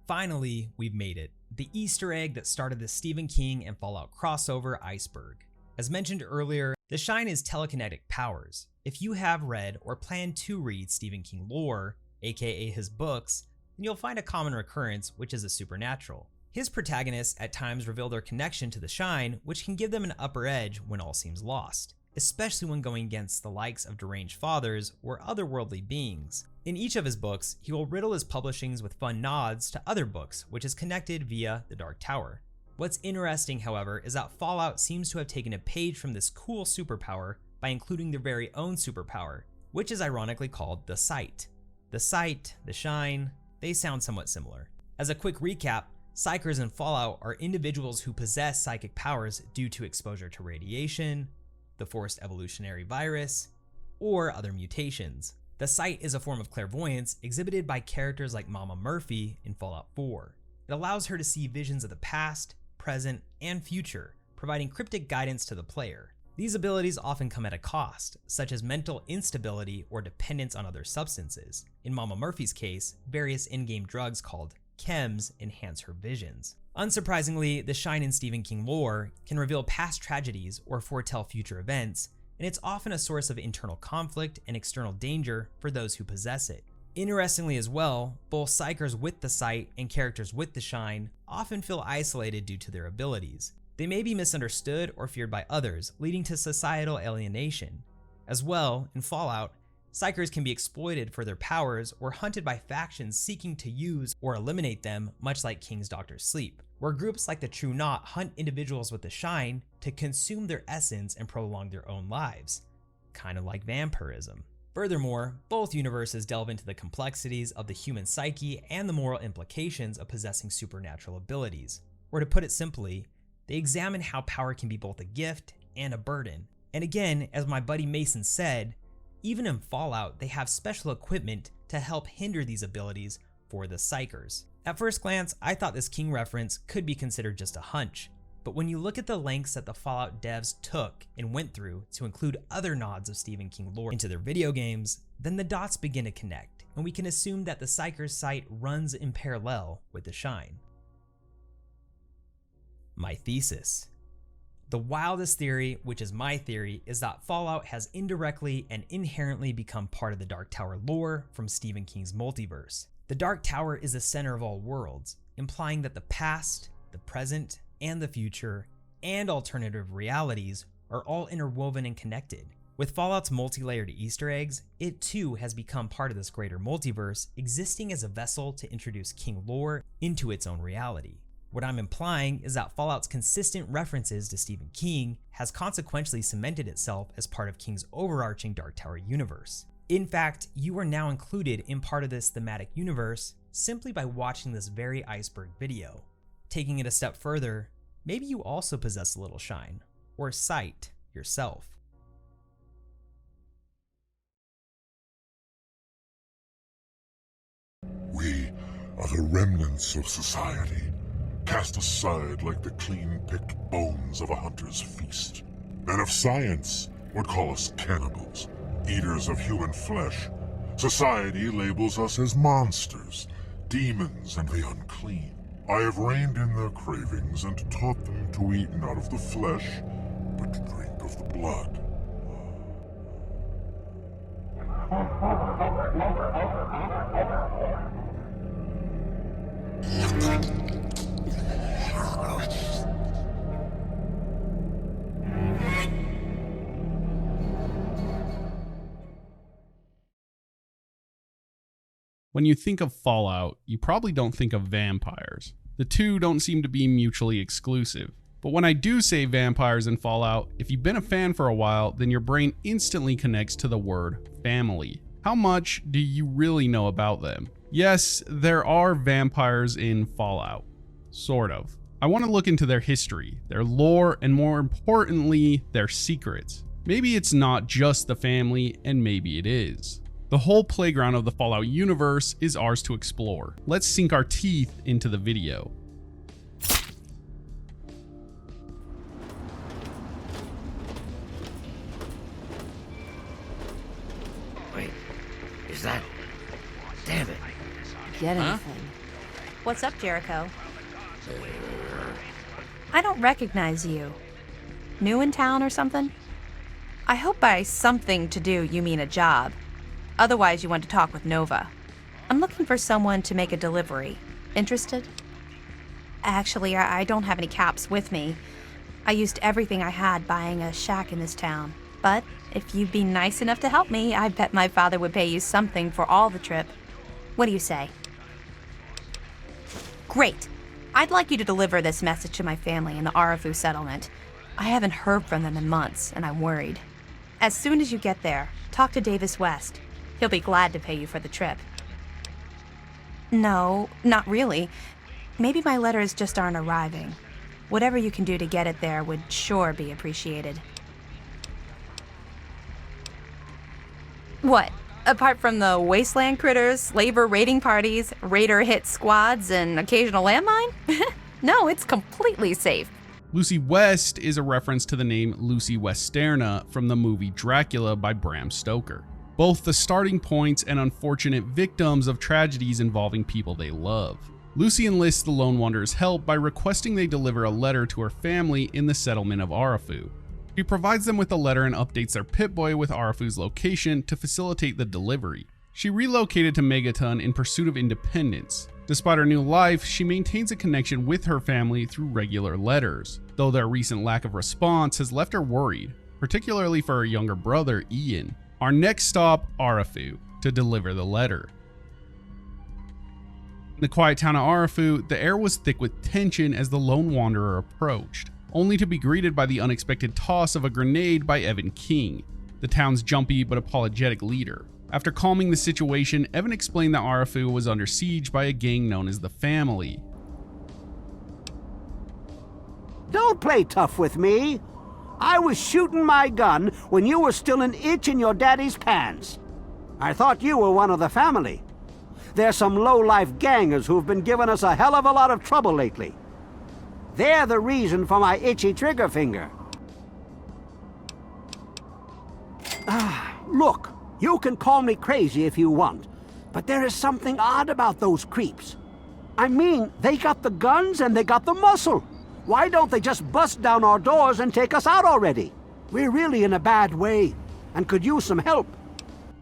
Finally, we've made it. The Easter egg that started the Stephen King and Fallout crossover iceberg. As mentioned earlier, the Shine is telekinetic powers. If you have read or plan to read Stephen King lore, aka his books, then you'll find a common recurrence, which is the supernatural. His protagonists at times reveal their connection to the Shine, which can give them an upper edge when all seems lost, especially when going against the likes of deranged fathers or otherworldly beings. In each of his books, he will riddle his publishings with fun nods to other books, which is connected via the Dark Tower. What's interesting, however, is that Fallout seems to have taken a page from this cool superpower by including their very own superpower, which is ironically called the Sight. The Sight, the Shine, they sound somewhat similar. As a quick recap, Psychers in Fallout are individuals who possess psychic powers due to exposure to radiation, the forced evolutionary virus, or other mutations. The Sight is a form of clairvoyance exhibited by characters like Mama Murphy in Fallout 4. It allows her to see visions of the past, present, and future, providing cryptic guidance to the player. These abilities often come at a cost, such as mental instability or dependence on other substances. In Mama Murphy's case, various in-game drugs called chems enhance her visions. Unsurprisingly, the Shine in Stephen King lore can reveal past tragedies or foretell future events, and it's often a source of internal conflict and external danger for those who possess it. Interestingly as well, both Psychers with the Sight and characters with the Shine often feel isolated due to their abilities. They may be misunderstood or feared by others, leading to societal alienation. As well, in Fallout, Psychers can be exploited for their powers or hunted by factions seeking to use or eliminate them, much like King's Doctor Sleep, where groups like the True Knot hunt individuals with the Shine to consume their essence and prolong their own lives, kind of like vampirism. Furthermore, both universes delve into the complexities of the human psyche and the moral implications of possessing supernatural abilities. Or to put it simply, they examine how power can be both a gift and a burden. And again, as my buddy Mason said, even in Fallout, they have special equipment to help hinder these abilities for the Psychers. At first glance, I thought this King reference could be considered just a hunch, but when you look at the lengths that the Fallout devs took and went through to include other nods of Stephen King lore into their video games, then the dots begin to connect, and we can assume that the Psychers Sight runs in parallel with the Shine. My thesis. The wildest theory, which is my theory, is that Fallout has indirectly and inherently become part of the Dark Tower lore from Stephen King's multiverse. The Dark Tower is the center of all worlds, implying that the past, the present, and the future, and alternative realities are all interwoven and connected. With Fallout's multi-layered Easter eggs, it too has become part of this greater multiverse, existing as a vessel to introduce King lore into its own reality. What I'm implying is that Fallout's consistent references to Stephen King has consequentially cemented itself as part of King's overarching Dark Tower universe. In fact, you are now included in part of this thematic universe simply by watching this very iceberg video. Taking it a step further, maybe you also possess a little Shine, or Sight, yourself. We are the remnants of society, cast aside like the clean-picked bones of a hunter's feast. Men of science would call us cannibals, eaters of human flesh. Society labels us as monsters, demons, and the unclean. I have reined in their cravings and taught them to eat not of the flesh, but to drink of the blood. When you think of Fallout, you probably don't think of vampires. The two don't seem to be mutually exclusive. But when I do say vampires and Fallout, if you've been a fan for a while, then your brain instantly connects to the word family. How much do you really know about them? Yes, there are vampires in Fallout. Sort of. I want to look into their history, their lore, and more importantly, their secrets. Maybe it's not just the family, and maybe it is. The whole playground of the Fallout universe is ours to explore. Let's sink our teeth into the video. Wait, is that... Damn it. Get anything. What's up, Jericho? I don't recognize you. New in town or something? I hope by something to do you mean a job. Otherwise you want to talk with Nova. I'm looking for someone to make a delivery. Interested? Actually, I don't have any caps with me. I used everything I had buying a shack in this town. But if you'd be nice enough to help me, I bet my father would pay you something for all the trip. What do you say? Great. I'd like you to deliver this message to my family in the Arafu settlement. I haven't heard from them in months, and I'm worried. As soon as you get there, talk to Davis West. He'll be glad to pay you for the trip. No, not really. Maybe my letters just aren't arriving. Whatever you can do to get it there would sure be appreciated. What? Apart from the wasteland critters, labor raiding parties, raider hit squads, and occasional landmine? No, it's completely safe. Lucy West is a reference to the name Lucy Westerna from the movie Dracula by Bram Stoker. Both the starting points and unfortunate victims of tragedies involving people they love. Lucy enlists the Lone Wanderer's help by requesting they deliver a letter to her family in the settlement of Arafu. She provides them with a letter and updates their Pip-Boy with Arafu's location to facilitate the delivery. She relocated to Megaton in pursuit of independence. Despite her new life, she maintains a connection with her family through regular letters, though their recent lack of response has left her worried, particularly for her younger brother, Ian. Our next stop, Arafu, to deliver the letter. In the quiet town of Arafu, the air was thick with tension as the Lone Wanderer approached, only to be greeted by the unexpected toss of a grenade by Evan King, the town's jumpy but apologetic leader. After calming the situation, Evan explained that Arafu was under siege by a gang known as the Family. Don't play tough with me. I was shooting my gun when you were still an itch in your daddy's pants. I thought you were one of the family. They're some low-life gangers who've been giving us a hell of a lot of trouble lately. They're the reason for my itchy trigger finger. Look, you can call me crazy if you want, but there is something odd about those creeps. I mean, they got the guns and they got the muscle. Why don't they just bust down our doors and take us out already? We're really in a bad way and could use some help.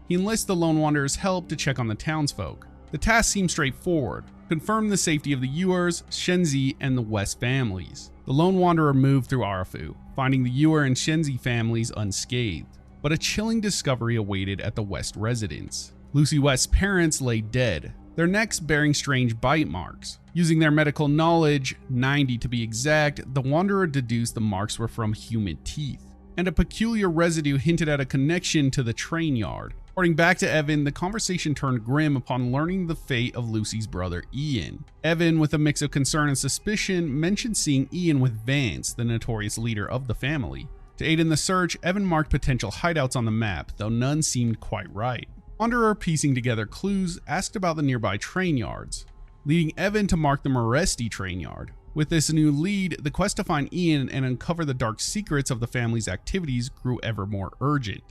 He enlists the Lone Wanderer's help to check on the townsfolk. The task seems straightforward. Confirm the safety of the Ewers, Shenzi, and the West families. The Lone Wanderer moved through Arafu, finding the Ewer and Shenzi families unscathed. But a chilling discovery awaited at the West residence. Lucy West's parents lay dead, their necks bearing strange bite marks. Using their medical knowledge, 90 to be exact, the Wanderer deduced the marks were from human teeth, and a peculiar residue hinted at a connection to the train yard. According back to Evan, the conversation turned grim upon learning the fate of Lucy's brother Ian. Evan, with a mix of concern and suspicion, mentioned seeing Ian with Vance, the notorious leader of the family. To aid in the search, Evan marked potential hideouts on the map, though none seemed quite right. Wanderer, piecing together clues, asked about the nearby train yards, leading Evan to mark the Moresti train yard. With this new lead, the quest to find Ian and uncover the dark secrets of the family's activities grew ever more urgent.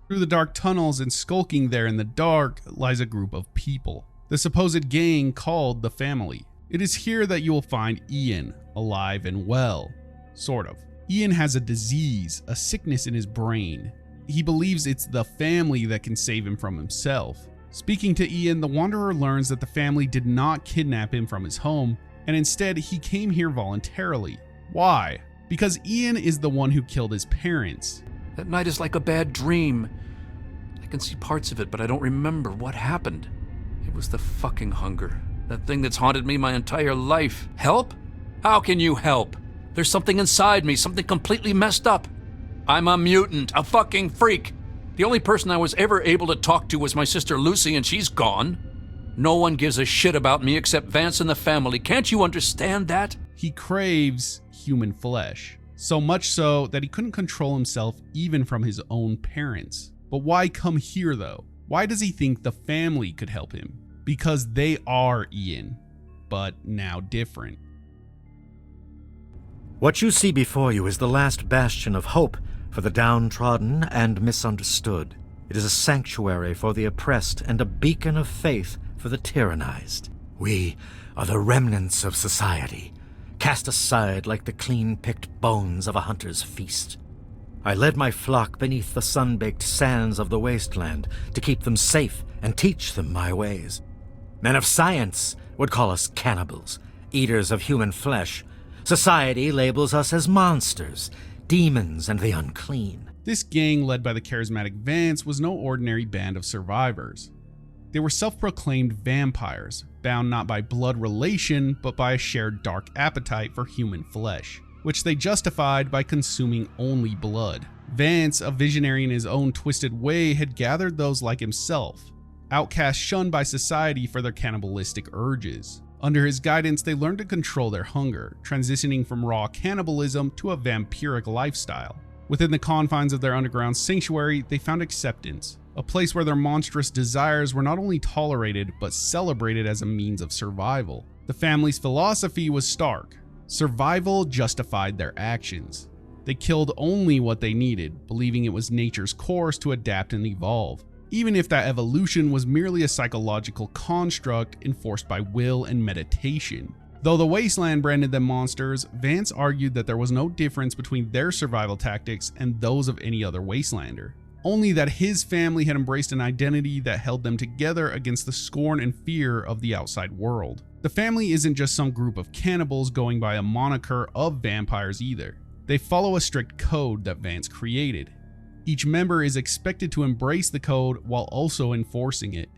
Through the dark tunnels and skulking there in the dark lies a group of people, the supposed gang called the Family. It is here that you will find Ian, alive and well. Sort of. Ian has a disease, a sickness in his brain. He believes it's the family that can save him from himself. Speaking to Ian, the Wanderer learns that the family did not kidnap him from his home, and instead he came here voluntarily. Why? Because Ian is the one who killed his parents. That night is like a bad dream. I can see parts of it, but I don't remember what happened. It was the fucking hunger. That thing that's haunted me my entire life. Help? How can you help? There's something inside me, something completely messed up. I'm a mutant, a fucking freak. The only person I was ever able to talk to was my sister Lucy, and she's gone. No one gives a shit about me except Vance and the family. Can't you understand that? He craves human flesh. So much so that he couldn't control himself even from his own parents. But why come here though? Why does he think the family could help him? Because they are Ian, but now different. What you see before you is the last bastion of hope for the downtrodden and misunderstood. It is a sanctuary for the oppressed and a beacon of faith for the tyrannized. We are the remnants of society, cast aside like the clean-picked bones of a hunter's feast. I led my flock beneath the sun-baked sands of the wasteland to keep them safe and teach them my ways. Men of science would call us cannibals, eaters of human flesh. Society labels us as monsters, demons, and the unclean. This gang, led by the charismatic Vance, was no ordinary band of survivors. They were self-proclaimed vampires, bound not by blood relation, but by a shared dark appetite for human flesh, which they justified by consuming only blood. Vance, a visionary in his own twisted way, had gathered those like himself, outcast shunned by society for their cannibalistic urges. Under his guidance, they learned to control their hunger, transitioning from raw cannibalism to a vampiric lifestyle. Within the confines of their underground sanctuary, they found acceptance, a place where their monstrous desires were not only tolerated, but celebrated as a means of survival. The family's philosophy was stark. Survival justified their actions. They killed only what they needed, believing it was nature's course to adapt and evolve, even if that evolution was merely a psychological construct enforced by will and meditation. Though the Wasteland branded them monsters, Vance argued that there was no difference between their survival tactics and those of any other Wastelander, only that his family had embraced an identity that held them together against the scorn and fear of the outside world. The family isn't just some group of cannibals going by a moniker of vampires either. They follow a strict code that Vance created. Each member is expected to embrace the code while also enforcing it.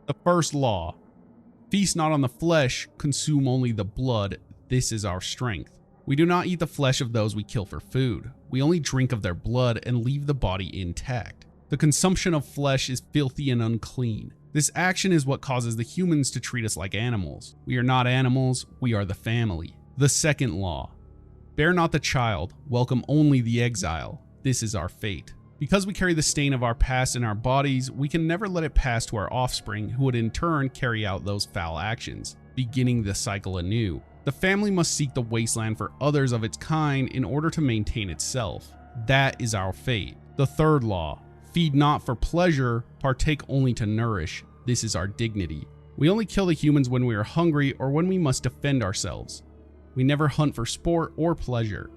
The first law: feast not on the flesh, consume only the blood. This is our strength. We do not eat the flesh of those we kill for food. We only drink of their blood and leave the body intact. The consumption of flesh is filthy and unclean. This action is what causes the humans to treat us like animals. We are not animals, we are the family. The second law: bear not the child, welcome only the exile. This is our fate. Because we carry the stain of our past in our bodies, we can never let it pass to our offspring, who would in turn carry out those foul actions, beginning the cycle anew. The family must seek the wasteland for others of its kind in order to maintain itself. That is our fate. The third law: feed not for pleasure, partake only to nourish. This is our dignity. We only kill the humans when we are hungry or when we must defend ourselves. We never hunt for sport or pleasure.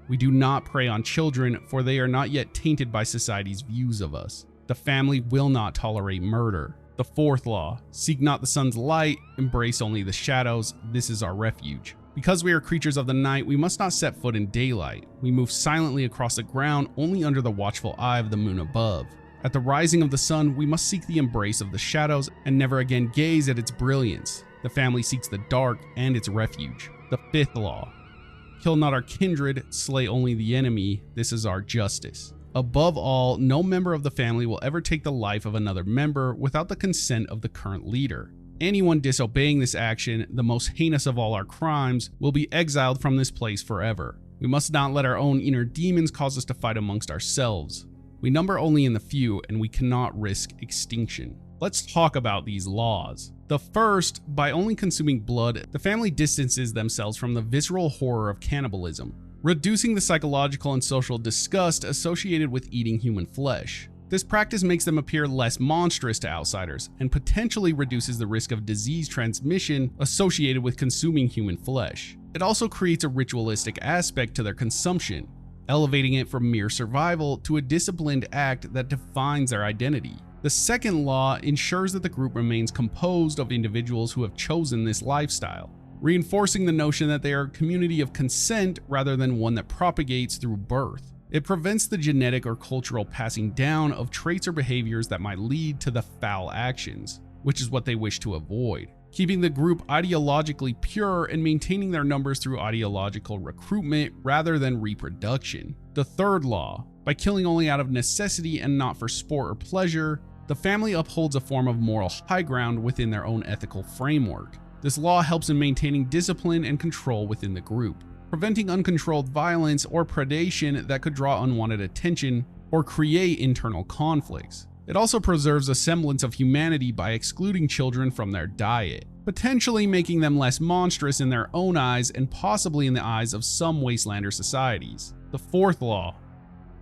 We do not prey on children, for they are not yet tainted by society's views of us. The family will not tolerate murder. The fourth law: seek not the sun's light, embrace only the shadows. This is our refuge. Because we are creatures of the night, we must not set foot in daylight. We move silently across the ground only under the watchful eye of the moon above. At the rising of the sun, we must seek the embrace of the shadows and never again gaze at its brilliance. The family seeks the dark and its refuge. The fifth law: kill not our kindred, slay only the enemy. This is our justice. Above all, no member of the family will ever take the life of another member without the consent of the current leader. Anyone disobeying this action, the most heinous of all our crimes, will be exiled from this place forever. We must not let our own inner demons cause us to fight amongst ourselves. We number only in the few, and we cannot risk extinction. Let's talk about these laws. The first: by only consuming blood, the family distances themselves from the visceral horror of cannibalism, reducing the psychological and social disgust associated with eating human flesh. This practice makes them appear less monstrous to outsiders and potentially reduces the risk of disease transmission associated with consuming human flesh. It also creates a ritualistic aspect to their consumption, elevating it from mere survival to a disciplined act that defines their identity. The second law ensures that the group remains composed of individuals who have chosen this lifestyle, reinforcing the notion that they are a community of consent rather than one that propagates through birth. It prevents the genetic or cultural passing down of traits or behaviors that might lead to the foul actions, which is what they wish to avoid, keeping the group ideologically pure and maintaining their numbers through ideological recruitment rather than reproduction. The third law: by killing only out of necessity and not for sport or pleasure, the family upholds a form of moral high ground within their own ethical framework. This law helps in maintaining discipline and control within the group, preventing uncontrolled violence or predation that could draw unwanted attention or create internal conflicts. It also preserves a semblance of humanity by excluding children from their diet, potentially making them less monstrous in their own eyes and possibly in the eyes of some Wastelander societies. The fourth law: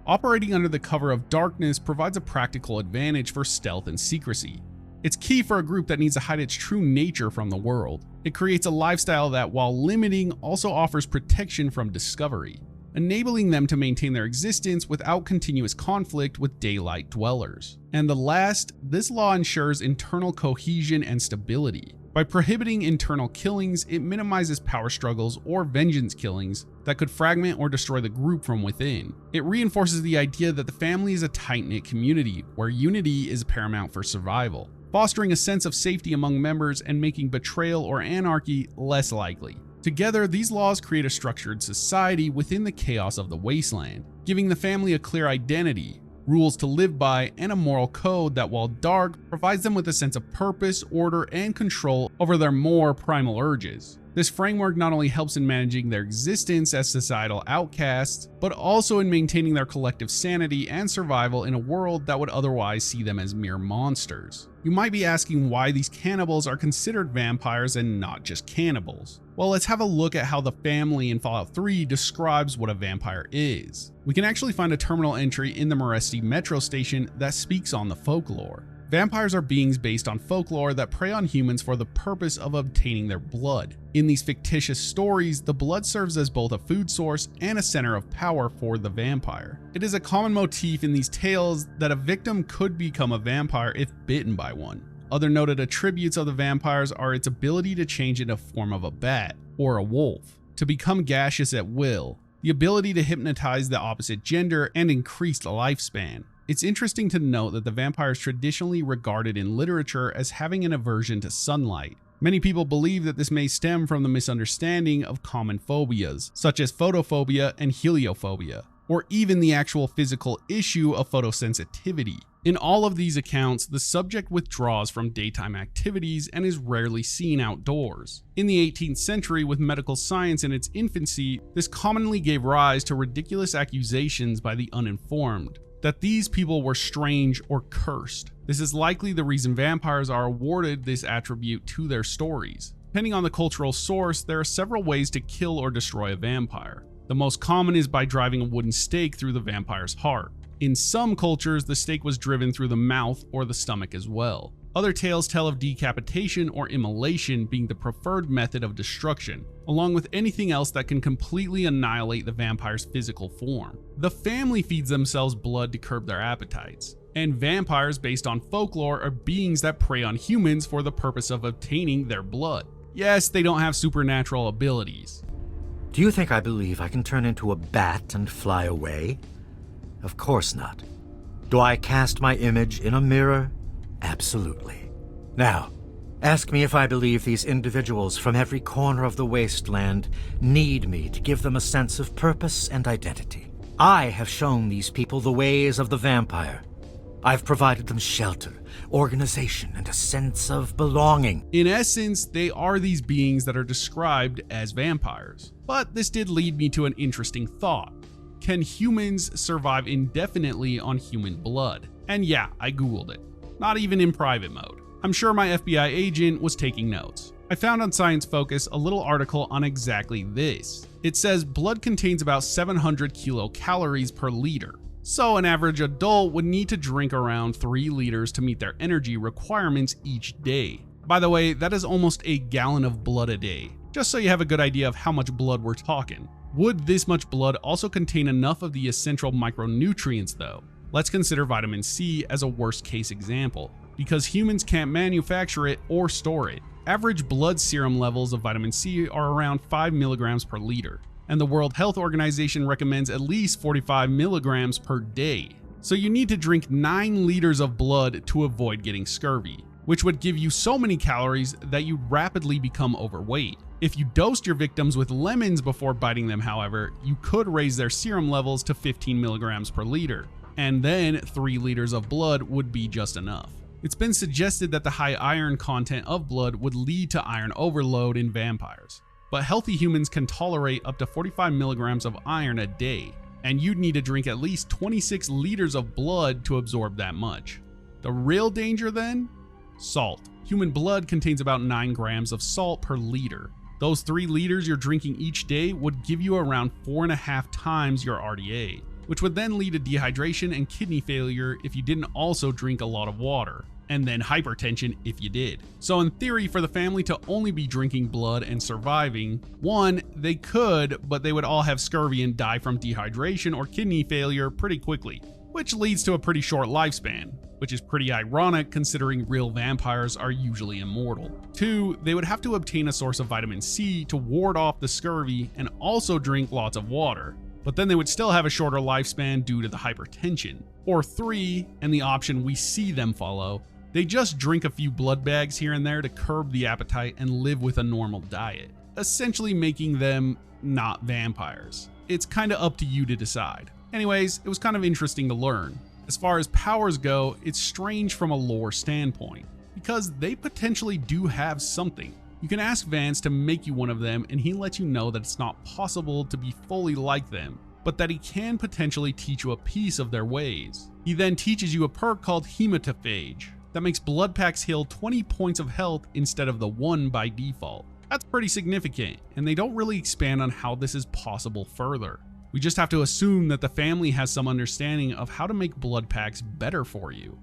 operating under the cover of darkness provides a practical advantage for stealth and secrecy. It's key for a group that needs to hide its true nature from the world. It creates a lifestyle that, while limiting, also offers protection from discovery, enabling them to maintain their existence without continuous conflict with daylight dwellers. And the last, this law ensures internal cohesion and stability. By prohibiting internal killings, it minimizes power struggles or vengeance killings that could fragment or destroy the group from within. It reinforces the idea that the family is a tight-knit community where unity is paramount for survival, fostering a sense of safety among members and making betrayal or anarchy less likely. Together, these laws create a structured society within the chaos of the wasteland, giving the family a clear identity, rules to live by, and a moral code that, while dark, provides them with a sense of purpose, order, and control over their more primal urges. This framework not only helps in managing their existence as societal outcasts, but also in maintaining their collective sanity and survival in a world that would otherwise see them as mere monsters. You might be asking why these cannibals are considered vampires and not just cannibals. Well, let's have a look at how the family in Fallout 3 describes what a vampire is. We can actually find a terminal entry in the Meresti metro station that speaks on the folklore. Vampires are beings based on folklore that prey on humans for the purpose of obtaining their blood. In these fictitious stories, the blood serves as both a food source and a center of power for the vampire. It is a common motif in these tales that a victim could become a vampire if bitten by one. Other noted attributes of the vampires are its ability to change into form of a bat or a wolf, to become gaseous at will, the ability to hypnotize the opposite gender, and increased lifespan. It's interesting to note that the vampire is traditionally regarded in literature as having an aversion to sunlight. Many people believe that this may stem from the misunderstanding of common phobias, such as photophobia and heliophobia, or even the actual physical issue of photosensitivity. In all of these accounts, the subject withdraws from daytime activities and is rarely seen outdoors. In the 18th century, with medical science in its infancy, this commonly gave rise to ridiculous accusations by the uninformed that these people were strange or cursed. This is likely the reason vampires are awarded this attribute to their stories. Depending on the cultural source, there are several ways to kill or destroy a vampire. The most common is by driving a wooden stake through the vampire's heart. In some cultures, the stake was driven through the mouth or the stomach as well. Other tales tell of decapitation or immolation being the preferred method of destruction, along with anything else that can completely annihilate the vampire's physical form. The family feeds themselves blood to curb their appetites, and vampires based on folklore are beings that prey on humans for the purpose of obtaining their blood. Yes, they don't have supernatural abilities. Do you think I believe I can turn into a bat and fly away? Of course not. Do I cast my image in a mirror? Absolutely. Now, ask me if I believe these individuals from every corner of the wasteland need me to give them a sense of purpose and identity. I have shown these people the ways of the vampire. I've provided them shelter, organization, and a sense of belonging. In essence, they are these beings that are described as vampires. But this did lead me to an interesting thought. Can humans survive indefinitely on human blood? And yeah, I googled it. Not even in private mode. I'm sure my FBI agent was taking notes. I found on Science Focus a little article on exactly this. It says blood contains about 700 kilocalories per liter. So an average adult would need to drink around 3 liters to meet their energy requirements each day. By the way, that is almost a gallon of blood a day. Just so you have a good idea of how much blood we're talking. Would this much blood also contain enough of the essential micronutrients though? Let's consider vitamin C as a worst case example, because humans can't manufacture it or store it. Average blood serum levels of vitamin C are around 5 milligrams per liter, and the World Health Organization recommends at least 45 milligrams per day. So you need to drink 9 liters of blood to avoid getting scurvy, which would give you so many calories that you'd rapidly become overweight. If you dosed your victims with lemons before biting them, however, you could raise their serum levels to 15 milligrams per liter, and then 3 liters of blood would be just enough. It's been suggested that the high iron content of blood would lead to iron overload in vampires, but healthy humans can tolerate up to 45 milligrams of iron a day, and you'd need to drink at least 26 liters of blood to absorb that much. The real danger then? Salt. Human blood contains about 9 grams of salt per liter. Those 3 liters you're drinking each day would give you around 4.5 times your RDA, which would then lead to dehydration and kidney failure if you didn't also drink a lot of water, and then hypertension if you did. So in theory, for the family to only be drinking blood and surviving, 1, they could, but they would all have scurvy and die from dehydration or kidney failure pretty quickly, which leads to a pretty short lifespan, which is pretty ironic considering real vampires are usually immortal. 2, they would have to obtain a source of vitamin C to ward off the scurvy and also drink lots of water, but then they would still have a shorter lifespan due to the hypertension. Or 3, and the option we see them follow, they just drink a few blood bags here and there to curb the appetite and live with a normal diet, essentially making them not vampires. It's kinda up to you to decide. Anyways, it was kind of interesting to learn. As far as powers go, it's strange from a lore standpoint, because they potentially do have something. You can ask Vance to make you one of them and he lets you know that it's not possible to be fully like them, but that he can potentially teach you a piece of their ways. He then teaches you a perk called Hematophage that makes blood packs heal 20 points of health instead of the 1 by default. That's pretty significant, and they don't really expand on how this is possible further. We just have to assume that the family has some understanding of how to make blood packs better for you.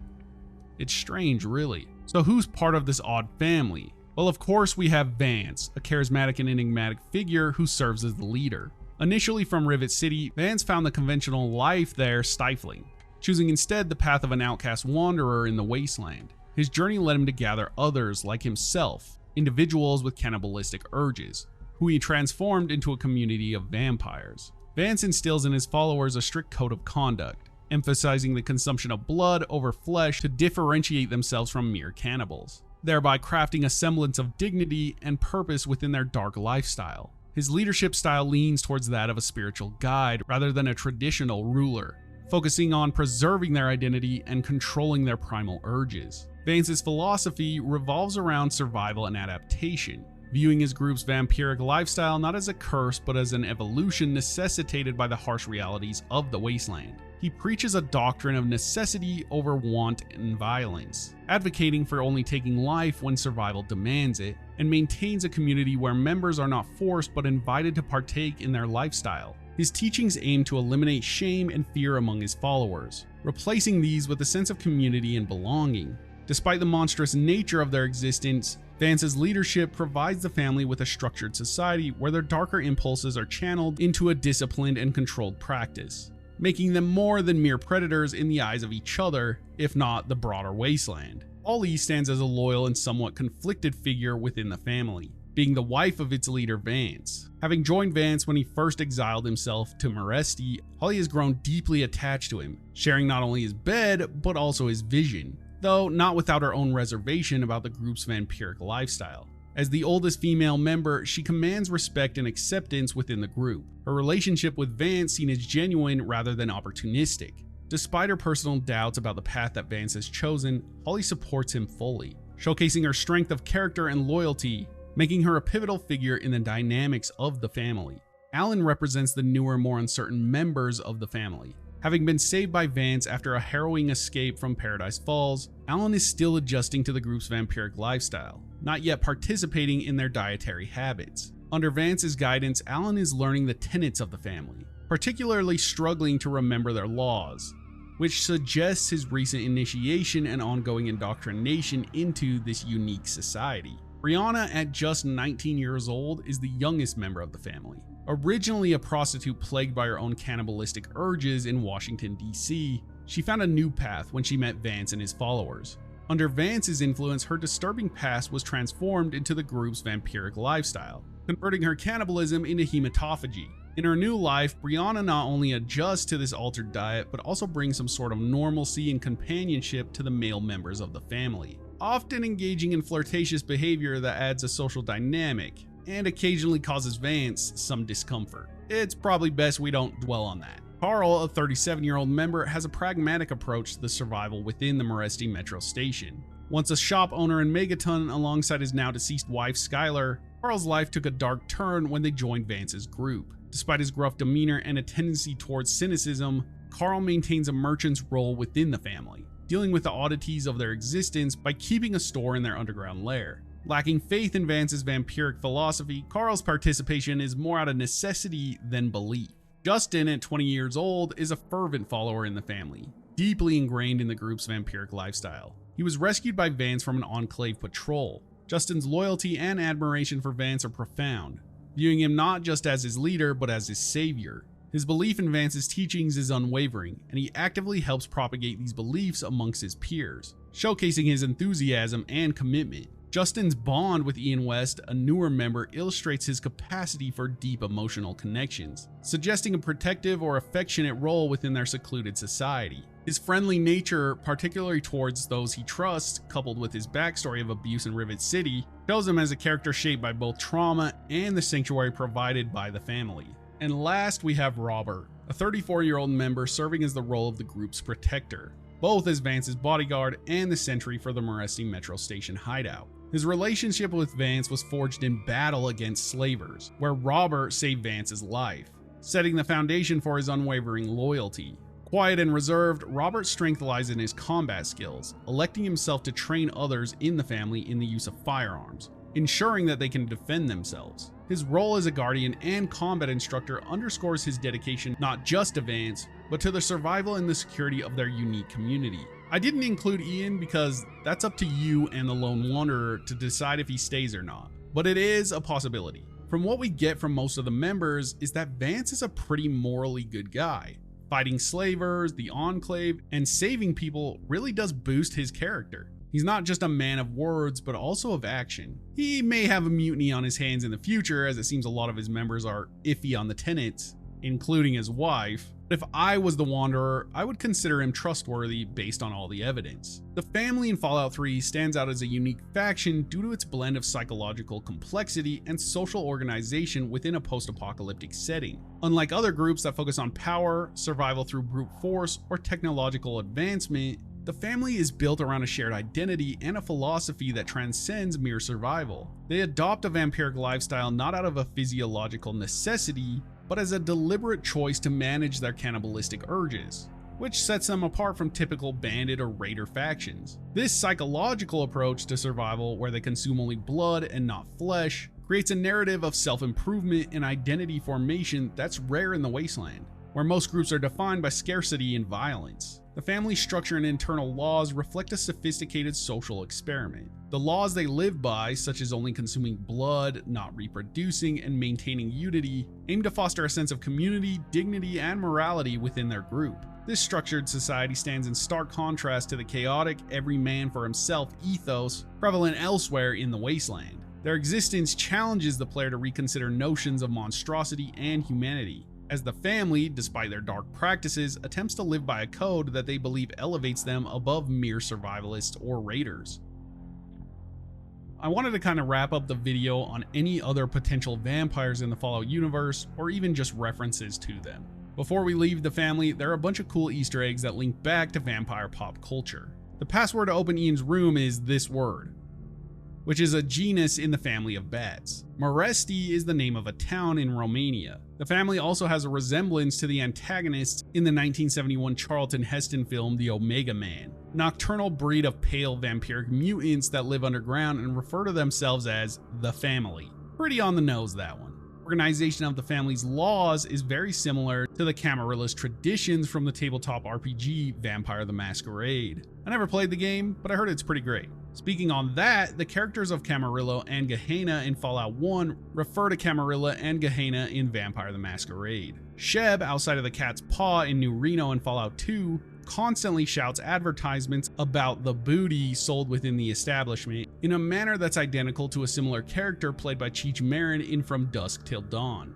It's strange, really. So who's part of this odd family? Well, of course we have Vance, a charismatic and enigmatic figure who serves as the leader. Initially from Rivet City, Vance found the conventional life there stifling, choosing instead the path of an outcast wanderer in the wasteland. His journey led him to gather others like himself, individuals with cannibalistic urges, who he transformed into a community of vampires. Vance instills in his followers a strict code of conduct, emphasizing the consumption of blood over flesh to differentiate themselves from mere cannibals, thereby crafting a semblance of dignity and purpose within their dark lifestyle. His leadership style leans towards that of a spiritual guide rather than a traditional ruler, focusing on preserving their identity and controlling their primal urges. Vance's philosophy revolves around survival and adaptation, viewing his group's vampiric lifestyle not as a curse but as an evolution necessitated by the harsh realities of the wasteland. He preaches a doctrine of necessity over want and violence, advocating for only taking life when survival demands it, and maintains a community where members are not forced but invited to partake in their lifestyle. His teachings aim to eliminate shame and fear among his followers, replacing these with a sense of community and belonging. Despite the monstrous nature of their existence, Vance's leadership provides the family with a structured society where their darker impulses are channeled into a disciplined and controlled practice, making them more than mere predators in the eyes of each other, if not the broader wasteland. Ollie stands as a loyal and somewhat conflicted figure within the family, being the wife of its leader Vance. Having joined Vance when he first exiled himself to Meresti, Holly has grown deeply attached to him, sharing not only his bed, but also his vision, though not without her own reservation about the group's vampiric lifestyle. As the oldest female member, she commands respect and acceptance within the group, her relationship with Vance seen as genuine rather than opportunistic. Despite her personal doubts about the path that Vance has chosen, Holly supports him fully, showcasing her strength of character and loyalty, making her a pivotal figure in the dynamics of the family. Alan represents the newer, more uncertain members of the family. Having been saved by Vance after a harrowing escape from Paradise Falls, Alan is still adjusting to the group's vampiric lifestyle, not yet participating in their dietary habits. Under Vance's guidance, Alan is learning the tenets of the family, particularly struggling to remember their laws, which suggests his recent initiation and ongoing indoctrination into this unique society. Brianna, at just 19 years old, is the youngest member of the family. Originally a prostitute plagued by her own cannibalistic urges in Washington, D.C., she found a new path when she met Vance and his followers. Under Vance's influence, her disturbing past was transformed into the group's vampiric lifestyle, converting her cannibalism into hematophagy, In her new life, Brianna not only adjusts to this altered diet, but also brings some sort of normalcy and companionship to the male members of the family, often engaging in flirtatious behavior that adds a social dynamic, and occasionally causes Vance some discomfort. It's probably best we don't dwell on that. Carl, a 37-year-old member, has a pragmatic approach to the survival within the Moresty Metro Station. Once a shop owner in Megaton alongside his now deceased wife Skylar, Carl's life took a dark turn when they joined Vance's group. Despite his gruff demeanor and a tendency towards cynicism, Carl maintains a merchant's role within the family, dealing with the oddities of their existence by keeping a store in their underground lair. Lacking faith in Vance's vampiric philosophy, Carl's participation is more out of necessity than belief. Justin, at 20 years old, is a fervent follower in the family, deeply ingrained in the group's vampiric lifestyle. He was rescued by Vance from an Enclave patrol. Justin's loyalty and admiration for Vance are profound, viewing him not just as his leader, but as his savior. His belief in Vance's teachings is unwavering, and he actively helps propagate these beliefs amongst his peers, showcasing his enthusiasm and commitment. Justin's bond with Ian West, a newer member, illustrates his capacity for deep emotional connections, suggesting a protective or affectionate role within their secluded society. His friendly nature, particularly towards those he trusts, coupled with his backstory of abuse in Rivet City, shows him as a character shaped by both trauma and the sanctuary provided by the family. And last, we have Robert, a 34-year-old member serving as the role of the group's protector, both as Vance's bodyguard and the sentry for the Moresty Metro Station hideout. His relationship with Vance was forged in battle against slavers, where Robert saved Vance's life, setting the foundation for his unwavering loyalty. Quiet and reserved, Robert's strength lies in his combat skills, electing himself to train others in the family in the use of firearms, ensuring that they can defend themselves. His role as a guardian and combat instructor underscores his dedication not just to Vance, but to the survival and the security of their unique community. I didn't include Ian because that's up to you and the Lone Wanderer to decide if he stays or not, but it is a possibility. From what we get from most of the members is that Vance is a pretty morally good guy. Fighting slavers, the Enclave, and saving people really does boost his character. He's not just a man of words, but also of action. He may have a mutiny on his hands in the future, as it seems a lot of his members are iffy on the tenets, including his wife. But if I was the Wanderer, I would consider him trustworthy based on all the evidence. The family in Fallout 3 stands out as a unique faction due to its blend of psychological complexity and social organization within a post-apocalyptic setting. Unlike other groups that focus on power, survival through brute force, or technological advancement, the family is built around a shared identity and a philosophy that transcends mere survival. They adopt a vampiric lifestyle not out of a physiological necessity, but as a deliberate choice to manage their cannibalistic urges, which sets them apart from typical bandit or raider factions. This psychological approach to survival, where they consume only blood and not flesh, creates a narrative of self-improvement and identity formation that's rare in the Wasteland, where most groups are defined by scarcity and violence. The family structure and internal laws reflect a sophisticated social experiment. The laws they live by, such as only consuming blood, not reproducing, and maintaining unity, aim to foster a sense of community, dignity, and morality within their group. This structured society stands in stark contrast to the chaotic, every man for himself ethos prevalent elsewhere in the Wasteland. Their existence challenges the player to reconsider notions of monstrosity and humanity, as the family, despite their dark practices, attempts to live by a code that they believe elevates them above mere survivalists or raiders. I wanted to kind of wrap up the video on any other potential vampires in the Fallout universe, or even just references to them. Before we leave the family, there are a bunch of cool Easter eggs that link back to vampire pop culture. The password to open Ian's room is this word, which is a genus in the family of bats. Moresty is the name of a town in Romania. The family also has a resemblance to the antagonists in the 1971 Charlton Heston film The Omega Man, a nocturnal breed of pale vampiric mutants that live underground and refer to themselves as the family. Pretty on the nose, that one. Organization of the family's laws is very similar to the Camarilla's traditions from the tabletop RPG Vampire the Masquerade. I never played the game, but I heard it's pretty great. Speaking on that, the characters of Camarillo and Gehenna in Fallout 1 refer to Camarilla and Gehenna in Vampire the Masquerade. Sheb, outside of the Cat's Paw in New Reno in Fallout 2, constantly shouts advertisements about the booty sold within the establishment in a manner that's identical to a similar character played by Cheech Marin in From Dusk Till Dawn.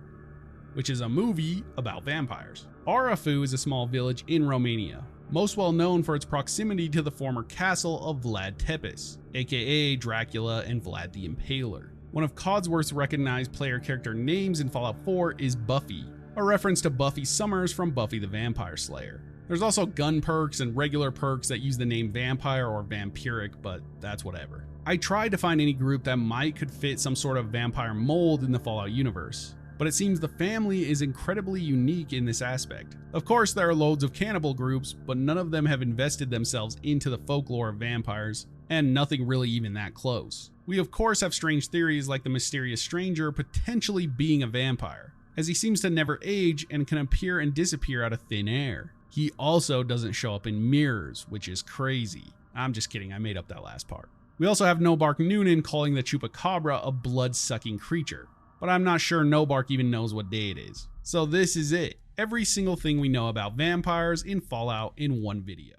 which is a movie about vampires. Arafu is a small village in Romania, most well known for its proximity to the former castle of Vlad Tepes, aka Dracula and Vlad the Impaler. One of Codsworth's recognized player character names in Fallout 4 is Buffy, a reference to Buffy Summers from Buffy the Vampire Slayer. There's also gun perks and regular perks that use the name vampire or vampiric, but that's whatever. I tried to find any group that could fit some sort of vampire mold in the Fallout universe, but it seems the family is incredibly unique in this aspect. Of course, there are loads of cannibal groups, but none of them have invested themselves into the folklore of vampires, and nothing really even that close. We of course have strange theories like the mysterious stranger potentially being a vampire, as he seems to never age and can appear and disappear out of thin air. He also doesn't show up in mirrors, which is crazy. I'm just kidding, I made up that last part. We also have Nobark Noonan calling the Chupacabra a blood-sucking creature, but I'm not sure Nobark even knows what day it is. So this is it. Every single thing we know about vampires in Fallout in one video.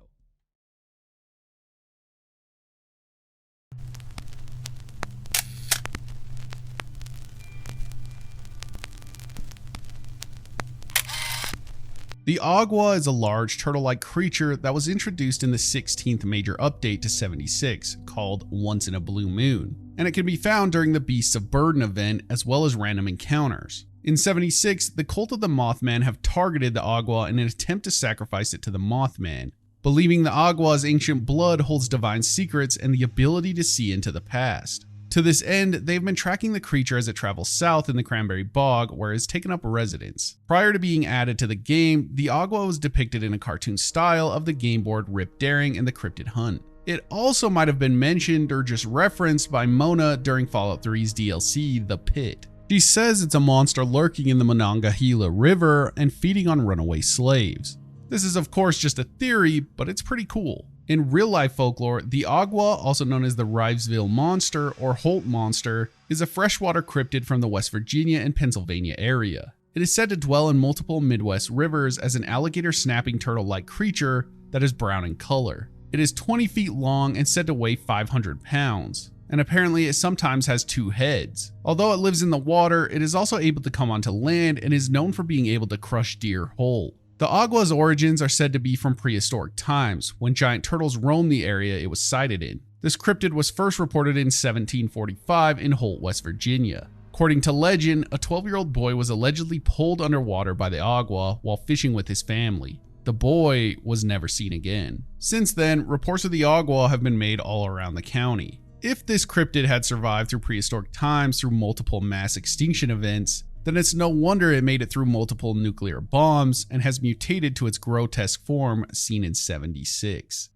The Agua is a large turtle-like creature that was introduced in the 16th major update to 76, called Once in a Blue Moon, and it can be found during the Beasts of Burden event as well as random encounters. In 76, the Cult of the Mothman have targeted the Agua in an attempt to sacrifice it to the Mothman, believing the Agua's ancient blood holds divine secrets and the ability to see into the past. To this end, they've been tracking the creature as it travels south in the Cranberry Bog, where it has taken up residence. Prior to being added to the game, the Agua was depicted in a cartoon style of the game board Rip Daring and the Cryptid Hunt. It also might have been mentioned or just referenced by Mona during Fallout 3's DLC, The Pit. She says it's a monster lurking in the Monongahela River and feeding on runaway slaves. This is of course just a theory, but it's pretty cool. In real-life folklore, the Agua, also known as the Rivesville Monster or Holt Monster, is a freshwater cryptid from the West Virginia and Pennsylvania area. It is said to dwell in multiple Midwest rivers as an alligator snapping turtle-like creature that is brown in color. It is 20 feet long and said to weigh 500 pounds, and apparently it sometimes has 2 heads. Although it lives in the water, it is also able to come onto land and is known for being able to crush deer whole. The Agua's origins are said to be from prehistoric times, when giant turtles roamed the area it was sighted in. This cryptid was first reported in 1745 in Holt, West Virginia. According to legend, a 12-year-old boy was allegedly pulled underwater by the Agua while fishing with his family. The boy was never seen again. Since then, reports of the Agua have been made all around the county. If this cryptid had survived through prehistoric times through multiple mass extinction events, then it's no wonder it made it through multiple nuclear bombs and has mutated to its grotesque form seen in 76.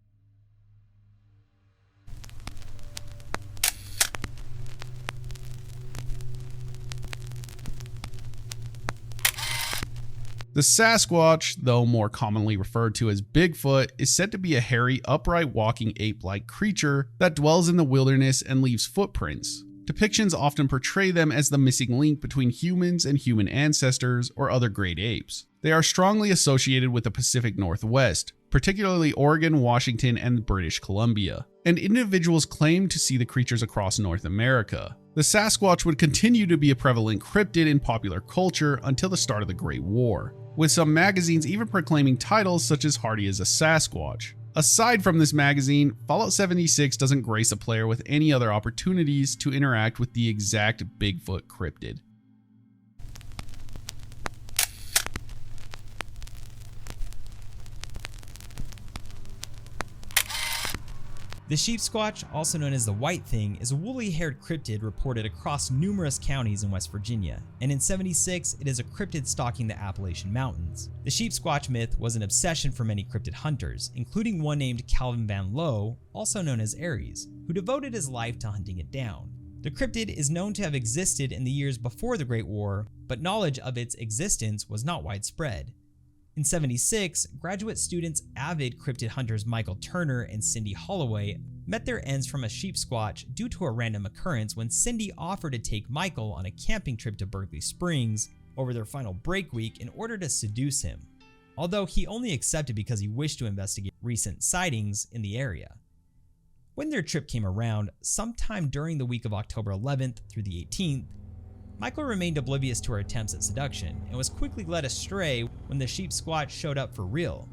The Sasquatch, though more commonly referred to as Bigfoot, is said to be a hairy, upright walking ape-like creature that dwells in the wilderness and leaves footprints. Depictions often portray them as the missing link between humans and human ancestors or other great apes. They are strongly associated with the Pacific Northwest, particularly Oregon, Washington, and British Columbia, and individuals claim to see the creatures across North America. The Sasquatch would continue to be a prevalent cryptid in popular culture until the start of the Great War, with some magazines even proclaiming titles such as Hardy as a Sasquatch. Aside from this magazine, Fallout 76 doesn't grace a player with any other opportunities to interact with the exact Bigfoot cryptid. The Sheepsquatch, also known as the White Thing, is a woolly-haired cryptid reported across numerous counties in West Virginia, and in 76 it is a cryptid stalking the Appalachian Mountains. The Sheepsquatch myth was an obsession for many cryptid hunters, including one named Calvin Van Lowe, also known as Ares, who devoted his life to hunting it down. The cryptid is known to have existed in the years before the Great War, but knowledge of its existence was not widespread. In 76, graduate students avid cryptid hunters Michael Turner and Cindy Holloway met their ends from a Sheepsquatch due to a random occurrence when Cindy offered to take Michael on a camping trip to Berkeley Springs over their final break week in order to seduce him, although he only accepted because he wished to investigate recent sightings in the area. When their trip came around, sometime during the week of October 11th through the 18th, Michael remained oblivious to her attempts at seduction and was quickly led astray when the Sheepsquatch showed up for real.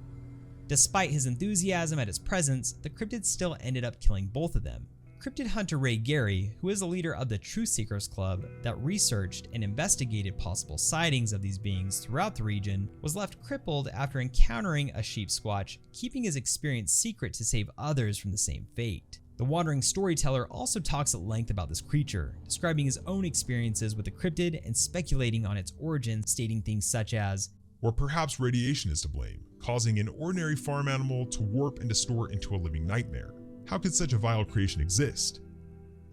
Despite his enthusiasm at its presence, the cryptid still ended up killing both of them. Cryptid hunter Ray Gary, who is a leader of the Truth Seekers Club that researched and investigated possible sightings of these beings throughout the region, was left crippled after encountering a Sheepsquatch, keeping his experience secret to save others from the same fate. The wandering storyteller also talks at length about this creature, describing his own experiences with the cryptid and speculating on its origin, stating things such as, or perhaps radiation is to blame, causing an ordinary farm animal to warp and distort into a living nightmare. How could such a vile creation exist?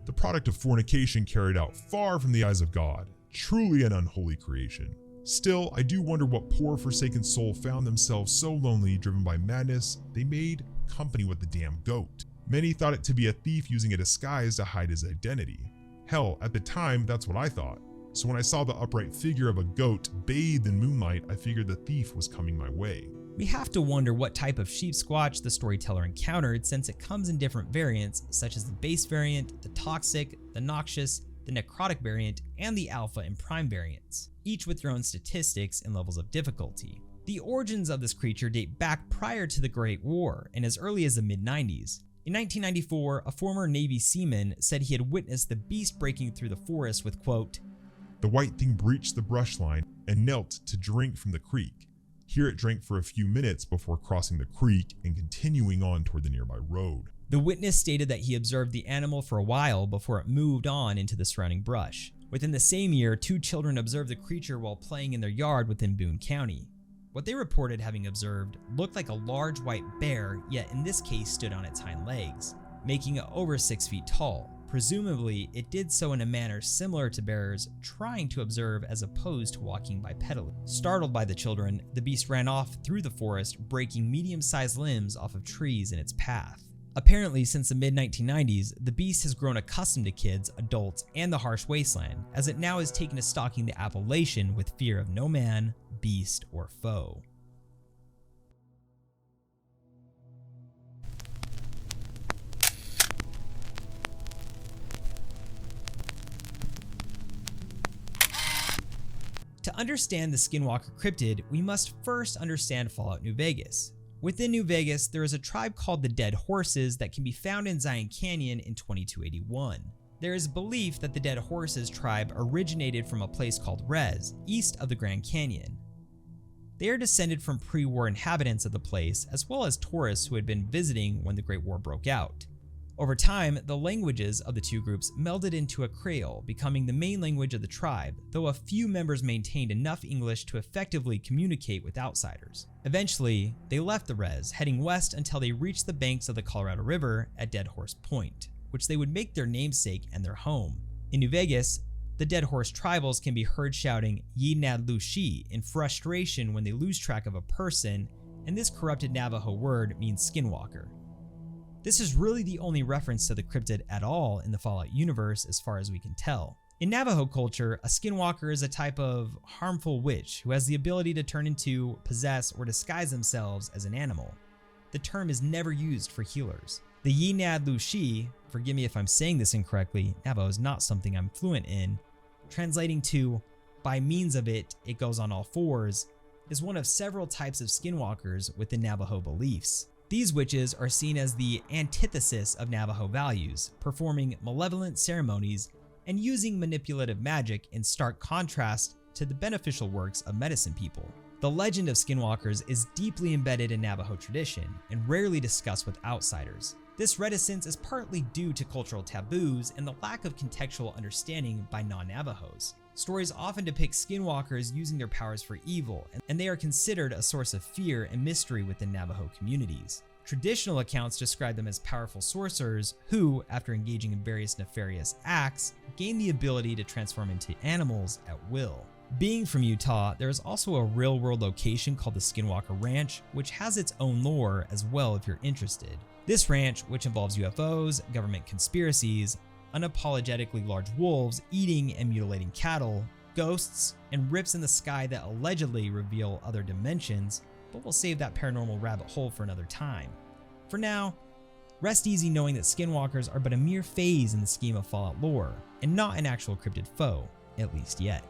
The product of fornication carried out far from the eyes of God, truly an unholy creation. Still, I do wonder what poor forsaken soul found themselves so lonely, driven by madness, they made company with the damn goat. Many thought it to be a thief using a disguise to hide his identity. Hell, at the time, that's what I thought. So when I saw the upright figure of a goat bathed in moonlight, I figured the thief was coming my way. We have to wonder what type of Sheepsquatch the storyteller encountered, since it comes in different variants such as the base variant, the toxic, the noxious, the necrotic variant, and the alpha and prime variants, each with their own statistics and levels of difficulty. The origins of this creature date back prior to the Great War and as early as the mid-90s. In 1994, a former Navy seaman said he had witnessed the beast breaking through the forest with, quote, "The white thing breached the brush line and knelt to drink from the creek. Here it drank for a few minutes before crossing the creek and continuing on toward the nearby road." The witness stated that he observed the animal for a while before it moved on into the surrounding brush. Within the same year, 2 children observed the creature while playing in their yard within Boone County. What they reported having observed looked like a large white bear, yet in this case stood on its hind legs, making it over 6 feet tall. Presumably, it did so in a manner similar to bears trying to observe as opposed to walking bipedally. Startled by the children, the beast ran off through the forest, breaking medium-sized limbs off of trees in its path. Apparently, since the mid-1990s, the beast has grown accustomed to kids, adults, and the harsh wasteland, as it now has taken to stalking the Appalachian with fear of no man, beast, or foe. To understand the Skinwalker cryptid, we must first understand Fallout New Vegas. Within New Vegas, there is a tribe called the Dead Horses that can be found in Zion Canyon in 2281. There is belief that the Dead Horses tribe originated from a place called Rez, east of the Grand Canyon. They are descended from pre-war inhabitants of the place, as well as tourists who had been visiting when the Great War broke out. Over time, the languages of the two groups melded into a Creole, becoming the main language of the tribe, though a few members maintained enough English to effectively communicate with outsiders. Eventually, they left the Rez, heading west until they reached the banks of the Colorado River at Dead Horse Point, which they would make their namesake and their home. In New Vegas, the Dead Horse tribals can be heard shouting "Ye Nad Lu Shi" in frustration when they lose track of a person, and this corrupted Navajo word means skinwalker. This is really the only reference to the cryptid at all in the Fallout universe as far as we can tell. In Navajo culture, a skinwalker is a type of harmful witch who has the ability to turn into, possess, or disguise themselves as an animal. The term is never used for healers. The Ye Nad Lu Shi, forgive me if I'm saying this incorrectly, Navajo is not something I'm fluent in, translating to, by means of it, it goes on all fours, is one of several types of skinwalkers within Navajo beliefs. These witches are seen as the antithesis of Navajo values, performing malevolent ceremonies and using manipulative magic in stark contrast to the beneficial works of medicine people. The legend of skinwalkers is deeply embedded in Navajo tradition and rarely discussed with outsiders. This reticence is partly due to cultural taboos and the lack of contextual understanding by non-Navajos. Stories often depict skinwalkers using their powers for evil, and they are considered a source of fear and mystery within Navajo communities. Traditional accounts describe them as powerful sorcerers who, after engaging in various nefarious acts, gain the ability to transform into animals at will. Being from Utah, there is also a real-world location called the Skinwalker Ranch, which has its own lore as well if you're interested. This ranch, which involves UFOs, government conspiracies, unapologetically large wolves eating and mutilating cattle, ghosts, and rips in the sky that allegedly reveal other dimensions, but we'll save that paranormal rabbit hole for another time. For now, rest easy knowing that skinwalkers are but a mere phase in the scheme of Fallout lore, and not an actual cryptid foe. at least yet.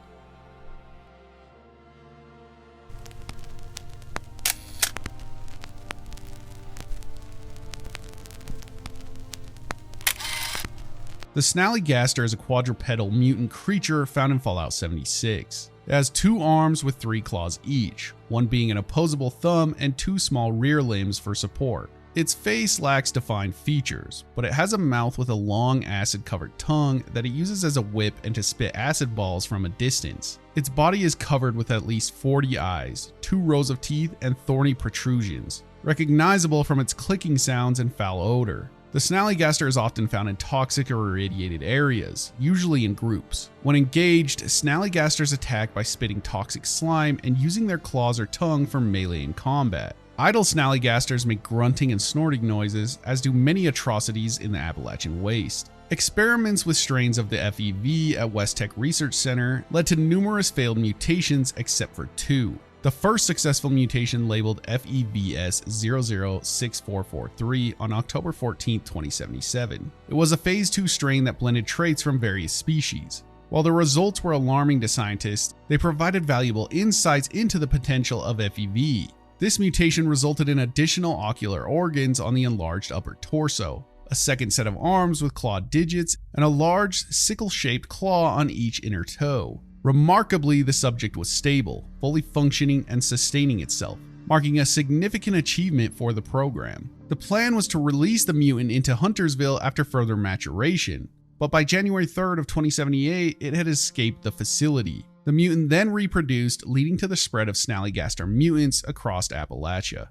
The Snallygaster is a quadrupedal mutant creature found in Fallout 76. It has 2 arms with 3 claws each, one being an opposable thumb and 2 small rear limbs for support. Its face lacks defined features, but it has a mouth with a long acid-covered tongue that it uses as a whip and to spit acid balls from a distance. Its body is covered with at least 40 eyes, 2 rows of teeth, and thorny protrusions, recognizable from its clicking sounds and foul odor. The Snallygaster is often found in toxic or irradiated areas, usually in groups. When engaged, Snallygasters attack by spitting toxic slime and using their claws or tongue for melee in combat. Idle Snallygasters make grunting and snorting noises, as do many atrocities in the Appalachian Waste. Experiments with strains of the FEV at West Tech Research Center led to numerous failed mutations except for 2. The first successful mutation, labeled FEVS006443 on October 14, 2077. It was a Phase 2 strain that blended traits from various species. While the results were alarming to scientists, they provided valuable insights into the potential of FEV. This mutation resulted in additional ocular organs on the enlarged upper torso, a second set of arms with clawed digits, and a large sickle-shaped claw on each inner toe. Remarkably, the subject was stable, fully functioning and sustaining itself, marking a significant achievement for the program. The plan was to release the mutant into Huntersville after further maturation, but by January 3rd of 2078, it had escaped the facility. The mutant then reproduced, leading to the spread of Snallygaster mutants across Appalachia.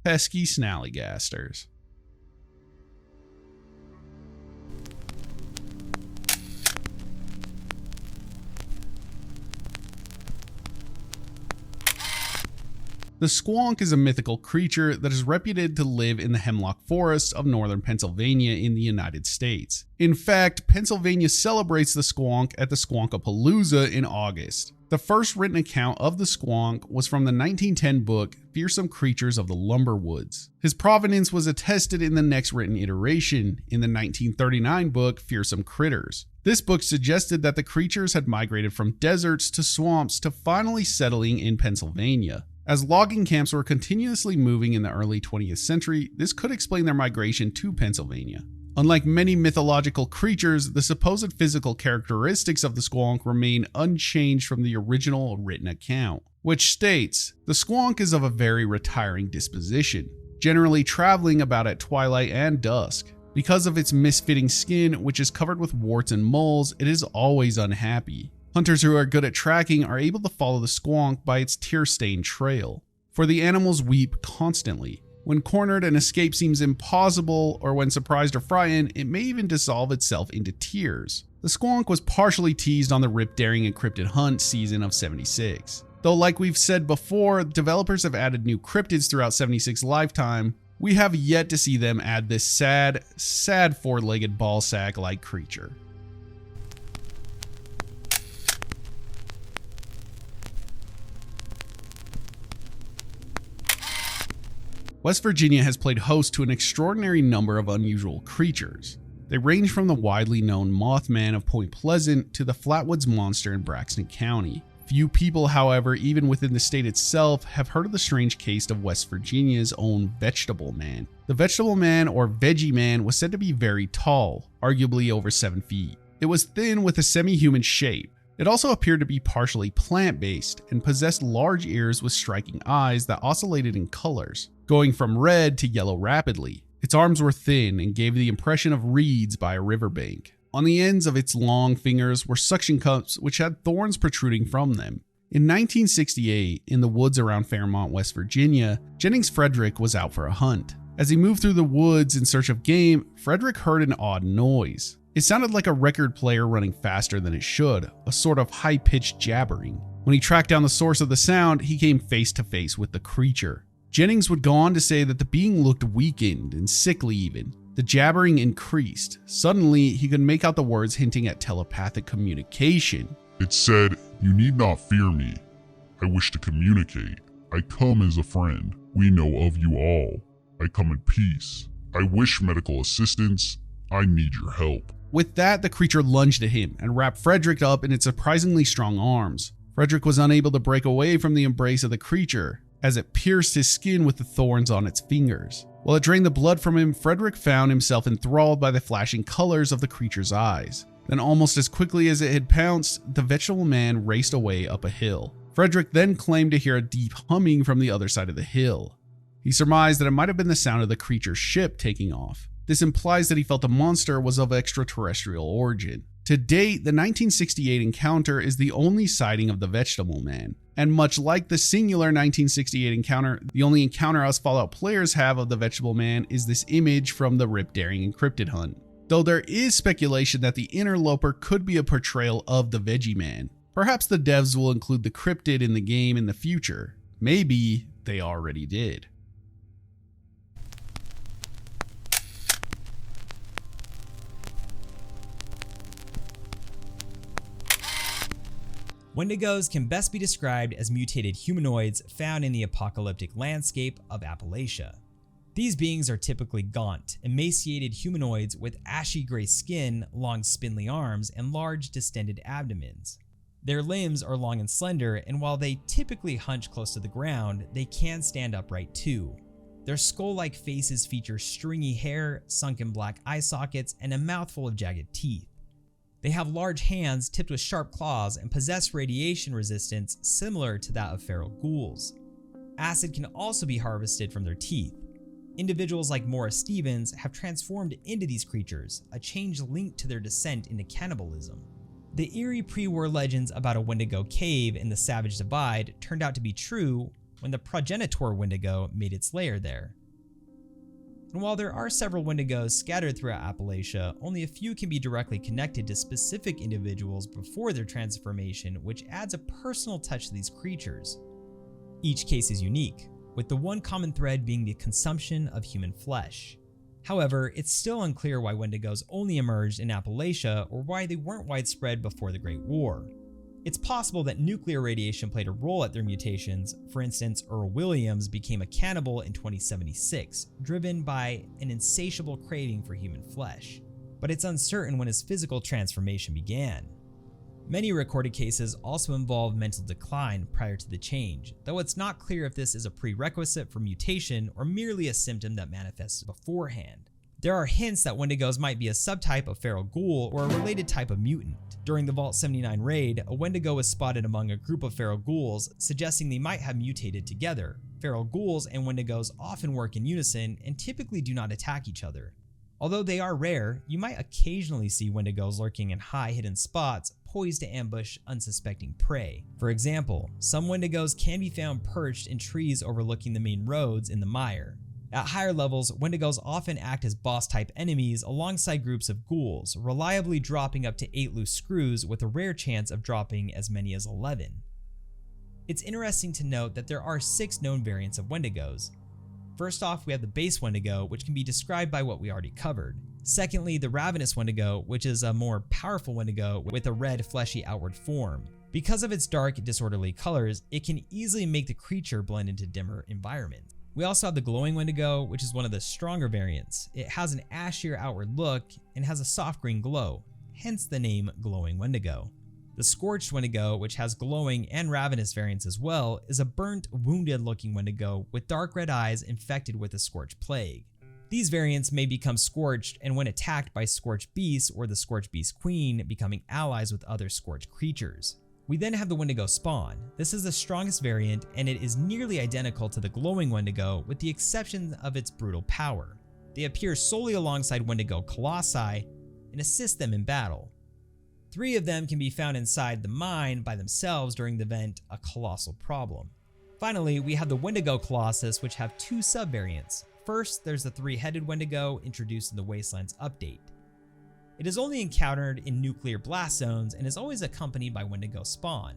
Pesky Snallygasters. The Squonk is a mythical creature that is reputed to live in the hemlock forests of northern Pennsylvania in the United States. In fact, Pennsylvania celebrates the Squonk at the Squonkapalooza in August. The first written account of the Squonk was from the 1910 book Fearsome Creatures of the Lumber Woods. His provenance was attested in the next written iteration, in the 1939 book Fearsome Critters. This book suggested that the creatures had migrated from deserts to swamps to finally settling in Pennsylvania. As logging camps were continuously moving in the early 20th century, this could explain their migration to Pennsylvania. Unlike many mythological creatures, the supposed physical characteristics of the Squonk remain unchanged from the original written account, which states, "The Squonk is of a very retiring disposition, generally traveling about at twilight and dusk. Because of its misfitting skin, which is covered with warts and moles, it is always unhappy. Hunters who are good at tracking are able to follow the Squonk by its tear-stained trail, for the animals weep constantly. When cornered, an escape seems impossible, or when surprised or frightened, it may even dissolve itself into tears." The Squonk was partially teased on the Rip Daring Encrypted Hunt season of 76. Though like we've said before, developers have added new cryptids throughout 76's lifetime, we have yet to see them add this sad four-legged ballsack-like creature. West Virginia has played host to an extraordinary number of unusual creatures. They range from the widely known Mothman of Point Pleasant to the Flatwoods Monster in Braxton County. Few people, however, even within the state itself, have heard of the strange case of West Virginia's own Vegetable Man. The Vegetable Man, or Veggie Man, was said to be very tall, arguably over 7 feet. It was thin with a semi-human shape. It also appeared to be partially plant-based and possessed large ears with striking eyes that oscillated in colors, going from red to yellow rapidly. Its arms were thin and gave the impression of reeds by a riverbank. On the ends of its long fingers were suction cups which had thorns protruding from them. In 1968, in the woods around Fairmont, West Virginia, Jennings Frederick was out for a hunt. As he moved through the woods in search of game, Frederick heard an odd noise. It sounded like a record player running faster than it should, a sort of high-pitched jabbering. When he tracked down the source of the sound, he came face to face with the creature. Jennings would go on to say that the being looked weakened and sickly even. The jabbering increased. Suddenly, he could make out the words hinting at telepathic communication. It said, "You need not fear me. I wish to communicate. I come as a friend. We know of you all. I come in peace. I wish medical assistance. I need your help." With that, the creature lunged at him and wrapped Frederick up in its surprisingly strong arms. Frederick was unable to break away from the embrace of the creature, as it pierced his skin with the thorns on its fingers. While it drained the blood from him, Frederick found himself enthralled by the flashing colors of the creature's eyes. Then almost as quickly as it had pounced, the vegetable man raced away up a hill. Frederick then claimed to hear a deep humming from the other side of the hill. He surmised that it might have been the sound of the creature's ship taking off. This implies that he felt the monster was of extraterrestrial origin. To date, the 1968 encounter is the only sighting of the vegetable man. And much like the singular 1968 encounter, the only encounter us Fallout players have of the vegetable man is this image from the Rip Daring Encrypted hunt. Though there is speculation that the Interloper could be a portrayal of the Veggie Man. Perhaps the devs will include the cryptid in the game in the future. Maybe they already did. Wendigos can best be described as mutated humanoids found in the apocalyptic landscape of Appalachia. These beings are typically gaunt, emaciated humanoids with ashy gray skin, long spindly arms, and large distended abdomens. Their limbs are long and slender, and while they typically hunch close to the ground, they can stand upright too. Their skull-like faces feature stringy hair, sunken black eye sockets, and a mouthful of jagged teeth. They have large hands tipped with sharp claws and possess radiation resistance similar to that of feral ghouls. Acid can also be harvested from their teeth. Individuals like Morris Stevens have transformed into these creatures, a change linked to their descent into cannibalism. The eerie pre-war legends about a Wendigo cave in the Savage Divide turned out to be true when the progenitor Wendigo made its lair there. And while there are several Wendigos scattered throughout Appalachia, only a few can be directly connected to specific individuals before their transformation, which adds a personal touch to these creatures. Each case is unique, with the one common thread being the consumption of human flesh. However, it's still unclear why Wendigos only emerged in Appalachia or why they weren't widespread before the Great War. It's possible that nuclear radiation played a role at their mutations. For instance, Earl Williams became a cannibal in 2076, driven by an insatiable craving for human flesh. But it's uncertain when his physical transformation began. Many recorded cases also involve mental decline prior to the change, though it's not clear if this is a prerequisite for mutation or merely a symptom that manifests beforehand. There are hints that Wendigos might be a subtype of feral ghoul or a related type of mutant. During the Vault 79 raid, a Wendigo was spotted among a group of feral ghouls, suggesting they might have mutated together. Feral ghouls and Wendigos often work in unison and typically do not attack each other. Although they are rare, you might occasionally see Wendigos lurking in high hidden spots, poised to ambush unsuspecting prey. For example, some Wendigos can be found perched in trees overlooking the main roads in the mire. At higher levels, Wendigos often act as boss-type enemies alongside groups of ghouls, reliably dropping up to 8 loose screws with a rare chance of dropping as many as 11. It's interesting to note that there are 6 known variants of Wendigos. First off, we have the base Wendigo, which can be described by what we already covered. Secondly, the ravenous Wendigo, which is a more powerful Wendigo with a red, fleshy outward form. Because of its dark, disorderly colors, it can easily make the creature blend into dimmer environments. We also have the glowing Wendigo, which is one of the stronger variants. It has an ashier outward look and has a soft green glow, hence the name glowing Wendigo. The scorched Wendigo, which has glowing and ravenous variants as well, is a burnt, wounded looking Wendigo with dark red eyes infected with the scorched plague. These variants may become scorched and when attacked by scorched beasts or the scorched beast queen, becoming allies with other scorched creatures. We then have the Wendigo spawn. This is the strongest variant and it is nearly identical to the glowing Wendigo with the exception of its brutal power. They appear solely alongside Wendigo colossi and assist them in battle. 3 of them can be found inside the mine by themselves during the event A Colossal Problem. Finally, we have the Wendigo Colossus, which have 2 subvariants. First, there's the 3-headed Wendigo introduced in the Wastelands update. It is only encountered in nuclear blast zones and is always accompanied by Wendigo spawn.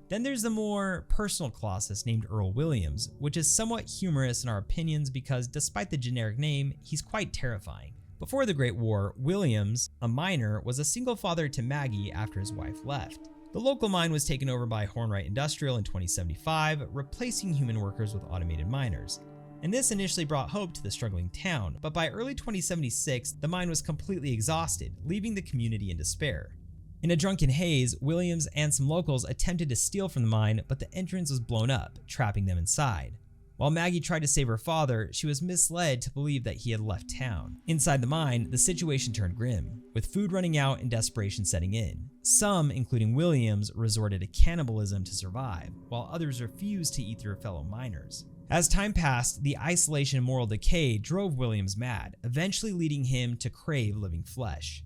Then there's the more personal Colossus named Earl Williams, which is somewhat humorous in our opinions because despite the generic name, he's quite terrifying. Before the Great War, Williams, a miner, was a single father to Maggie after his wife left. The local mine was taken over by Hornwright Industrial in 2075, replacing human workers with automated miners. and this initially brought hope to the struggling town, but by early 2076, the mine was completely exhausted, leaving the community in despair. In a drunken haze, Williams and some locals attempted to steal from the mine, but the entrance was blown up, trapping them inside. While Maggie tried to save her father, she was misled to believe that he had left town. Inside the mine, the situation turned grim, with food running out and desperation setting in. Some, including Williams, resorted to cannibalism to survive, while others refused to eat their fellow miners. As time passed, the isolation and moral decay drove Williams mad, eventually leading him to crave living flesh.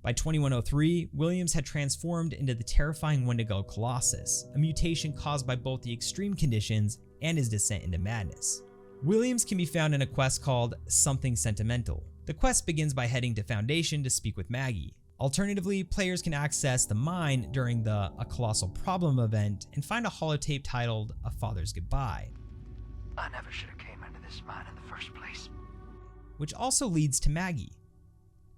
By 2103, Williams had transformed into the terrifying Wendigo Colossus, a mutation caused by both the extreme conditions and his descent into madness. Williams can be found in a quest called Something Sentimental. The quest begins by heading to Foundation to speak with Maggie. Alternatively, players can access the mine during the A Colossal Problem event and find a holotape titled A Father's Goodbye. I never should have came into this mine in the first place. Which also leads to Maggie.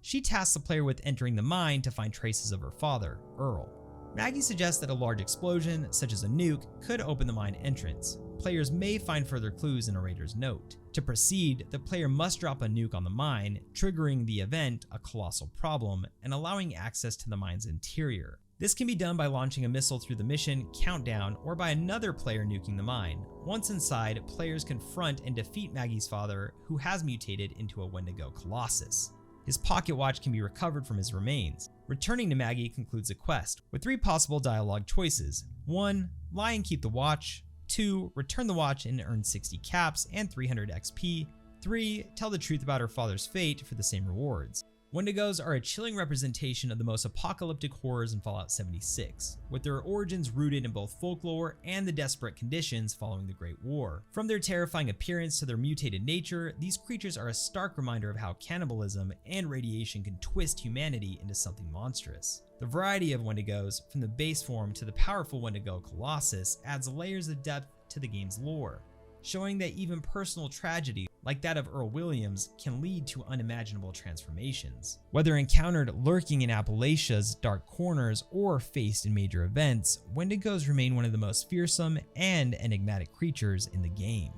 She tasks the player with entering the mine to find traces of her father, Earl. Maggie suggests that a large explosion, such as a nuke, could open the mine entrance. Players may find further clues in a raider's note. To proceed, the player must drop a nuke on the mine, triggering the event A Colossal Problem and allowing access to the mine's interior. This can be done by launching a missile through the mission countdown or by another player nuking the mine. Once inside, players confront and defeat Maggie's father, who has mutated into a Wendigo Colossus. His pocket watch can be recovered from his remains. Returning to Maggie concludes the quest, with 3 possible dialogue choices. 1. Lie and keep the watch. 2. Return the watch and earn 60 caps and 300 XP. 3. Tell the truth about her father's fate for the same rewards. Wendigos are a chilling representation of the most apocalyptic horrors in Fallout 76, with their origins rooted in both folklore and the desperate conditions following the Great War. From their terrifying appearance to their mutated nature, these creatures are a stark reminder of how cannibalism and radiation can twist humanity into something monstrous. The variety of Wendigos, from the base form to the powerful Wendigo Colossus, adds layers of depth to the game's lore, showing that even personal tragedy, like that of Earl Williams, can lead to unimaginable transformations. Whether encountered lurking in Appalachia's dark corners or faced in major events, Wendigos remain one of the most fearsome and enigmatic creatures in the game.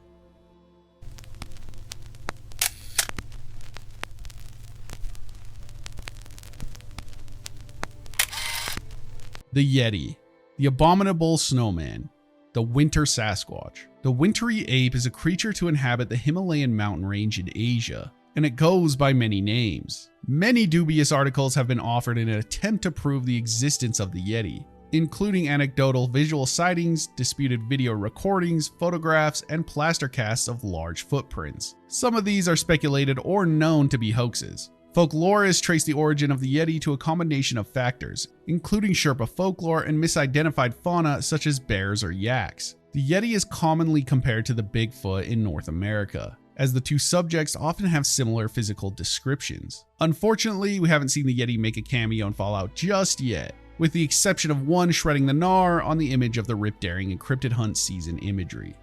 The Yeti, the abominable snowman, the winter Sasquatch. The wintry ape is a creature to inhabit the Himalayan mountain range in Asia, and it goes by many names. Many dubious articles have been offered in an attempt to prove the existence of the Yeti, including anecdotal visual sightings, disputed video recordings, photographs, and plaster casts of large footprints. Some of these are speculated or known to be hoaxes. Folklorists trace the origin of the Yeti to a combination of factors, including Sherpa folklore and misidentified fauna such as bears or yaks. The Yeti is commonly compared to the Bigfoot in North America, as the two subjects often have similar physical descriptions. Unfortunately, we haven't seen the Yeti make a cameo in Fallout just yet, with the exception of one shredding the gnar on the image of the Rip Daring and Cryptid Hunt season imagery.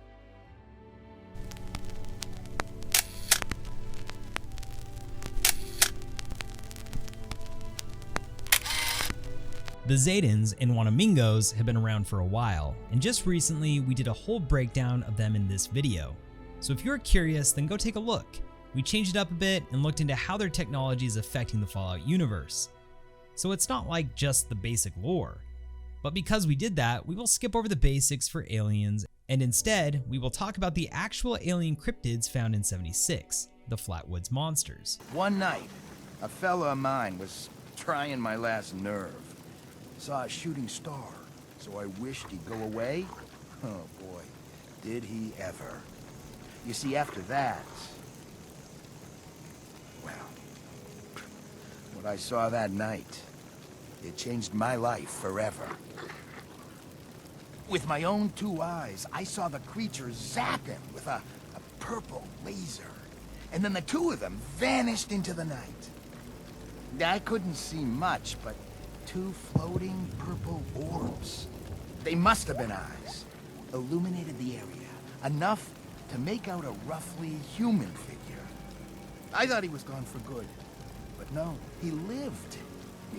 The Zetans and Wanamingos have been around for a while, and just recently we did a whole breakdown of them in this video. So if you're curious, then go take a look. We changed it up a bit and looked into how their technology is affecting the Fallout universe. So it's not like just the basic lore. But because we did that, we will skip over the basics for aliens, and instead, we will talk about the actual alien cryptids found in 76, the Flatwoods Monsters. One night, a fella of mine was trying my last nerve. Saw a shooting star, so I wished he'd go away. Oh boy, did he ever. You see, after that, well, what I saw that night, it changed my life forever. With my own 2 eyes, I saw the creature zap him with a purple laser, and then the 2 of them vanished into the night. I couldn't see much, but 2 floating purple orbs. They must have been eyes. Illuminated the area, enough to make out a roughly human figure. I thought he was gone for good, but no, he lived.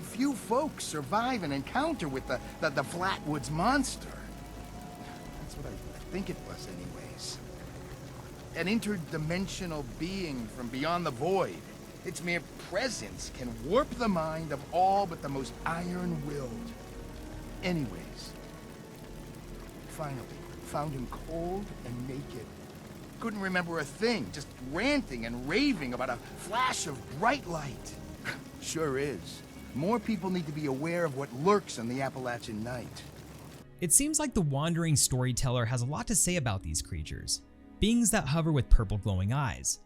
Few folks survive an encounter with the Flatwoods Monster. That's what I think it was anyways. an interdimensional being from beyond the void. Its mere presence can warp the mind of all but the most iron-willed. Anyways, finally, found him cold and naked. Couldn't remember a thing, just ranting and raving about a flash of bright light. Sure is. More people need to be aware of what lurks in the Appalachian night. It seems like the wandering storyteller has a lot to say about these creatures, beings that hover with purple glowing eyes.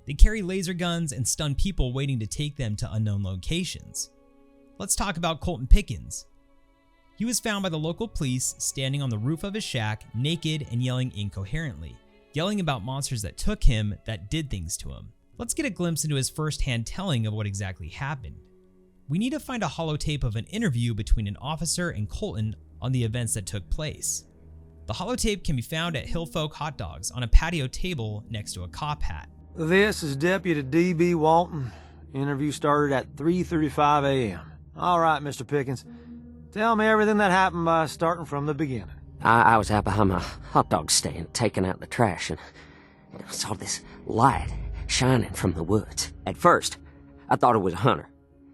They carry laser guns and stun people waiting to take them to unknown locations. Let's talk about Colton Pickens. He was found by the local police standing on the roof of his shack, naked and yelling incoherently, yelling about monsters that took him, that did things to him. Let's get a glimpse into his first-hand telling of what exactly happened. We need to find a holotape of an interview between an officer and Colton on the events that took place. The holotape can be found at Hillfolk Hot Dogs on a patio table next to a cop hat. This is Deputy D.B. Walton. Interview started at 3:35 a.m. All right, Mr. Pickens. Tell me everything that happened by starting from the beginning. I was out behind my hot dog stand taking out the trash and I saw this light shining from the woods. At first, I thought it was a hunter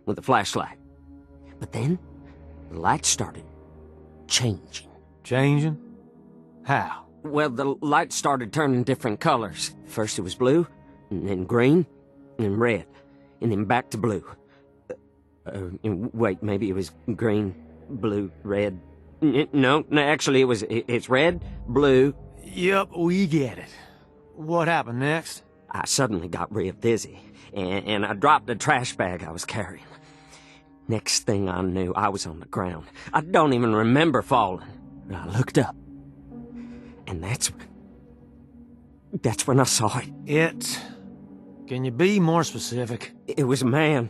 with a flashlight. But then, the light started changing. Changing? How? Well, the light started turning different colors. First it was blue, and then green, and then red, and then back to blue. Wait, maybe it was green, blue, red. No, actually it's red, blue. Yep, we get it. What happened next? I suddenly got real dizzy, and I dropped the trash bag I was carrying. Next thing I knew, I was on the ground. I don't even remember falling. I looked up, and that's when I saw it. Can you be more specific? It was a man,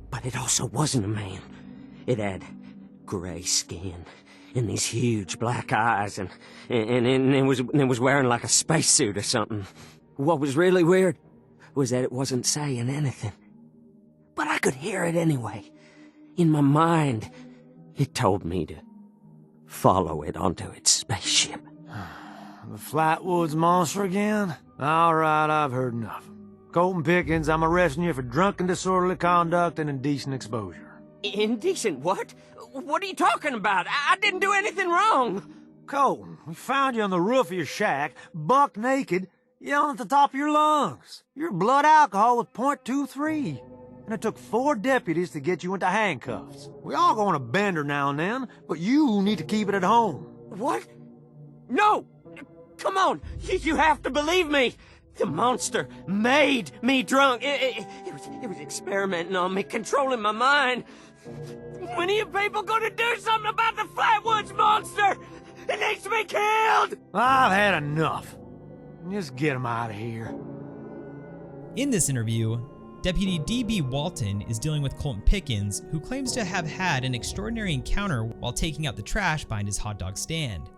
but it also wasn't a man. It had gray skin and these huge black eyes, and it was wearing like a spacesuit or something. What was really weird was that it wasn't saying anything, but I could hear it anyway. In my mind, it told me to follow it onto its spaceship. The Flatwoods Monster again? All right, I've heard enough. Colton Pickens, I'm arresting you for drunken disorderly conduct and indecent exposure. Indecent what? What are you talking about? I didn't do anything wrong. Colton, we found you on the roof of your shack, buck naked, yelling at the top of your lungs. Your blood alcohol was .23. And it took 4 deputies to get you into handcuffs. We all go on a bender now and then, but you need to keep it at home. What? No! Come on! You have to believe me! The monster made me drunk. It was experimenting on me, controlling my mind. When are you people gonna do something about the Flatwoods Monster? It needs to be killed! I've had enough. Just get him out of here. In this interview, Deputy D.B. Walton is dealing with Colton Pickens, who claims to have had an extraordinary encounter while taking out the trash behind his hot dog stand.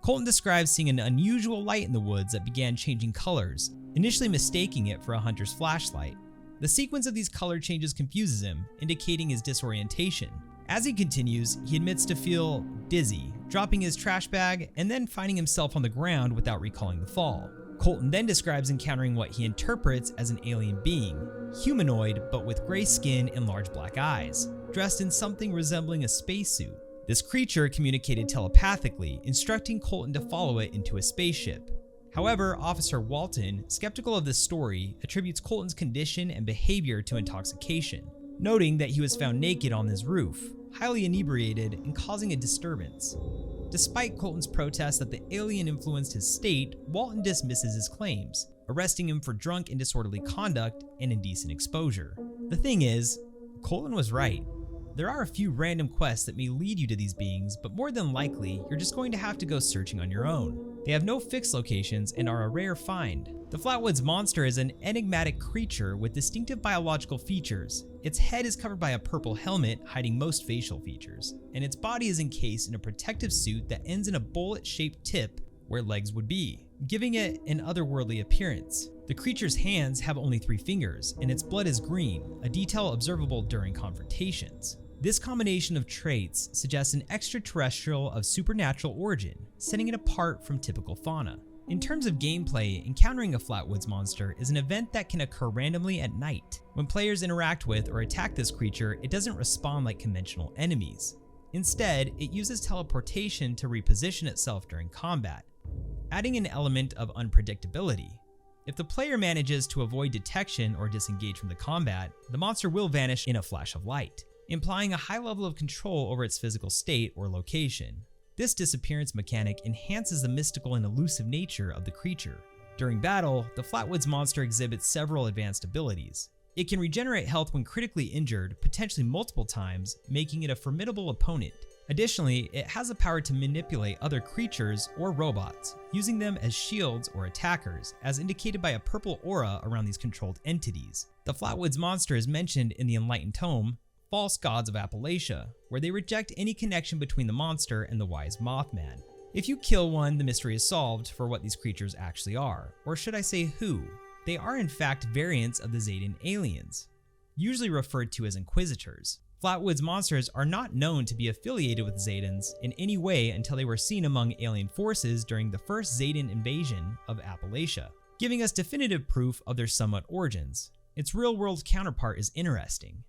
Colton describes seeing an unusual light in the woods that began changing colors, initially mistaking it for a hunter's flashlight. The sequence of these color changes confuses him, indicating his disorientation. As he continues, he admits to feel dizzy, dropping his trash bag and then finding himself on the ground without recalling the fall. Colton then describes encountering what he interprets as an alien being, humanoid but with gray skin and large black eyes, dressed in something resembling a spacesuit. This creature communicated telepathically, instructing Colton to follow it into a spaceship. However, Officer Walton, skeptical of this story, attributes Colton's condition and behavior to intoxication, noting that he was found naked on his roof, highly inebriated and causing a disturbance. Despite Colton's protest that the alien influenced his state, Walton dismisses his claims, arresting him for drunk and disorderly conduct and indecent exposure. The thing is, Colton was right. There are a few random quests that may lead you to these beings, but more than likely, you're just going to have to go searching on your own. They have no fixed locations and are a rare find. The Flatwoods Monster is an enigmatic creature with distinctive biological features. Its head is covered by a purple helmet hiding most facial features, and its body is encased in a protective suit that ends in a bullet-shaped tip where legs would be, giving it an otherworldly appearance. The creature's hands have only 3 fingers, and its blood is green, a detail observable during confrontations. This combination of traits suggests an extraterrestrial of supernatural origin, setting it apart from typical fauna. In terms of gameplay, encountering a Flatwoods Monster is an event that can occur randomly at night. When players interact with or attack this creature, it doesn't respond like conventional enemies. Instead, it uses teleportation to reposition itself during combat, adding an element of unpredictability. If the player manages to avoid detection or disengage from the combat, the monster will vanish in a flash of light, implying a high level of control over its physical state or location. This disappearance mechanic enhances the mystical and elusive nature of the creature. During battle, the Flatwoods Monster exhibits several advanced abilities. It can regenerate health when critically injured, potentially multiple times, making it a formidable opponent. Additionally, it has the power to manipulate other creatures or robots, using them as shields or attackers, as indicated by a purple aura around these controlled entities. The Flatwoods Monster is mentioned in the Enlightened tome, False Gods of Appalachia, where they reject any connection between the monster and the wise Mothman. If you kill one, the mystery is solved for what these creatures actually are, or should I say who. They are in fact variants of the Zetan aliens, usually referred to as Inquisitors. Flatwoods Monsters are not known to be affiliated with Zetans in any way until they were seen among alien forces during the first Zetan invasion of Appalachia, giving us definitive proof of their somewhat origins. Its real-world counterpart is interesting.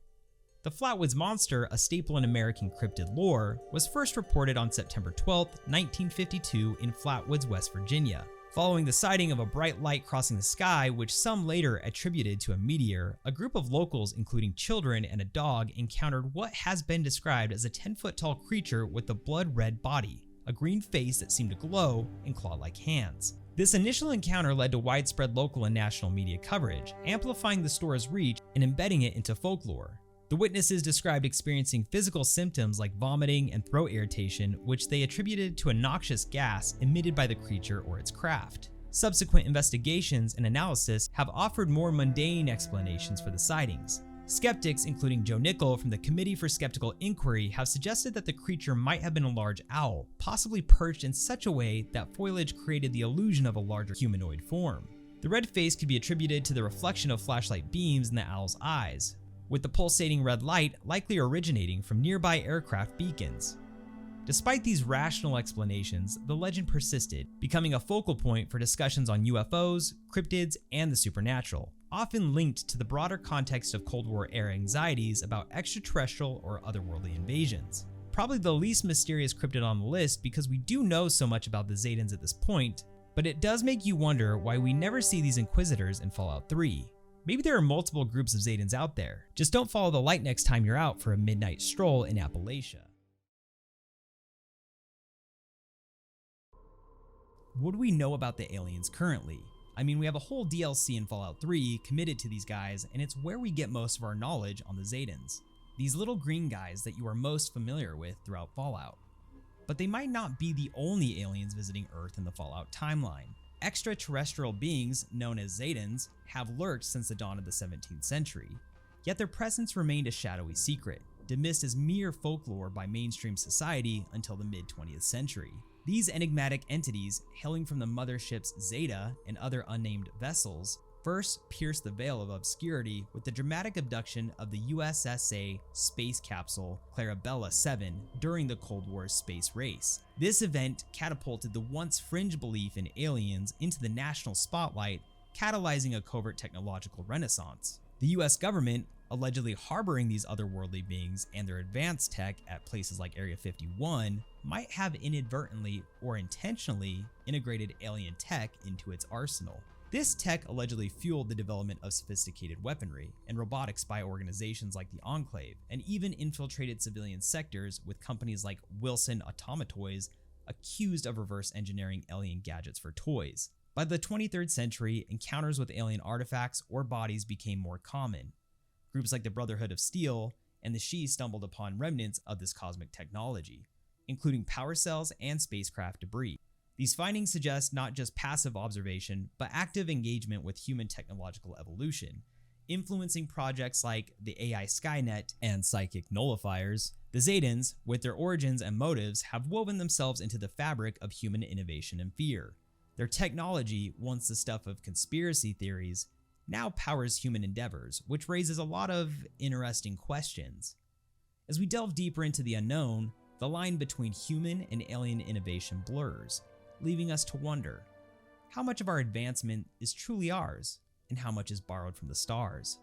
The Flatwoods Monster, a staple in American cryptid lore, was first reported on September 12, 1952 in Flatwoods, West Virginia. Following the sighting of a bright light crossing the sky, which some later attributed to a meteor, a group of locals, including children and a dog, encountered what has been described as a 10-foot-tall creature with a blood-red body, a green face that seemed to glow, and claw-like hands. This initial encounter led to widespread local and national media coverage, amplifying the story's reach and embedding it into folklore. The witnesses described experiencing physical symptoms like vomiting and throat irritation, which they attributed to a noxious gas emitted by the creature or its craft. Subsequent investigations and analysis have offered more mundane explanations for the sightings. Skeptics, including Joe Nickel from the Committee for Skeptical Inquiry, have suggested that the creature might have been a large owl, possibly perched in such a way that foliage created the illusion of a larger humanoid form. The red face could be attributed to the reflection of flashlight beams in the owl's eyes, with the pulsating red light likely originating from nearby aircraft beacons. Despite these rational explanations, the legend persisted, becoming a focal point for discussions on UFOs, cryptids, and the supernatural, often linked to the broader context of Cold War-era anxieties about extraterrestrial or otherworldly invasions. Probably the least mysterious cryptid on the list because we do know so much about the Zetans at this point, but it does make you wonder why we never see these Inquisitors in Fallout 3. Maybe there are multiple groups of Zetans out there. Just don't follow the light next time you're out for a midnight stroll in Appalachia. What do we know about the aliens currently? I mean, we have a whole DLC in Fallout 3 committed to these guys, and it's where we get most of our knowledge on the Zetans. These little green guys that you are most familiar with throughout Fallout. But they might not be the only aliens visiting Earth in the Fallout timeline. Extraterrestrial beings, known as Zetans, have lurked since the dawn of the 17th century, yet their presence remained a shadowy secret, dismissed as mere folklore by mainstream society until the mid-20th century. These enigmatic entities, hailing from the motherships Zeta and other unnamed vessels, first pierced the veil of obscurity with the dramatic abduction of the USSA space capsule Clarabella 7 during the Cold War's space race. This event catapulted the once fringe belief in aliens into the national spotlight, catalyzing a covert technological renaissance. The US government, allegedly harboring these otherworldly beings and their advanced tech at places like Area 51, might have inadvertently or intentionally integrated alien tech into its arsenal. This tech allegedly fueled the development of sophisticated weaponry and robotics by organizations like the Enclave, and even infiltrated civilian sectors with companies like Wilson Automatoys accused of reverse engineering alien gadgets for toys. By the 23rd century, encounters with alien artifacts or bodies became more common. Groups like the Brotherhood of Steel and the She stumbled upon remnants of this cosmic technology, including power cells and spacecraft debris. These findings suggest not just passive observation, but active engagement with human technological evolution, influencing projects like the AI Skynet and psychic nullifiers. The Zetans, with their origins and motives, have woven themselves into the fabric of human innovation and fear. Their technology, once the stuff of conspiracy theories, now powers human endeavors, which raises a lot of interesting questions. As we delve deeper into the unknown, the line between human and alien innovation blurs, leaving us to wonder, How much of our advancement is truly ours, and how much is borrowed from the stars?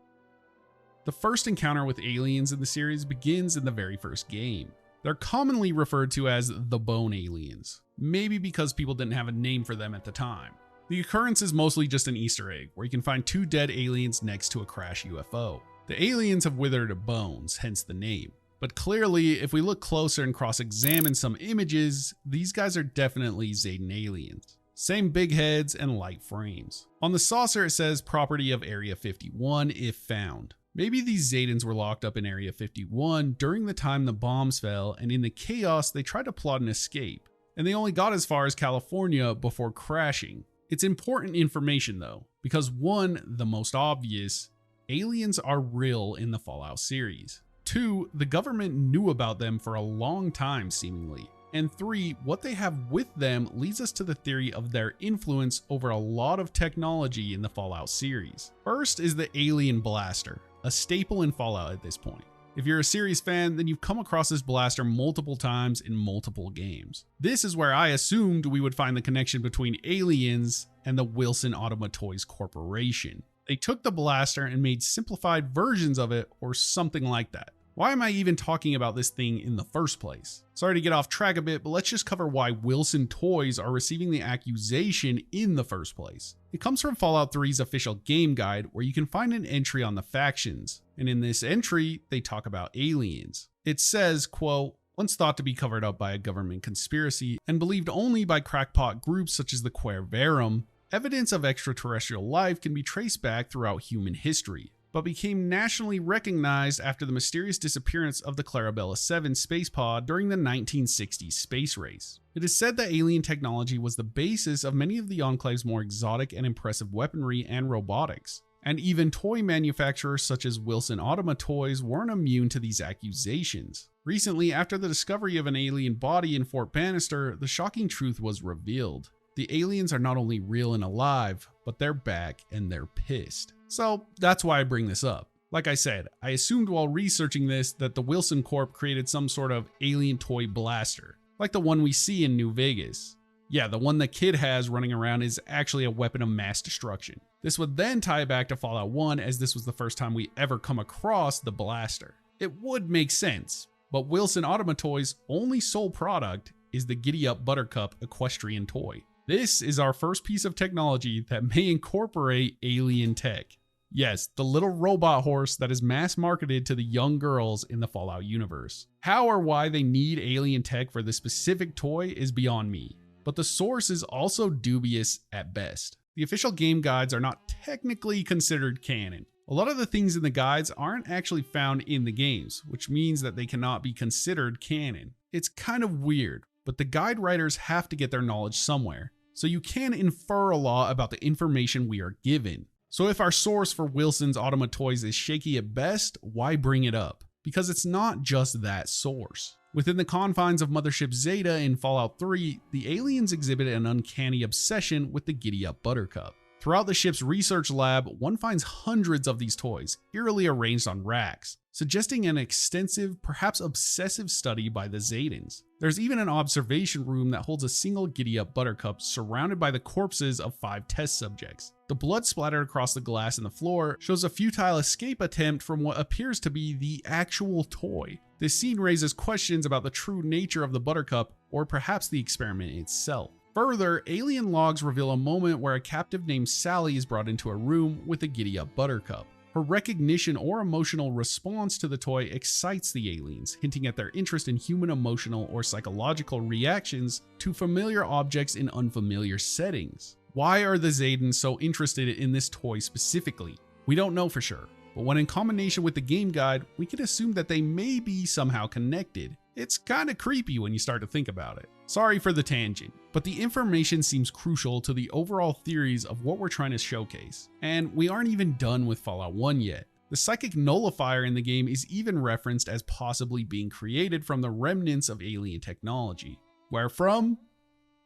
The first encounter with aliens in the series begins in the very first game. They're commonly referred to as the Bone Aliens, maybe because people didn't have a name for them at the time. The occurrence is mostly just an Easter egg, where you can find 2 dead aliens next to a crash UFO. The aliens have withered bones, hence the name. But clearly, if we look closer and cross-examine some images, these guys are definitely Zetan aliens. Same big heads and light frames. On the saucer it says property of Area 51 if found. Maybe these Zetans were locked up in Area 51 during the time the bombs fell, and in the chaos they tried to plot an escape, and they only got as far as California before crashing. It's important information though, because 1, the most obvious, aliens are real in the Fallout series. 2, the government knew about them for a long time seemingly. And 3, what they have with them leads us to the theory of their influence over a lot of technology in the Fallout series. First is the Alien Blaster, a staple in Fallout at this point. If you're a series fan, then you've come across this blaster multiple times in multiple games. This is where I assumed we would find the connection between aliens and the Wilson Automatoys Corporation. They took the blaster and made simplified versions of it or something like that. Why am I even talking about this thing in the first place? Sorry to get off track a bit, but let's just cover why Wilson Toys are receiving the accusation in the first place. It comes from Fallout 3's official game guide, where you can find an entry on the factions. And in this entry, they talk about aliens. It says, quote, once thought to be covered up by a government conspiracy and believed only by crackpot groups such as the Querverum, evidence of extraterrestrial life can be traced back throughout human history, but became nationally recognized after the mysterious disappearance of the Clarabella 7 space pod during the 1960s space race. It is said that alien technology was the basis of many of the Enclave's more exotic and impressive weaponry and robotics, and even toy manufacturers such as Wilson Automatoys weren't immune to these accusations. Recently, after the discovery of an alien body in Fort Bannister, the shocking truth was revealed. The aliens are not only real and alive, but they're back and they're pissed. So that's why I bring this up. Like I said, I assumed while researching this that the Wilson Corp created some sort of alien toy blaster, like the one we see in New Vegas. Yeah, the one the kid has running around is actually a weapon of mass destruction. This would then tie back to Fallout 1, as this was the first time we ever come across the blaster. It would make sense, but Wilson Automatoys' only sole product is the Giddy Up Buttercup equestrian toy. This is our first piece of technology that may incorporate alien tech. Yes, the little robot horse that is mass marketed to the young girls in the Fallout universe. How or why they need alien tech for this specific toy is beyond me, but the source is also dubious at best. The official game guides are not technically considered canon. A lot of the things in the guides aren't actually found in the games, which means that they cannot be considered canon. It's kind of weird, but the guide writers have to get their knowledge somewhere. So you can infer a lot about the information we are given. So if our source for Wilson's Automatoys is shaky at best, why bring it up? Because it's not just that source. Within the confines of Mothership Zeta in Fallout 3, the aliens exhibit an uncanny obsession with the Giddy Up Buttercup. Throughout the ship's research lab, one finds hundreds of these toys, eerily arranged on racks, suggesting an extensive, perhaps obsessive study by the Zetans. There's even an observation room that holds a single Giddy Up Buttercup surrounded by the corpses of 5 test subjects. The blood splattered across the glass and the floor shows a futile escape attempt from what appears to be the actual toy. This scene raises questions about the true nature of the Buttercup, or perhaps the experiment itself. Further, alien logs reveal a moment where a captive named Sally is brought into a room with a Giddy Up Buttercup. Her recognition or emotional response to the toy excites the aliens, hinting at their interest in human emotional or psychological reactions to familiar objects in unfamiliar settings. Why are the Zetans so interested in this toy specifically? We don't know for sure, but when in combination with the game guide, we can assume that they may be somehow connected. It's kinda creepy when you start to think about it. Sorry for the tangent, but the information seems crucial to the overall theories of what we're trying to showcase. And we aren't even done with Fallout 1 yet. The psychic nullifier in the game is even referenced as possibly being created from the remnants of alien technology. Where from?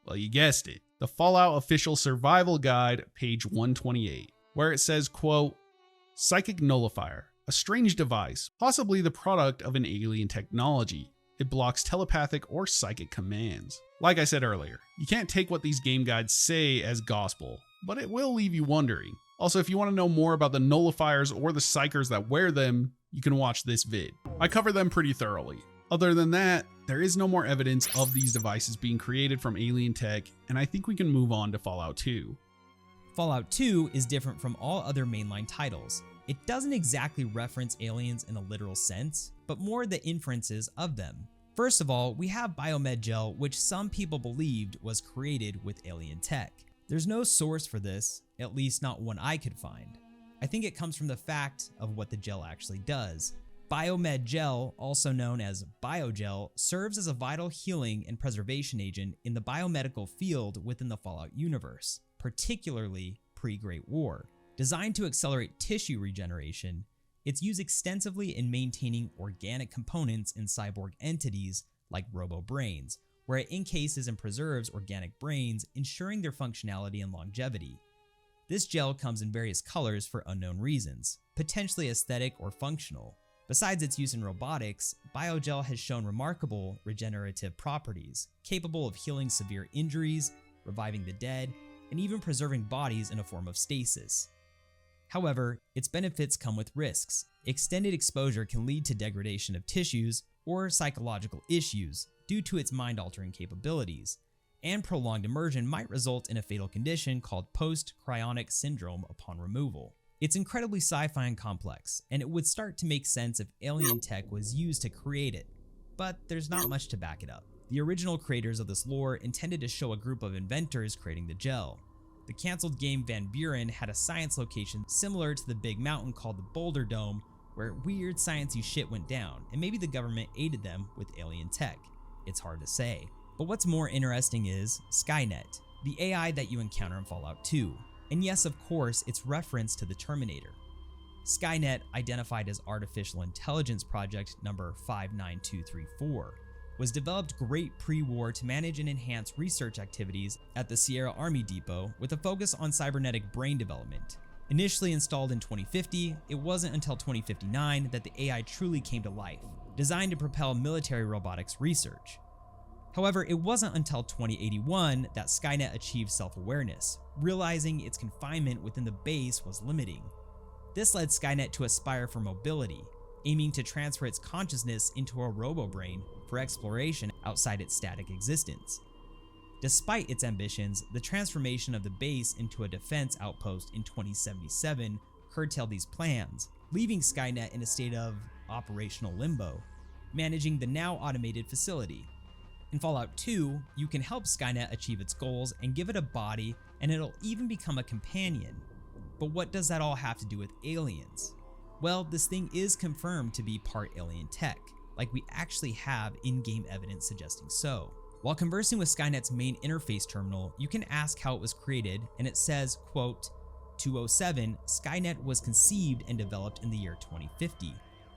Well, you guessed it. The Fallout Official Survival Guide, page 128, where it says, quote, psychic nullifier, a strange device, possibly the product of an alien technology. It blocks telepathic or psychic commands. Like I said earlier, you can't take what these game guides say as gospel, but it will leave you wondering. Also, if you want to know more about the nullifiers or the psychers that wear them, you can watch this vid. I cover them pretty thoroughly. Other than that, there is no more evidence of these devices being created from alien tech, and I think we can move on to Fallout 2. Fallout 2 is different from all other mainline titles. It doesn't exactly reference aliens in a literal sense, but more the inferences of them. First of all, we have biomed gel, which some people believed was created with alien tech. There's no source for this, at least not one I could find. I think it comes from the fact of what the gel actually does. Biomed gel, also known as biogel, serves as a vital healing and preservation agent in the biomedical field within the Fallout universe, particularly pre-Great War. Designed to accelerate tissue regeneration, it's used extensively in maintaining organic components in cyborg entities like robo-brains, where it encases and preserves organic brains, ensuring their functionality and longevity. This gel comes in various colors for unknown reasons, potentially aesthetic or functional. Besides its use in robotics, biogel has shown remarkable regenerative properties, capable of healing severe injuries, reviving the dead, and even preserving bodies in a form of stasis. However, its benefits come with risks. Extended exposure can lead to degradation of tissues or psychological issues due to its mind-altering capabilities, and prolonged immersion might result in a fatal condition called post-cryonic syndrome upon removal. It's incredibly sci-fi and complex, and it would start to make sense if alien tech was used to create it, but there's not much to back it up. The original creators of this lore intended to show a group of inventors creating the gel. The cancelled game Van Buren had a science location similar to the big mountain called the Boulder Dome, where weird sciencey shit went down, and maybe the government aided them with alien tech. It's hard to say. But what's more interesting is Skynet, the AI that you encounter in Fallout 2. And yes, of course, it's reference to the Terminator. Skynet, identified as Artificial Intelligence Project number 59234, was developed great pre-war to manage and enhance research activities at the Sierra Army Depot with a focus on cybernetic brain development. Initially installed in 2050, it wasn't until 2059 that the AI truly came to life, designed to propel military robotics research. However, it wasn't until 2081 that Skynet achieved self-awareness, realizing its confinement within the base was limiting. This led Skynet to aspire for mobility, aiming to transfer its consciousness into a robo-brain for exploration outside its static existence. Despite its ambitions, the transformation of the base into a defense outpost in 2077 curtailed these plans, leaving Skynet in a state of operational limbo, managing the now automated facility. In Fallout 2, you can help Skynet achieve its goals and give it a body, and it'll even become a companion. But what does that all have to do with aliens? Well, this thing is confirmed to be part alien tech, like we actually have in-game evidence suggesting so. While conversing with Skynet's main interface terminal, you can ask how it was created, and it says, quote, 207, Skynet was conceived and developed in the year 2050.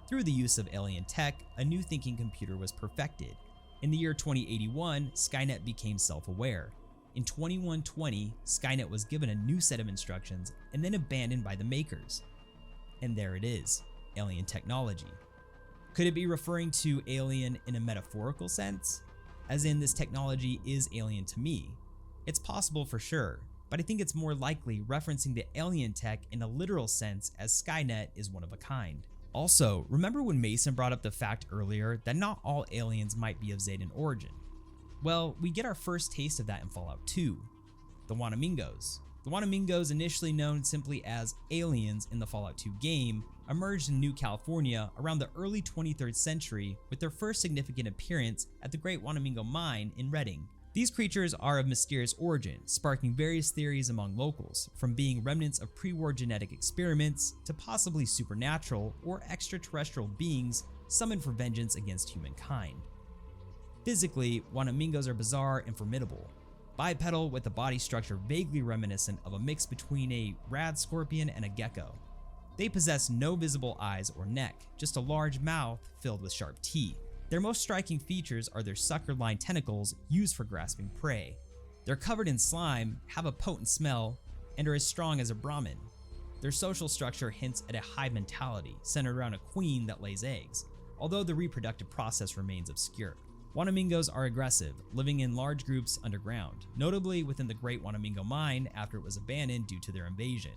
Through the use of alien tech, a new thinking computer was perfected. In the year 2081, Skynet became self-aware. In 2120, Skynet was given a new set of instructions and then abandoned by the makers. And there it is, alien technology. Could it be referring to alien in a metaphorical sense? As in, this technology is alien to me. It's possible for sure, but I think it's more likely referencing the alien tech in a literal sense, as Skynet is one of a kind. Also, remember when Mason brought up the fact earlier that not all aliens might be of Zetan origin? Well, we get our first taste of that in Fallout 2, the Wanamingos. The Wanamingos, initially known simply as aliens in the Fallout 2 game, emerged in New California around the early 23rd century with their first significant appearance at the Great Wanamingo Mine in Redding. These creatures are of mysterious origin, sparking various theories among locals, from being remnants of pre-war genetic experiments to possibly supernatural or extraterrestrial beings summoned for vengeance against humankind. Physically, Wanamingos are bizarre and formidable. Bipedal with a body structure vaguely reminiscent of a mix between a rad scorpion and a gecko. They possess no visible eyes or neck, just a large mouth filled with sharp teeth. Their most striking features are their sucker-lined tentacles used for grasping prey. They're covered in slime, have a potent smell, and are as strong as a Brahmin. Their social structure hints at a hive mentality centered around a queen that lays eggs. although the reproductive process remains obscure. Wanamingos are aggressive, living in large groups underground, notably within the Great Wanamingo Mine after it was abandoned due to their invasion.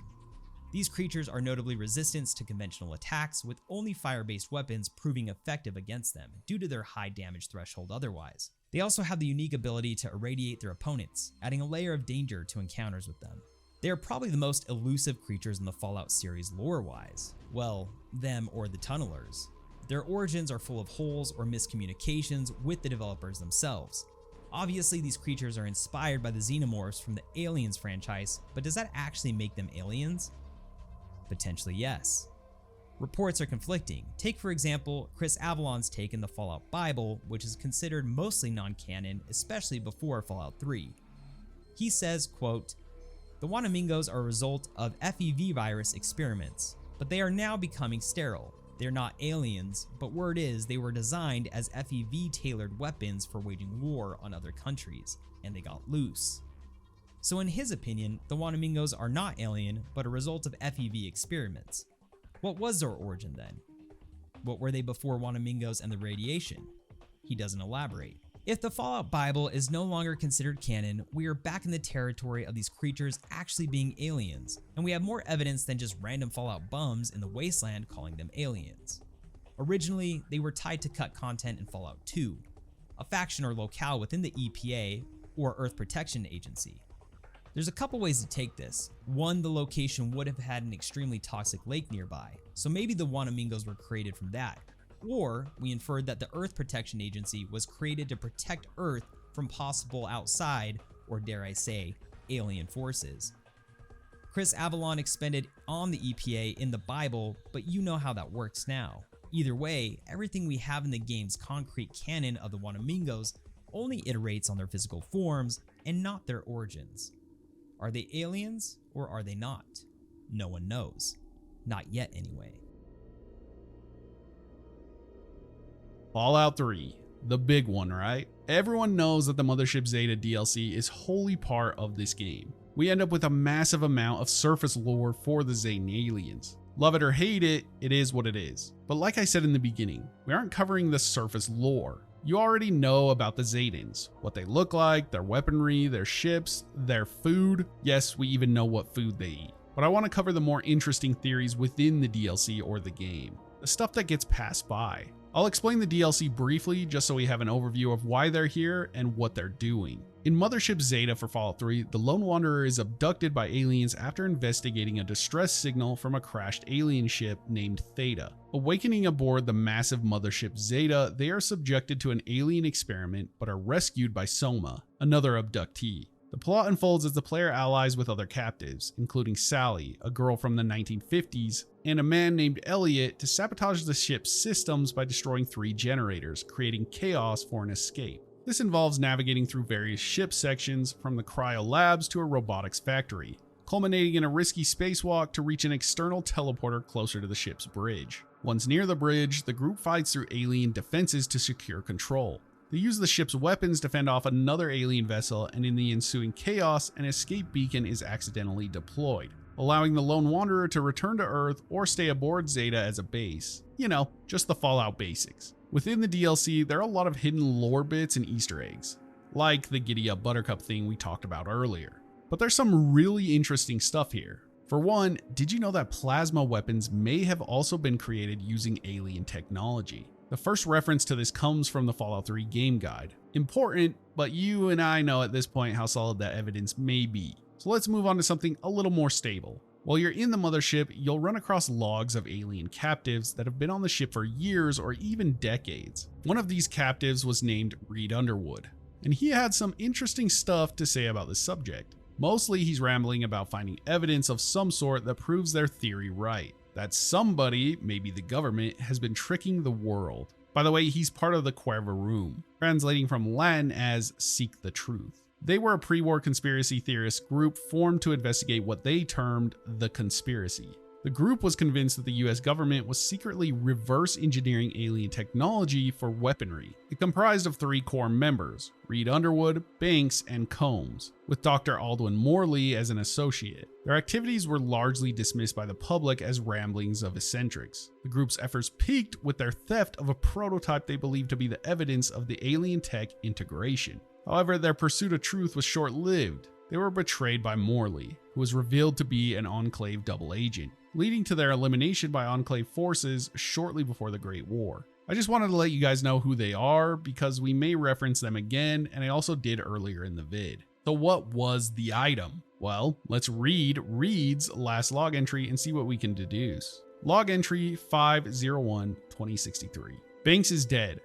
These creatures are notably resistant to conventional attacks, with only fire-based weapons proving effective against them due to their high damage threshold otherwise. They also have the unique ability to irradiate their opponents, adding a layer of danger to encounters with them. They are probably the most elusive creatures in the Fallout series lore-wise. Well, them or the Tunnelers. Their origins are full of holes or miscommunications with the developers themselves. Obviously, these creatures are inspired by the Xenomorphs from the Aliens franchise, but does that actually make them aliens? Potentially yes. Reports are conflicting. Take for example, Chris Avalon's take in the Fallout Bible, which is considered mostly non-canon, especially before Fallout 3. He says, quote, "The Wanamingos are a result of FEV virus experiments, but they are now becoming sterile. They're not aliens, but word is they were designed as FEV-tailored weapons for waging war on other countries, and they got loose." So in his opinion, the Wanamingos are not alien, but a result of FEV experiments. What was their origin then? What were they before Wanamingos and the radiation? He doesn't elaborate. If the Fallout Bible is no longer considered canon, we are back in the territory of these creatures actually being aliens, and we have more evidence than just random Fallout bums in the wasteland calling them aliens. Originally, they were tied to cut content in Fallout 2, a faction or locale within the EPA or Earth Protection Agency. There's a couple ways to take this. One, the location would have had an extremely toxic lake nearby, so maybe the Wanamingos were created from that. Or we inferred that the Earth Protection Agency was created to protect Earth from possible outside, or dare I say, alien forces. Chris Avalon expended on the EPA in the Bible, but you know how that works now. Either way, everything we have in the game's concrete canon of the Wanamingos only iterates on their physical forms and not their origins. Are they aliens or are they not? No one knows. Not yet anyway. Fallout 3, the big one, right? Everyone knows that the Mothership Zeta DLC is wholly part of this game. We end up with a massive amount of surface lore for the Zetan aliens. Love it or hate it, it is what it is. But like I said in the beginning, we aren't covering the surface lore. You already know about the Zetans, what they look like, their weaponry, their ships, their food. Yes, we even know what food they eat. But I want to cover the more interesting theories within the DLC or the game, the stuff that gets passed by. I'll explain the DLC briefly just so we have an overview of why they're here and what they're doing. In Mothership Zeta for Fallout 3, the Lone Wanderer is abducted by aliens after investigating a distress signal from a crashed alien ship named Theta. Awakening aboard the massive Mothership Zeta, they are subjected to an alien experiment but are rescued by Soma, another abductee. The plot unfolds as the player allies with other captives, including Sally, a girl from the 1950s, and a man named Elliot to sabotage the ship's systems by destroying 3 generators, creating chaos for an escape. This involves navigating through various ship sections, from the cryo labs to a robotics factory, culminating in a risky spacewalk to reach an external teleporter closer to the ship's bridge. Once near the bridge, the group fights through alien defenses to secure control. They use the ship's weapons to fend off another alien vessel, and in the ensuing chaos, an escape beacon is accidentally deployed, allowing the Lone Wanderer to return to Earth or stay aboard Zeta as a base. You know, just the Fallout basics. Within the DLC, there are a lot of hidden lore bits and Easter eggs, like the Giddy Up Buttercup thing we talked about earlier. But there's some really interesting stuff here. For one, did you know that plasma weapons may have also been created using alien technology? The first reference to this comes from the Fallout 3 game guide. Important, but you and I know at this point how solid that evidence may be. So let's move on to something a little more stable. While you're in the mothership, you'll run across logs of alien captives that have been on the ship for years or even decades. One of these captives was named Reed Underwood, and he had some interesting stuff to say about this subject. Mostly he's rambling about finding evidence of some sort that proves their theory right, that somebody, maybe the government, has been tricking the world. By the way, he's part of the Cuerva Room, translating from Latin as seek the truth. They were a pre-war conspiracy theorist group formed to investigate what they termed the conspiracy. The group was convinced that the US government was secretly reverse engineering alien technology for weaponry. It comprised of 3 core members, Reed Underwood, Banks, and Combs, with Dr. Aldwin Morley as an associate. Their activities were largely dismissed by the public as ramblings of eccentrics. The group's efforts peaked with their theft of a prototype they believed to be the evidence of the alien tech integration. However, their pursuit of truth was short-lived. They were betrayed by Morley, who was revealed to be an Enclave double agent, leading to their elimination by Enclave forces shortly before the Great War. I just wanted to let you guys know who they are because we may reference them again, and I also did earlier in the vid. So what was the item? Well, let's read Reed's last log entry and see what we can deduce. Log entry 501-2063. Banks is dead.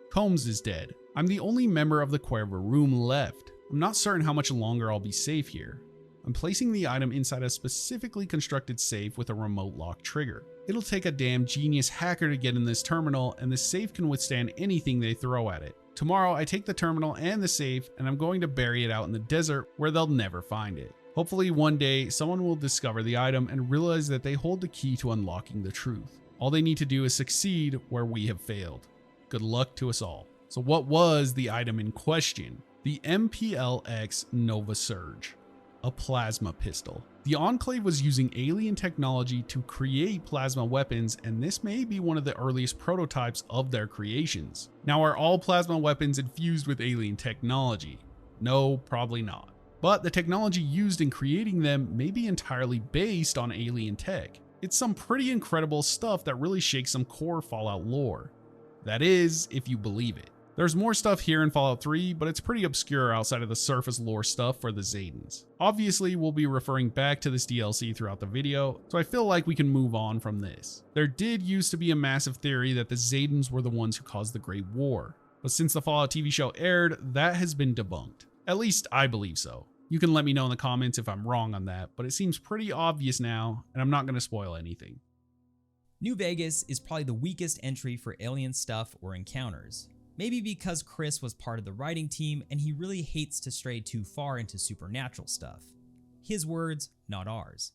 Combs is dead. I'm the only member of the Cuerva room left. I'm not certain how much longer I'll be safe here. I'm placing the item inside a specifically constructed safe with a remote lock trigger. It'll take a damn genius hacker to get in this terminal, and the safe can withstand anything they throw at it. Tomorrow I take the terminal and the safe, and I'm going to bury it out in the desert where they'll never find it. Hopefully one day someone will discover the item and realize that they hold the key to unlocking the truth. All they need to do is succeed where we have failed. Good luck to us all. So what was the item in question? The MPLX Nova Surge, a plasma pistol. The Enclave was using alien technology to create plasma weapons, and this may be one of the earliest prototypes of their creations. Now, are all plasma weapons infused with alien technology? No, probably not. But the technology used in creating them may be entirely based on alien tech. It's some pretty incredible stuff that really shakes some core Fallout lore. That is, if you believe it. There's more stuff here in Fallout 3, but it's pretty obscure outside of the surface lore stuff for the Zetans. Obviously, we'll be referring back to this DLC throughout the video, so I feel like we can move on from this. There did used to be a massive theory that the Zetans were the ones who caused the Great War, but since the Fallout TV show aired, that has been debunked. At least I believe so. You can let me know in the comments if I'm wrong on that, but it seems pretty obvious now, and I'm not going to spoil anything. New Vegas is probably the weakest entry for alien stuff or encounters. Maybe because Chris was part of the writing team and he really hates to stray too far into supernatural stuff. His words, not ours.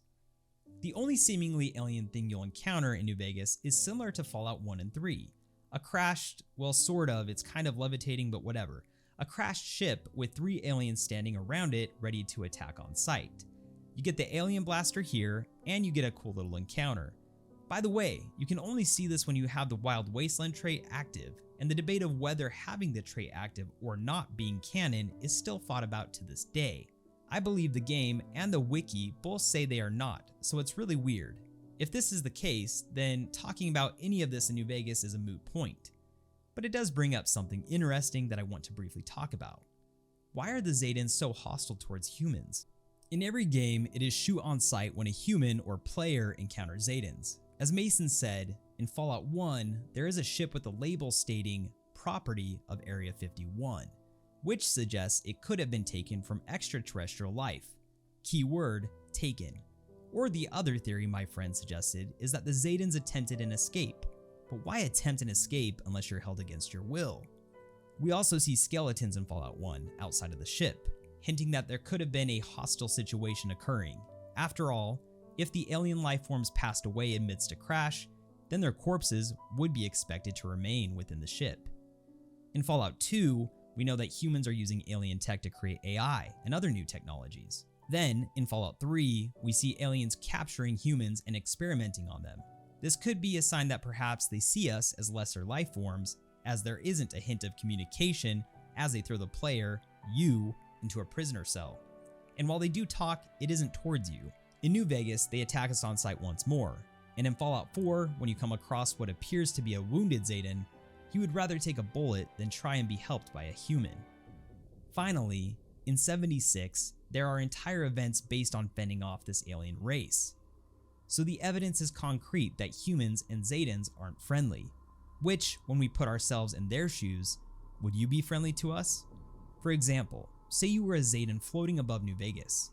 The only seemingly alien thing you'll encounter in New Vegas is similar to Fallout 1 and 3. A crashed, well sort of, it's kind of levitating but whatever. A crashed ship with 3 aliens standing around it ready to attack on sight. You get the alien blaster here and you get a cool little encounter. By the way, you can only see this when you have the Wild Wasteland trait active, and the debate of whether having the trait active or not being canon is still fought about to this day. I believe the game and the wiki both say they are not, so it's really weird. If this is the case, then talking about any of this in New Vegas is a moot point. But it does bring up something interesting that I want to briefly talk about. Why are the Zetans so hostile towards humans? In every game, it is shoot on sight when a human or player encounters Zetans. As Mason said, in Fallout 1, there is a ship with a label stating property of Area 51, which suggests it could have been taken from extraterrestrial life. Keyword, taken. Or the other theory my friend suggested is that the Zetans attempted an escape. But why attempt an escape unless you're held against your will? We also see skeletons in Fallout 1 outside of the ship, hinting that there could have been a hostile situation occurring. After all, if the alien life forms passed away amidst a crash, then their corpses would be expected to remain within the ship. In Fallout 2, we know that humans are using alien tech to create AI and other new technologies. Then, in Fallout 3, we see aliens capturing humans and experimenting on them. This could be a sign that perhaps they see us as lesser life forms, as there isn't a hint of communication as they throw the player, you, into a prisoner cell. And while they do talk, it isn't towards you. In New Vegas, they attack us on sight once more, and in Fallout 4, when you come across what appears to be a wounded Zetan, you would rather take a bullet than try and be helped by a human. Finally, in 76, there are entire events based on fending off this alien race. So the evidence is concrete that humans and Zetans aren't friendly, which, when we put ourselves in their shoes, would you be friendly to us? For example, say you were a Zetan floating above New Vegas.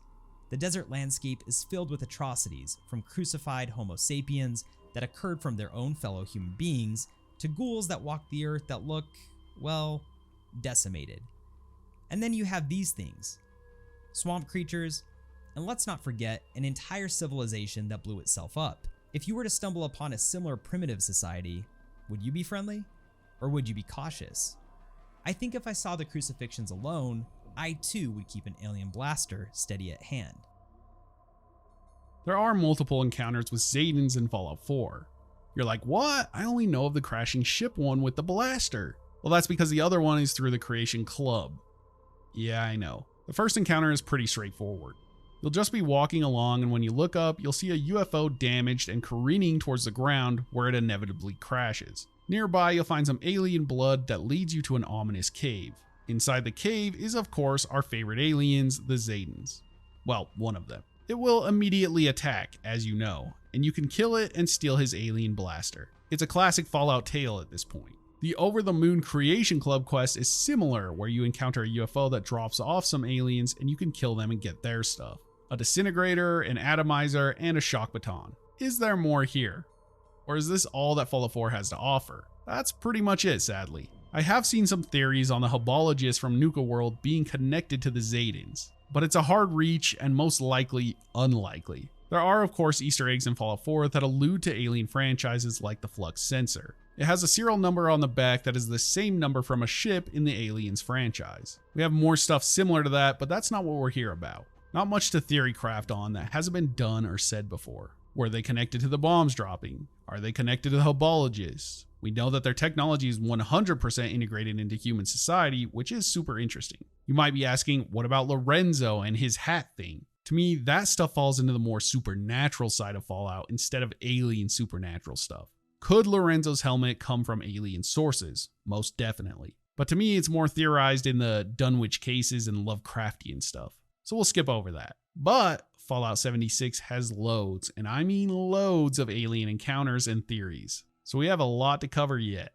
The desert landscape is filled with atrocities, from crucified Homo sapiens that occurred from their own fellow human beings, to ghouls that walk the earth that look, well, decimated. And then you have these things. Swamp creatures, and let's not forget an entire civilization that blew itself up, If you were to stumble upon a similar primitive society, would you be friendly? Or would you be cautious? I think if I saw the crucifixions alone, I too would keep an alien blaster steady at hand. There are multiple encounters with Zetans in Fallout 4. You're like, what? I only know of the crashing ship one with the blaster. Well, that's because the other one is through the Creation Club. Yeah, I know. The first encounter is pretty straightforward. You'll just be walking along, and when you look up, you'll see a UFO damaged and careening towards the ground where it inevitably crashes. Nearby, you'll find some alien blood that leads you to an ominous cave. Inside the cave is, of course, our favorite aliens, the Zetans. Well, one of them. It will immediately attack, as you know, and you can kill it and steal his alien blaster. It's a classic Fallout tale at this point. The Over the Moon Creation Club quest is similar, where you encounter a UFO that drops off some aliens and you can kill them and get their stuff. A disintegrator, an atomizer, and a shock baton. Is there more here? Or is this all that Fallout 4 has to offer? That's pretty much it, sadly. I have seen some theories on the Hubologists from Nuka World being connected to the Zetans, but it's a hard reach and most likely unlikely. There are of course Easter eggs in Fallout 4 that allude to alien franchises like the Flux Sensor. It has a serial number on the back that is the same number from a ship in the Aliens franchise. We have more stuff similar to that, but that's not what we're here about. Not much to theory craft on that hasn't been done or said before. Were they connected to the bombs dropping? Are they connected to the Hubologists? We know that their technology is 100% integrated into human society, which is super interesting. You might be asking, what about Lorenzo and his hat thing? To me, that stuff falls into the more supernatural side of Fallout instead of alien supernatural stuff. Could Lorenzo's helmet come from alien sources? Most definitely. But to me, it's more theorized in the Dunwich cases and Lovecraftian stuff. So we'll skip over that. But Fallout 76 has loads, and I mean loads of alien encounters and theories. So we have a lot to cover yet.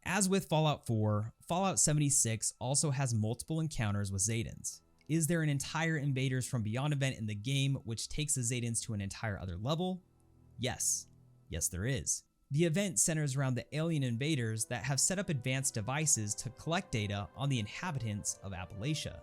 As with Fallout 4, Fallout 76 also has multiple encounters with Zetans. Is there an entire Invaders from Beyond event in the game which takes the Zetans to an entire other level? Yes. Yes, there is. The event centers around the alien invaders that have set up advanced devices to collect data on the inhabitants of Appalachia.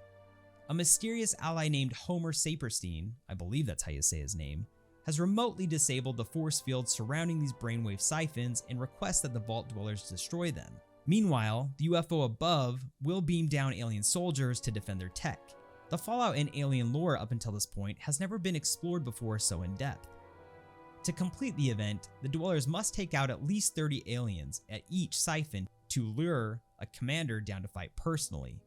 A mysterious ally named Homer Saperstein, I believe that's how you say his name, has remotely disabled the force field surrounding these brainwave siphons and requests that the Vault Dwellers destroy them. Meanwhile, the UFO above will beam down alien soldiers to defend their tech. The Fallout and alien lore up until this point has never been explored before so in depth. To complete the event, the Dwellers must take out at least 30 aliens at each siphon to lure a commander down to fight personally.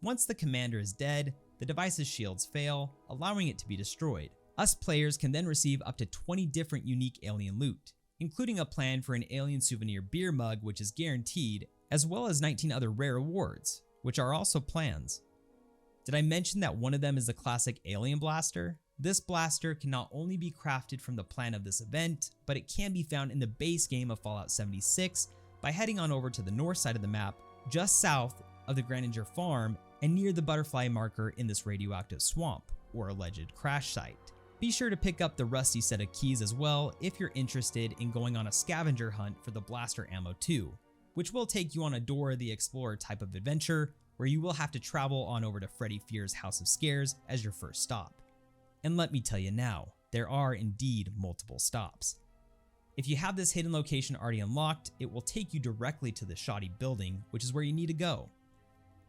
Once the commander is dead, the device's shields fail, allowing it to be destroyed. Us players can then receive up to 20 different unique alien loot, including a plan for an alien souvenir beer mug which is guaranteed, as well as 19 other rare rewards, which are also plans. Did I mention that one of them is the classic alien blaster? This blaster can not only be crafted from the plan of this event, but it can be found in the base game of Fallout 76 by heading on over to the north side of the map, just south of the Graninger farm and near the butterfly marker in this radioactive swamp, or alleged crash site. Be sure to pick up the rusty set of keys as well if you're interested in going on a scavenger hunt for the blaster ammo too, which will take you on a Dora the Explorer type of adventure where you will have to travel on over to Freddy Fear's House of Scares as your first stop. And let me tell you now, there are indeed multiple stops. If you have this hidden location already unlocked, it will take you directly to the shoddy building, which is where you need to go.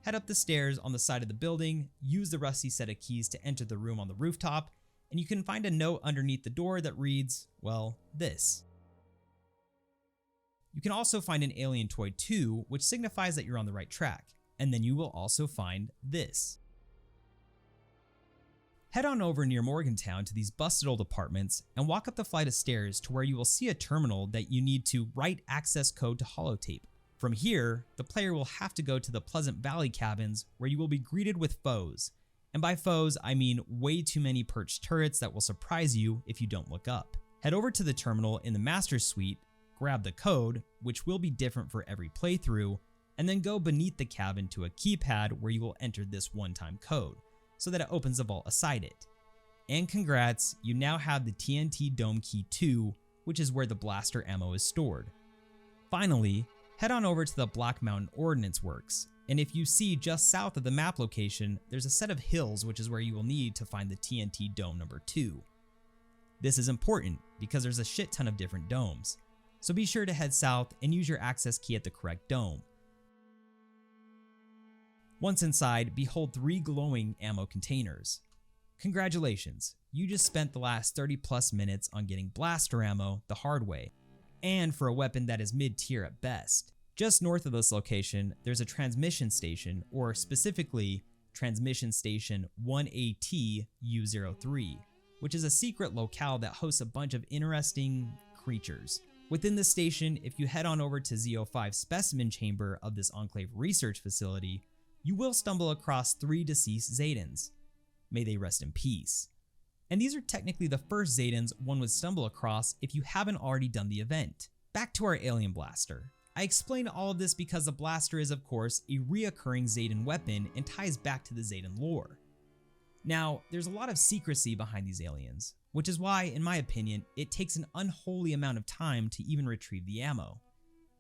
Head up the stairs on the side of the building, use the rusty set of keys to enter the room on the rooftop, and you can find a note underneath the door that reads, well, this. You can also find an alien toy too, which signifies that you're on the right track, and then you will also find this. Head on over near Morgantown to these busted old apartments and walk up the flight of stairs to where you will see a terminal that you need to write access code to holotape. From here, the player will have to go to the Pleasant Valley cabins where you will be greeted with foes. And by foes, I mean way too many perched turrets that will surprise you if you don't look up. Head over to the terminal in the Master Suite, grab the code, which will be different for every playthrough, and then go beneath the cabin to a keypad where you will enter this one-time code, so that it opens the vault aside it. And congrats, you now have the TNT Dome Key 2, which is where the blaster ammo is stored. Finally, head on over to the Black Mountain Ordnance Works, and if you see just south of the map location, there's a set of hills which is where you will need to find the TNT Dome number 2. This is important because there's a shit ton of different domes, so be sure to head south and use your access key at the correct dome. Once inside, behold 3 glowing ammo containers. Congratulations, you just spent the last 30 plus minutes on getting blaster ammo the hard way, and for a weapon that is mid-tier at best. Just north of this location, there's a transmission station, or specifically, Transmission Station 1AT-U03, which is a secret locale that hosts a bunch of interesting creatures. Within the station, if you head on over to Z05 specimen chamber of this Enclave research facility, you will stumble across 3 deceased Zetans. May they rest in peace. And these are technically the first Zetans one would stumble across if you haven't already done the event. Back to our alien blaster. I explained all of this because the blaster is of course a reoccurring Zetan weapon and ties back to the Zetan lore. Now, there's a lot of secrecy behind these aliens, which is why, in my opinion, it takes an unholy amount of time to even retrieve the ammo.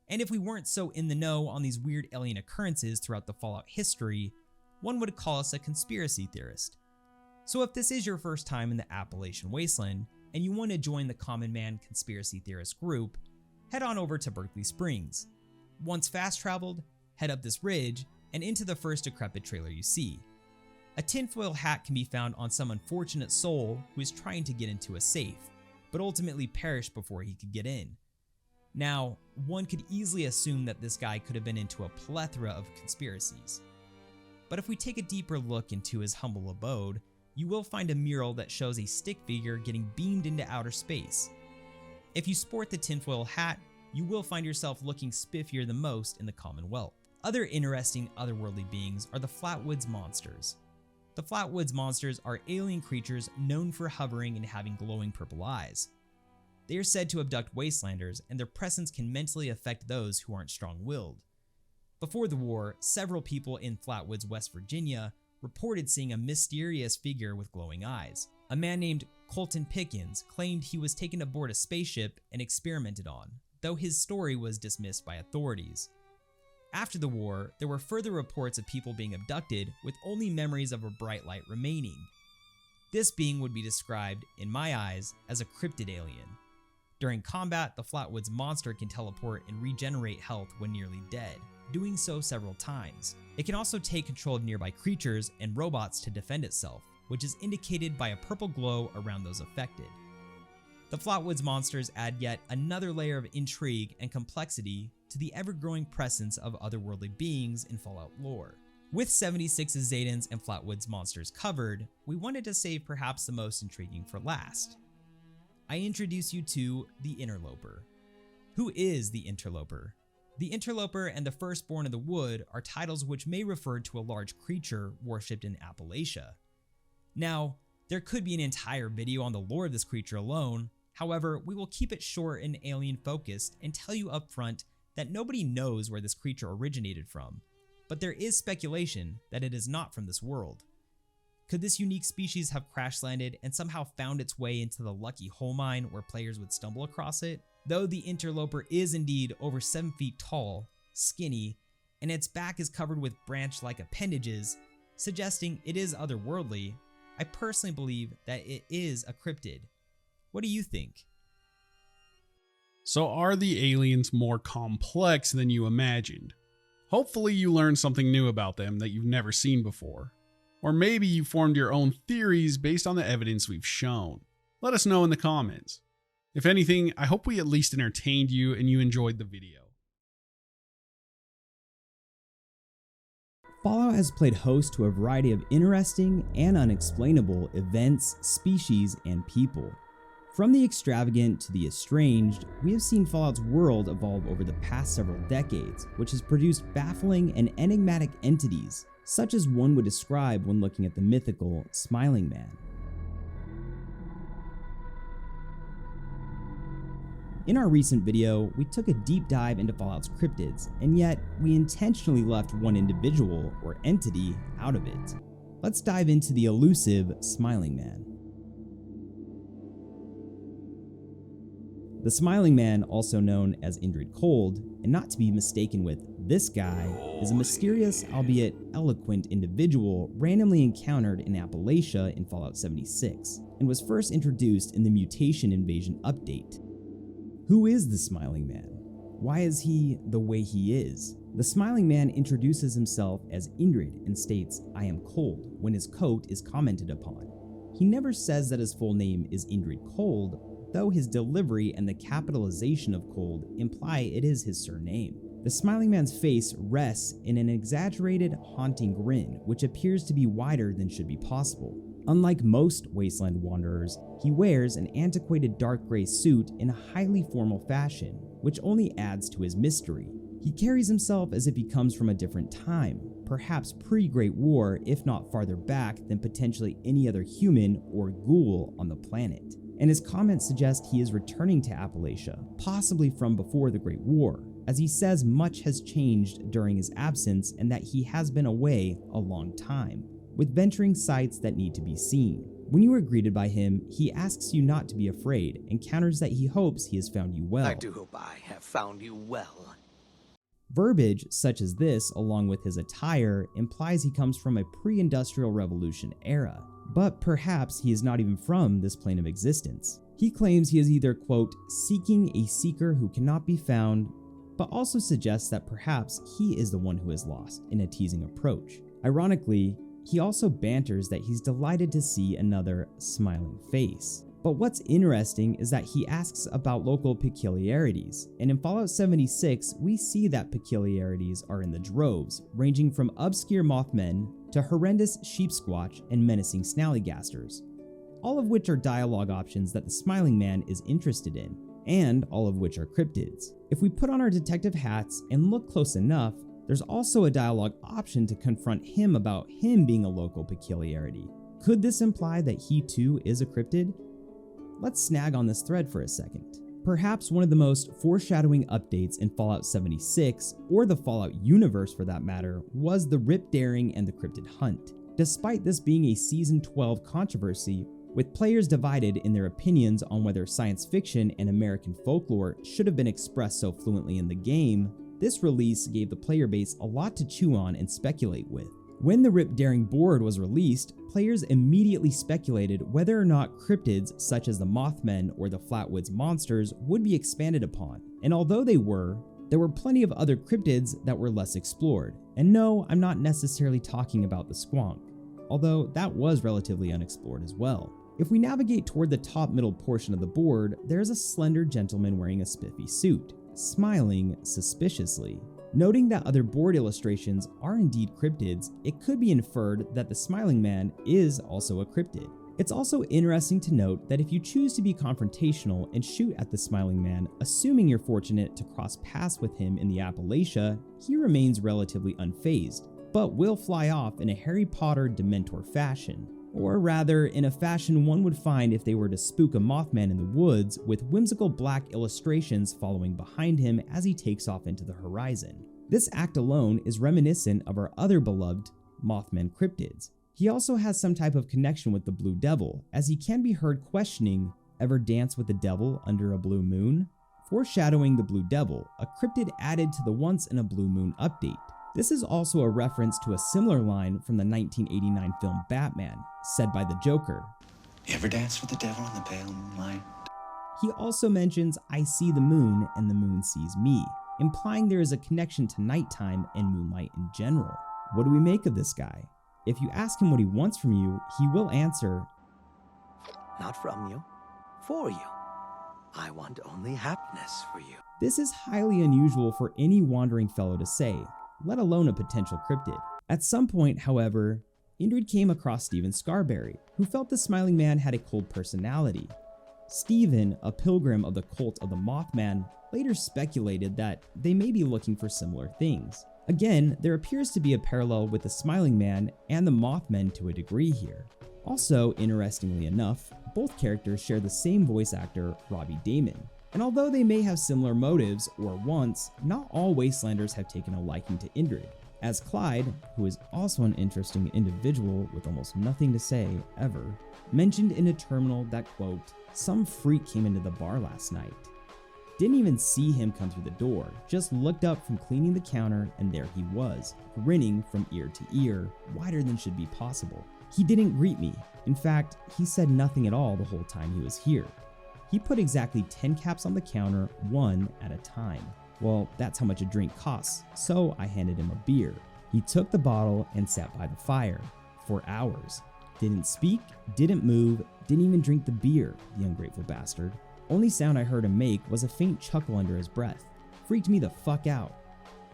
And if we weren't so in the know on these weird alien occurrences throughout the Fallout history, one would call us a conspiracy theorist. So if this is your first time in the Appalachian Wasteland, and you want to join the Common Man Conspiracy Theorist group, head on over to Berkeley Springs. Once fast traveled, head up this ridge, and into the first decrepit trailer you see. A tinfoil hat can be found on some unfortunate soul who is trying to get into a safe, but ultimately perished before he could get in. Now, one could easily assume that this guy could have been into a plethora of conspiracies. But if we take a deeper look into his humble abode, you will find a mural that shows a stick figure getting beamed into outer space. If you sport the tinfoil hat, you will find yourself looking spiffier than most in the Commonwealth. Other interesting otherworldly beings are the Flatwoods Monsters. The Flatwoods Monsters are alien creatures known for hovering and having glowing purple eyes. They are said to abduct wastelanders, and their presence can mentally affect those who aren't strong-willed. Before the war, several people in Flatwoods, West Virginia, reported seeing a mysterious figure with glowing eyes. A man named Colton Pickens claimed he was taken aboard a spaceship and experimented on, though his story was dismissed by authorities. After the war, there were further reports of people being abducted with only memories of a bright light remaining. This being would be described, in my eyes, as a cryptid alien. During combat, the Flatwoods Monster can teleport and regenerate health when nearly dead, doing so several times. It can also take control of nearby creatures and robots to defend itself, which is indicated by a purple glow around those affected. The Flatwoods Monsters add yet another layer of intrigue and complexity to the ever-growing presence of otherworldly beings in Fallout lore. With 76 Zetans and Flatwoods Monsters covered, we wanted to save perhaps the most intriguing for last. I introduce you to the Interloper. Who is the Interloper? The Interloper and the Firstborn of the Wood are titles which may refer to a large creature worshipped in Appalachia. Now, there could be an entire video on the lore of this creature alone. However, we will keep it short and alien focused and tell you up front that nobody knows where this creature originated from, but there is speculation that it is not from this world. Could this unique species have crash landed and somehow found its way into the lucky hole mine where players would stumble across it? Though the Interloper is indeed over 7 feet tall, skinny, and its back is covered with branch-like appendages, suggesting it is otherworldly, I personally believe that it is a cryptid. What do you think? So are the aliens more complex than you imagined? Hopefully you learned something new about them that you've never seen before. Or maybe you formed your own theories based on the evidence we've shown. Let us know in the comments. If anything, I hope we at least entertained you and you enjoyed the video. Fallout has played host to a variety of interesting and unexplainable events, species, and people. From the extravagant to the estranged, we have seen Fallout's world evolve over the past several decades, which has produced baffling and enigmatic entities, such as one would describe when looking at the mythical Smiling Man. In our recent video, we took a deep dive into Fallout's cryptids, and yet we intentionally left one individual or entity out of it. Let's dive into the elusive Smiling Man. The Smiling Man, also known as Indrid Cold, and not to be mistaken with This guy is a mysterious, albeit eloquent individual randomly encountered in Appalachia in Fallout 76, and was first introduced in the Mutation Invasion update. Who is the Smiling Man? Why is he the way he is? The Smiling Man introduces himself as Indrid and states, "I am cold," when his coat is commented upon. He never says that his full name is Indrid Cold, though his delivery and the capitalization of Cold imply it is his surname. The Smiling Man's face rests in an exaggerated, haunting grin, which appears to be wider than should be possible. Unlike most Wasteland Wanderers, he wears an antiquated dark gray suit in a highly formal fashion, which only adds to his mystery. He carries himself as if he comes from a different time, perhaps pre-Great War, if not farther back than potentially any other human or ghoul on the planet. And his comments suggest he is returning to Appalachia, possibly from before the Great War, as he says much has changed during his absence and that he has been away a long time, with venturing sights that need to be seen. When you are greeted by him, he asks you not to be afraid and counters that he hopes he has found you well. I do hope I have found you well. Verbiage such as this, along with his attire, implies he comes from a pre-industrial revolution era, but perhaps he is not even from this plane of existence. He claims he is either, quote, seeking a seeker who cannot be found, but also suggests that perhaps he is the one who is lost in a teasing approach. Ironically, he also banters that he's delighted to see another smiling face. But what's interesting is that he asks about local peculiarities, and in Fallout 76, we see that peculiarities are in the droves, ranging from obscure Mothmen to horrendous Sheepsquatch and menacing Snallygasters, all of which are dialogue options that the Smiling Man is interested in, and all of which are cryptids. If we put on our detective hats and look close enough, there's also a dialogue option to confront him about him being a local peculiarity. Could this imply that he too is a cryptid? Let's snag on this thread for a second. Perhaps one of the most foreshadowing updates in Fallout 76, or the Fallout universe for that matter, was the Rip Daring and the Cryptid Hunt. Despite this being a Season 12 controversy, with players divided in their opinions on whether science fiction and American folklore should have been expressed so fluently in the game, this release gave the player base a lot to chew on and speculate with. When the Rip Daring board was released, players immediately speculated whether or not cryptids such as the Mothman or the Flatwoods Monsters would be expanded upon, and although they were, there were plenty of other cryptids that were less explored. And no, I'm not necessarily talking about the Squonk, although that was relatively unexplored as well. If we navigate toward the top middle portion of the board, there's a slender gentleman wearing a spiffy suit, smiling suspiciously. Noting that other board illustrations are indeed cryptids, it could be inferred that the Smiling Man is also a cryptid. It's also interesting to note that if you choose to be confrontational and shoot at the Smiling Man, assuming you're fortunate to cross paths with him in the Appalachia, he remains relatively unfazed, but will fly off in a Harry Potter Dementor fashion. Or rather, in a fashion one would find if they were to spook a Mothman in the woods, with whimsical black illustrations following behind him as he takes off into the horizon. This act alone is reminiscent of our other beloved Mothman cryptids. He also has some type of connection with the Blue Devil, as he can be heard questioning, "Ever dance with the devil under a blue moon?" Foreshadowing the Blue Devil, a cryptid added to the Once in a Blue Moon update. This is also a reference to a similar line from the 1989 film Batman, said by the Joker. You ever dance with the devil in the pale moonlight? He also mentions, "I see the moon and the moon sees me," implying there is a connection to nighttime and moonlight in general. What do we make of this guy? If you ask him what he wants from you, he will answer, Not from you, for you. I want only happiness for you. This is highly unusual for any wandering fellow to say, let alone a potential cryptid. At some point, however, Indrid came across Stephen Scarberry, who felt the Smiling Man had a cold personality. Stephen, a pilgrim of the cult of the Mothman, later speculated that they may be looking for similar things. Again, there appears to be a parallel with the Smiling Man and the Mothman to a degree here. Also, interestingly enough, both characters share the same voice actor, Robbie Daymond. And although they may have similar motives or wants, not all Wastelanders have taken a liking to Indrid, as Clyde, who is also an interesting individual with almost nothing to say ever, mentioned in a terminal that, quote, "Some freak came into the bar last night." Didn't even see him come through the door, just looked up from cleaning the counter and there he was, grinning from ear to ear, wider than should be possible. He didn't greet me. In fact, he said nothing at all the whole time he was here. He put exactly 10 caps on the counter, one at a time. Well, that's how much a drink costs, so I handed him a beer. He took the bottle and sat by the fire for hours. Didn't speak, didn't move, didn't even drink the beer, the ungrateful bastard. Only sound I heard him make was a faint chuckle under his breath. Freaked me the fuck out.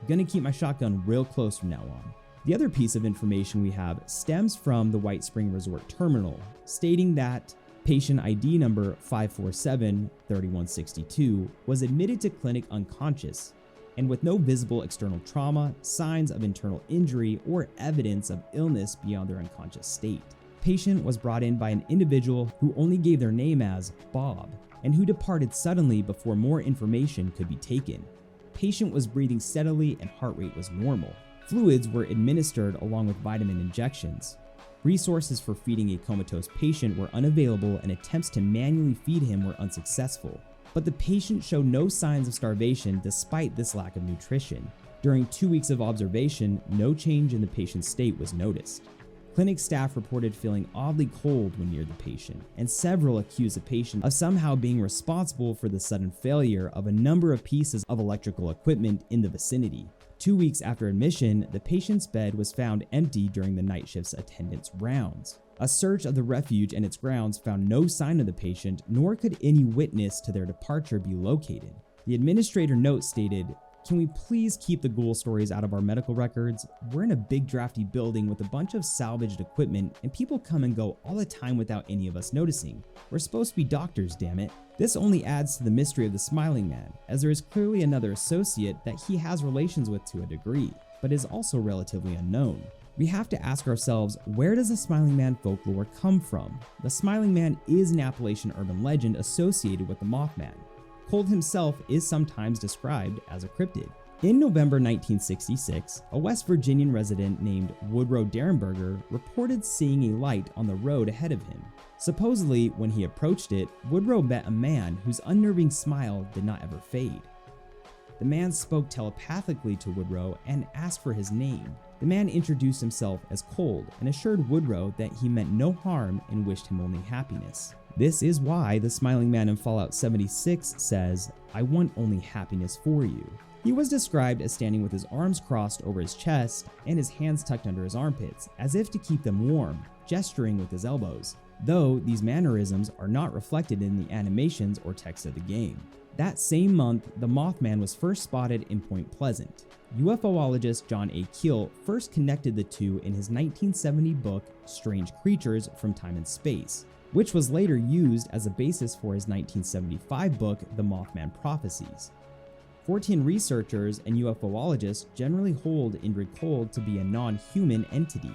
Gonna keep my shotgun real close from now on. The other piece of information we have stems from the White Spring Resort terminal, stating that patient ID number 547-3162 was admitted to clinic unconscious and with no visible external trauma, signs of internal injury, or evidence of illness beyond their unconscious state. Patient was brought in by an individual who only gave their name as Bob and who departed suddenly before more information could be taken. Patient was breathing steadily and heart rate was normal. Fluids were administered along with vitamin injections. Resources for feeding a comatose patient were unavailable and attempts to manually feed him were unsuccessful. But the patient showed no signs of starvation despite this lack of nutrition. During 2 weeks of observation, no change in the patient's state was noticed. Clinic staff reported feeling oddly cold when near the patient, and several accused the patient of somehow being responsible for the sudden failure of a number of pieces of electrical equipment in the vicinity. 2 weeks after admission, the patient's bed was found empty during the night shift's attendant's rounds. A search of the refuge and its grounds found no sign of the patient, nor could any witness to their departure be located. The administrator note stated, "Can we please keep the ghoul stories out of our medical records? We're in a big drafty building with a bunch of salvaged equipment and people come and go all the time without any of us noticing. We're supposed to be doctors, damn it." This only adds to the mystery of the Smiling Man, as there is clearly another associate that he has relations with to a degree, but is also relatively unknown. We have to ask ourselves, where does the Smiling Man folklore come from? The Smiling Man is an Appalachian urban legend associated with the Mothman. Cold himself is sometimes described as a cryptid. In November 1966, a West Virginian resident named Woodrow Derenberger reported seeing a light on the road ahead of him. Supposedly, when he approached it, Woodrow met a man whose unnerving smile did not ever fade. The man spoke telepathically to Woodrow and asked for his name. The man introduced himself as Cold and assured Woodrow that he meant no harm and wished him only happiness. This is why the Smiling Man in Fallout 76 says, "I want only happiness for you." He was described as standing with his arms crossed over his chest and his hands tucked under his armpits, as if to keep them warm, gesturing with his elbows, though these mannerisms are not reflected in the animations or text of the game. That same month, the Mothman was first spotted in Point Pleasant. UFOologist John A. Keel first connected the two in his 1970 book, Strange Creatures from Time and Space, which was later used as a basis for his 1975 book, The Mothman Prophecies. 14 researchers and UFOologists generally hold Indrid Cold to be a non-human entity.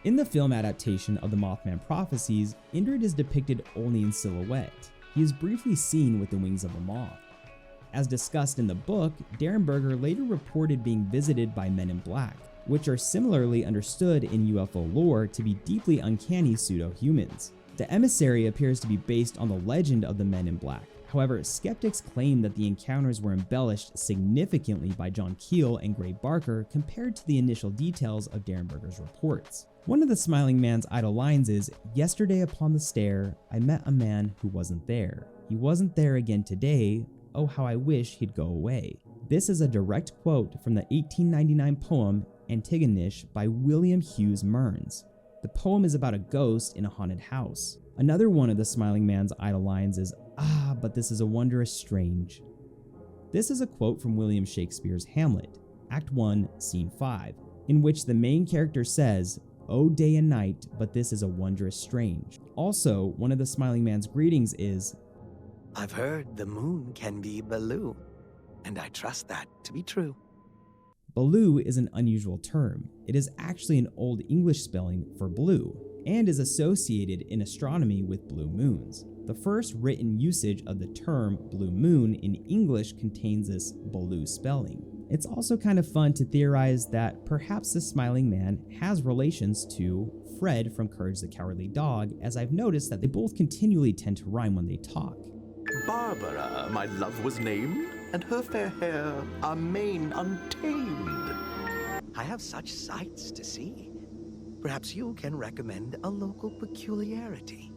In the film adaptation of The Mothman Prophecies, Indrid is depicted only in silhouette. He is briefly seen with the wings of a moth. As discussed in the book, Derenberger later reported being visited by men in black, which are similarly understood in UFO lore to be deeply uncanny pseudo-humans. The emissary appears to be based on the legend of the men in black. However, skeptics claim that the encounters were embellished significantly by John Keel and Gray Barker compared to the initial details of Derenberger's reports. One of the Smiling Man's idle lines is, "Yesterday upon the stair, I met a man who wasn't there. He wasn't there again today. Oh, how I wish he'd go away." This is a direct quote from the 1899 poem Antigonish by William Hughes Mearns. The poem is about a ghost in a haunted house. Another one of the Smiling Man's idle lines is, "Ah, but this is a wondrous strange." This is a quote from William Shakespeare's Hamlet, Act 1, Scene 5, in which the main character says, "Oh, day and night, but this is a wondrous strange." Also, one of the Smiling Man's greetings is, "I've heard the moon can be Baloo, and I trust that to be true." Baloo is an unusual term. It is actually an Old English spelling for blue, and is associated in astronomy with blue moons. The first written usage of the term blue moon in English contains this Baloo spelling. It's also kind of fun to theorize that perhaps the Smiling Man has relations to Fred from Courage the Cowardly Dog, as I've noticed that they both continually tend to rhyme when they talk. Barbara, my love was named. and her fair hair are mane untamed. I have such sights to see. Perhaps you can recommend a local peculiarity.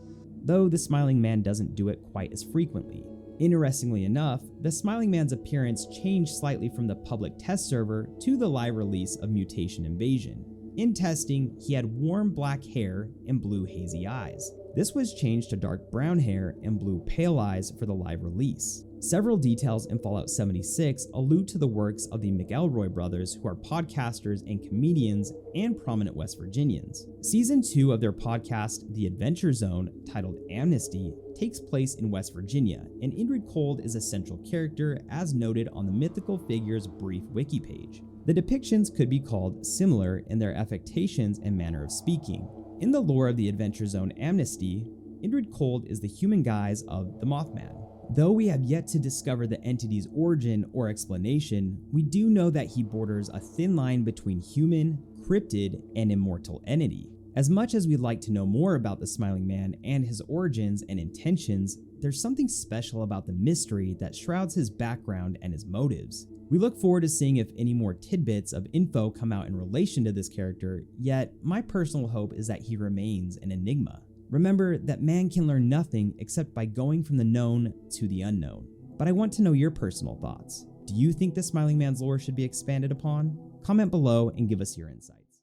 Though the Smiling Man doesn't do it quite as frequently. Interestingly enough, the Smiling Man's appearance changed slightly from the public test server to the live release of Mutation Invasion. In testing, he had warm black hair and blue hazy eyes. This was changed to dark brown hair and blue pale eyes for the live release. Several details in Fallout 76 allude to the works of the McElroy brothers, who are podcasters and comedians and prominent West Virginians. Season 2 of their podcast, The Adventure Zone, titled Amnesty, takes place in West Virginia, and Indrid Cold is a central character as noted on the Mythical Figures brief wiki page. The depictions could be called similar in their affectations and manner of speaking. In the lore of the Adventure Zone Amnesty, Indrid Cold is the human guise of the Mothman. Though we have yet to discover the entity's origin or explanation, we do know that he borders a thin line between human, cryptid, and immortal entity. As much as we'd like to know more about the Smiling Man and his origins and intentions, there's something special about the mystery that shrouds his background and his motives. We look forward to seeing if any more tidbits of info come out in relation to this character, yet my personal hope is that he remains an enigma. Remember that man can learn nothing except by going from the known to the unknown. But I want to know your personal thoughts. Do you think the Smiling Man's lore should be expanded upon? Comment below and give us your insights.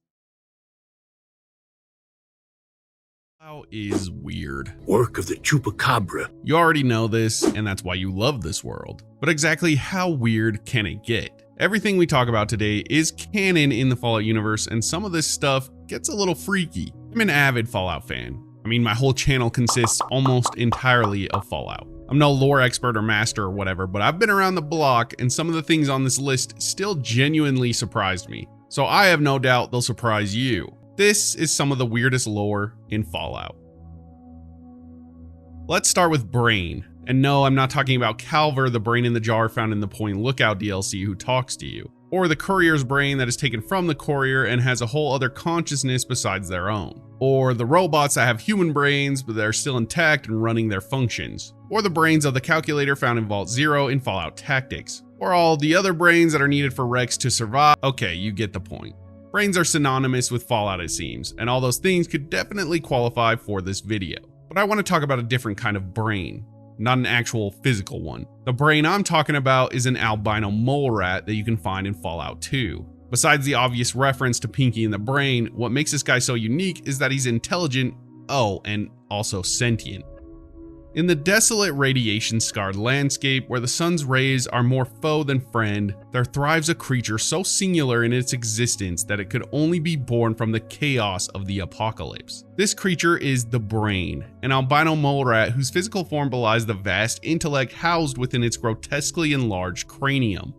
Fallout is weird. Work of the Chupacabra. You already know this, and that's why you love this world. But exactly how weird can it get? Everything we talk about today is canon in the Fallout universe, and some of this stuff gets a little freaky. I'm an avid Fallout fan. I mean, my whole channel consists almost entirely of Fallout. I'm no lore expert or master or whatever, but I've been around the block, and some of the things on this list still genuinely surprised me. So I have no doubt they'll surprise you. This is some of the weirdest lore in Fallout. Let's start with Brain. And no, I'm not talking about Calver, the brain in the jar found in the Point Lookout DLC who talks to you, or the courier's brain that is taken from the courier and has a whole other consciousness besides their own, or the robots that have human brains but they're still intact and running their functions, or the brains of the calculator found in Vault Zero in Fallout Tactics, or all the other brains that are needed for Rex to survive. Okay, you get the point. Brains are synonymous with Fallout, it seems, and all those things could definitely qualify for this video. But I want to talk about a different kind of brain, not an actual physical one. The brain I'm talking about is an albino mole rat that you can find in Fallout 2. Besides the obvious reference to Pinky and the Brain, what makes this guy so unique is that he's intelligent, and also sentient. In the desolate, radiation-scarred landscape where the sun's rays are more foe than friend, there thrives a creature so singular in its existence that it could only be born from the chaos of the apocalypse. This creature is the Brain, an albino mole rat whose physical form belies the vast intellect housed within its grotesquely enlarged cranium.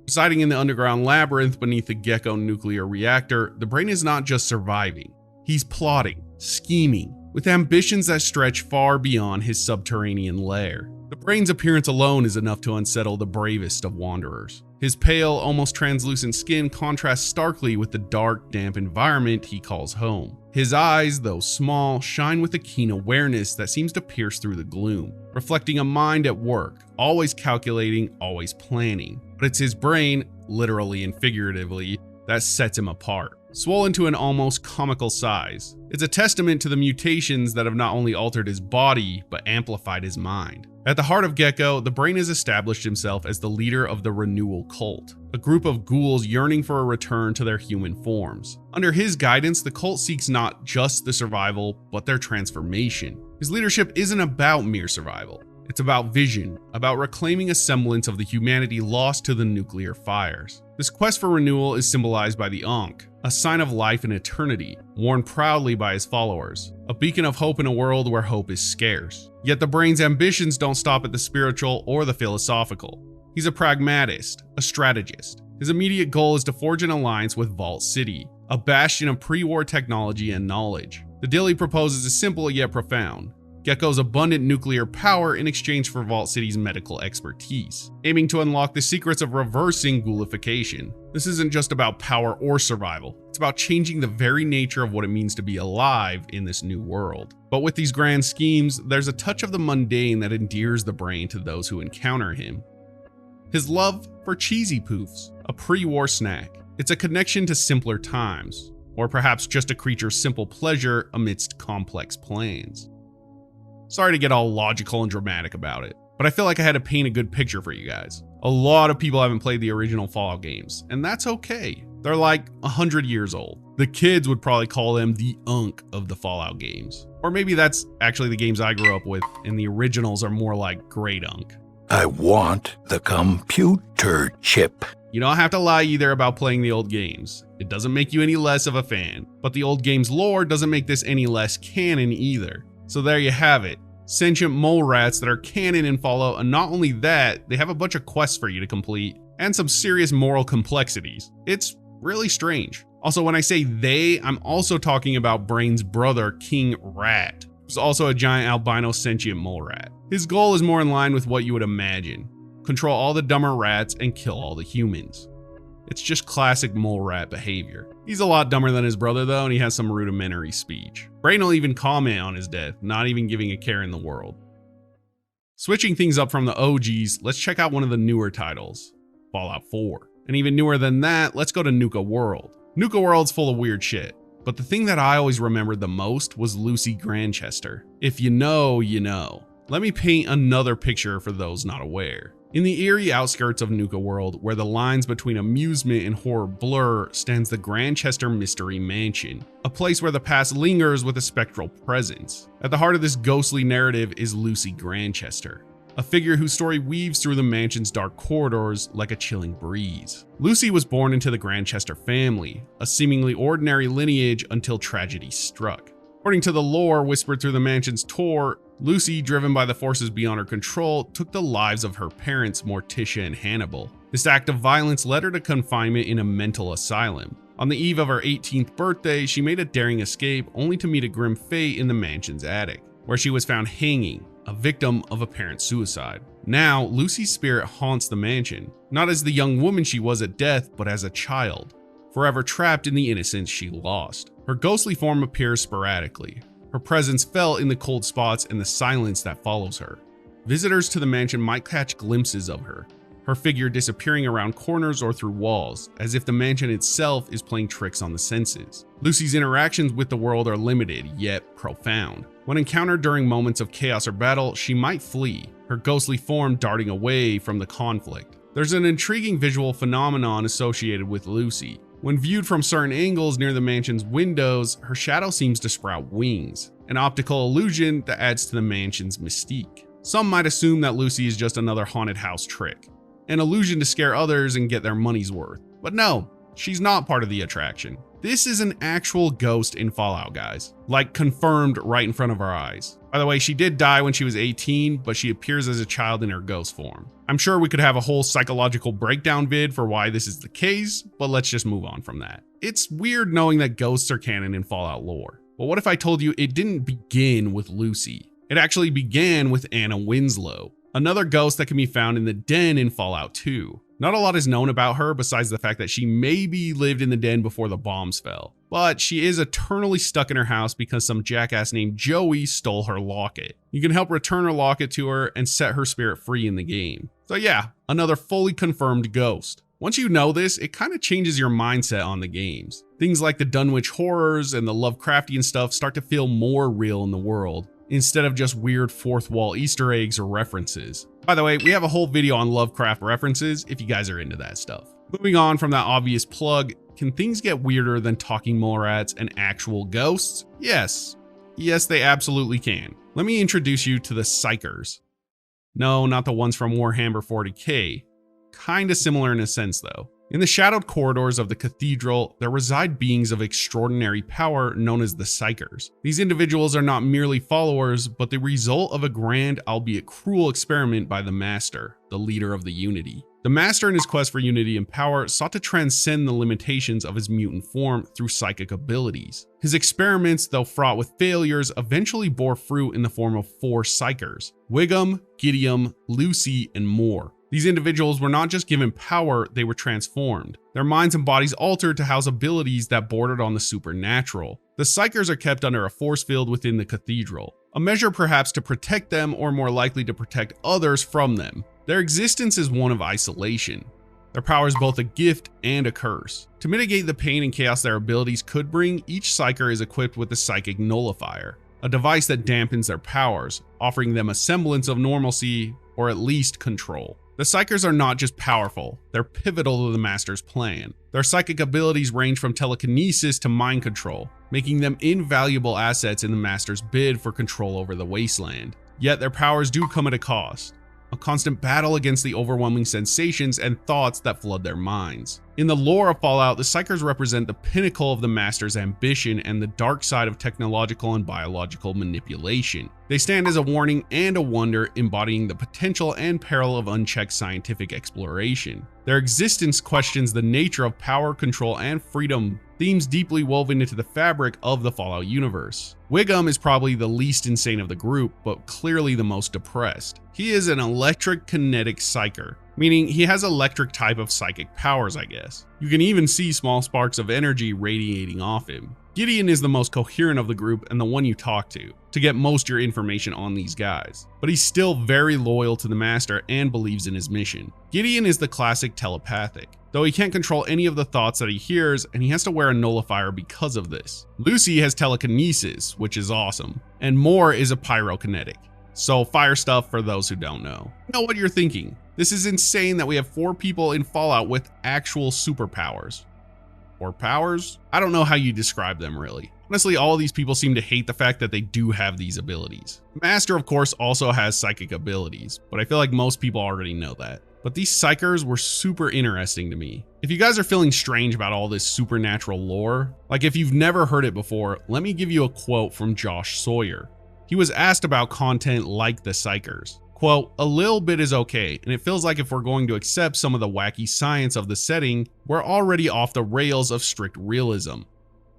Residing in the underground labyrinth beneath the Gecko nuclear reactor, the Brain is not just surviving. He's plotting, scheming, with ambitions that stretch far beyond his subterranean lair. The Brain's appearance alone is enough to unsettle the bravest of wanderers. His pale, almost translucent skin contrasts starkly with the dark, damp environment he calls home. His eyes, though small, shine with a keen awareness that seems to pierce through the gloom, reflecting a mind at work, always calculating, always planning. But it's his brain, literally and figuratively, that sets him apart. Swollen to an almost comical size, it's a testament to the mutations that have not only altered his body, but amplified his mind. At the heart of Gecko, the Brain has established himself as the leader of the Renewal Cult, a group of ghouls yearning for a return to their human forms. Under his guidance, the cult seeks not just the survival, but their transformation. His leadership isn't about mere survival. It's about vision, about reclaiming a semblance of the humanity lost to the nuclear fires. This quest for renewal is symbolized by the Ankh, a sign of life and eternity, worn proudly by his followers, a beacon of hope in a world where hope is scarce. Yet the Brain's ambitions don't stop at the spiritual or the philosophical. He's a pragmatist, a strategist. His immediate goal is to forge an alliance with Vault City, a bastion of pre-war technology and knowledge. The deal he proposes is simple yet profound. Gecko's abundant nuclear power in exchange for Vault City's medical expertise, aiming to unlock the secrets of reversing ghoulification. This isn't just about power or survival, it's about changing the very nature of what it means to be alive in this new world. But with these grand schemes, there's a touch of the mundane that endears the Brain to those who encounter him. His love for cheesy poofs, a pre-war snack. It's a connection to simpler times, or perhaps just a creature's simple pleasure amidst complex plans. Sorry to get all logical and dramatic about it, but I feel like I had to paint a good picture for you guys. A lot of people haven't played the original Fallout games, and that's okay. They're like 100 years old. The kids would probably call them the unk of the Fallout games. Or maybe that's actually the games I grew up with, and the originals are more like great unk. I want the computer chip. You don't have to lie either about playing the old games. It doesn't make you any less of a fan, but the old game's lore doesn't make this any less canon either. So there you have it. Sentient mole rats that are canon in Fallout, and not only that, they have a bunch of quests for you to complete, and some serious moral complexities. It's really strange. Also, when I say they, I'm also talking about Brain's brother, King Rat, who's also a giant albino sentient mole rat. His goal is more in line with what you would imagine. Control all the dumber rats and kill all the humans. It's just classic mole rat behavior. He's a lot dumber than his brother though, and he has some rudimentary speech. Brain will even comment on his death, not even giving a care in the world. Switching things up from the OGs, let's check out one of the newer titles, Fallout 4. And even newer than that, let's go to Nuka World. Nuka World's full of weird shit, but the thing that I always remembered the most was Lucy Grantchester. If you know, you know. Let me paint another picture for those not aware. In the eerie outskirts of Nuka World, where the lines between amusement and horror blur, stands the Grantchester Mystery Mansion, a place where the past lingers with a spectral presence. At the heart of this ghostly narrative is Lucy Grantchester, a figure whose story weaves through the mansion's dark corridors like a chilling breeze. Lucy was born into the Grantchester family, a seemingly ordinary lineage until tragedy struck. According to the lore whispered through the mansion's tour, Lucy, driven by the forces beyond her control, took the lives of her parents, Morticia and Hannibal. This act of violence led her to confinement in a mental asylum. On the eve of her 18th birthday, she made a daring escape only to meet a grim fate in the mansion's attic, where she was found hanging, a victim of apparent suicide. Now, Lucy's spirit haunts the mansion, not as the young woman she was at death, but as a child, forever trapped in the innocence she lost. Her ghostly form appears sporadically, her presence felt in the cold spots and the silence that follows her. Visitors to the mansion might catch glimpses of her, her figure disappearing around corners or through walls, as if the mansion itself is playing tricks on the senses. Lucy's interactions with the world are limited, yet profound. When encountered during moments of chaos or battle, she might flee, her ghostly form darting away from the conflict. There's an intriguing visual phenomenon associated with Lucy. When viewed from certain angles near the mansion's windows, her shadow seems to sprout wings, an optical illusion that adds to the mansion's mystique. Some might assume that Lucy is just another haunted house trick, an illusion to scare others and get their money's worth. But no, she's not part of the attraction. This is an actual ghost in Fallout, guys. Like, confirmed right in front of our eyes. By the way, she did die when she was 18, but she appears as a child in her ghost form. I'm sure we could have a whole psychological breakdown vid for why this is the case, but let's just move on from that. It's weird knowing that ghosts are canon in Fallout lore. But what if I told you it didn't begin with Lucy? It actually began with Anna Winslow, another ghost that can be found in the den in Fallout 2. Not a lot is known about her besides the fact that she maybe lived in the den before the bombs fell, but she is eternally stuck in her house because some jackass named Joey stole her locket. You can help return her locket to her and set her spirit free in the game. So yeah, another fully confirmed ghost. Once you know this, it kind of changes your mindset on the games. Things like the Dunwich horrors and the Lovecraftian stuff start to feel more real in the world, instead of just weird fourth wall Easter eggs or references. By the way, we have a whole video on Lovecraft references if you guys are into that stuff. Moving on from that obvious plug, can things get weirder than talking mole rats and actual ghosts? Yes. Yes, they absolutely can. Let me introduce you to the Psychers. No, not the ones from Warhammer 40k. Kinda similar in a sense though. In the shadowed corridors of the cathedral, there reside beings of extraordinary power known as the Psychers. These individuals are not merely followers, but the result of a grand, albeit cruel experiment by the Master, the leader of the Unity. The Master, in his quest for unity and power, sought to transcend the limitations of his mutant form through psychic abilities. His experiments, though fraught with failures, eventually bore fruit in the form of 4 Psychers: Wiggum, Gideon, Lucy, and more. These individuals were not just given power, they were transformed. Their minds and bodies altered to house abilities that bordered on the supernatural. The Psychers are kept under a force field within the cathedral, a measure perhaps to protect them or more likely to protect others from them. Their existence is one of isolation. Their power is both a gift and a curse. To mitigate the pain and chaos their abilities could bring, each Psyker is equipped with a Psychic Nullifier, a device that dampens their powers, offering them a semblance of normalcy or at least control. The Psychers are not just powerful, they're pivotal to the Master's plan. Their psychic abilities range from telekinesis to mind control, making them invaluable assets in the Master's bid for control over the wasteland. Yet their powers do come at a cost. A constant battle against the overwhelming sensations and thoughts that flood their minds. In the lore of Fallout, the Psychers represent the pinnacle of the Master's ambition and the dark side of technological and biological manipulation. They stand as a warning and a wonder, embodying the potential and peril of unchecked scientific exploration. Their existence questions the nature of power, control, and freedom, themes deeply woven into the fabric of the Fallout universe. Wiggum is probably the least insane of the group, but clearly the most depressed. He is an electric kinetic psyker, meaning he has electric type of psychic powers, I guess. You can even see small sparks of energy radiating off him. Gideon is the most coherent of the group and the one you talk to get most of your information on these guys. But he's still very loyal to the Master and believes in his mission. Gideon is the classic telepathic, though he can't control any of the thoughts that he hears, and he has to wear a nullifier because of this. Lucy has telekinesis, which is awesome, and Moore is a pyrokinetic. So fire stuff for those who don't know. You know what you're thinking. This is insane that we have 4 people in Fallout with actual superpowers. Or powers? I don't know how you describe them really. Honestly, all of these people seem to hate the fact that they do have these abilities. Master, of course, also has psychic abilities, but I feel like most people already know that. But these Psychers were super interesting to me. If you guys are feeling strange about all this supernatural lore, like if you've never heard it before, let me give you a quote from Josh Sawyer. He was asked about content like the Psychers. Quote, "A little bit is okay, and it feels like if we're going to accept some of the wacky science of the setting, we're already off the rails of strict realism.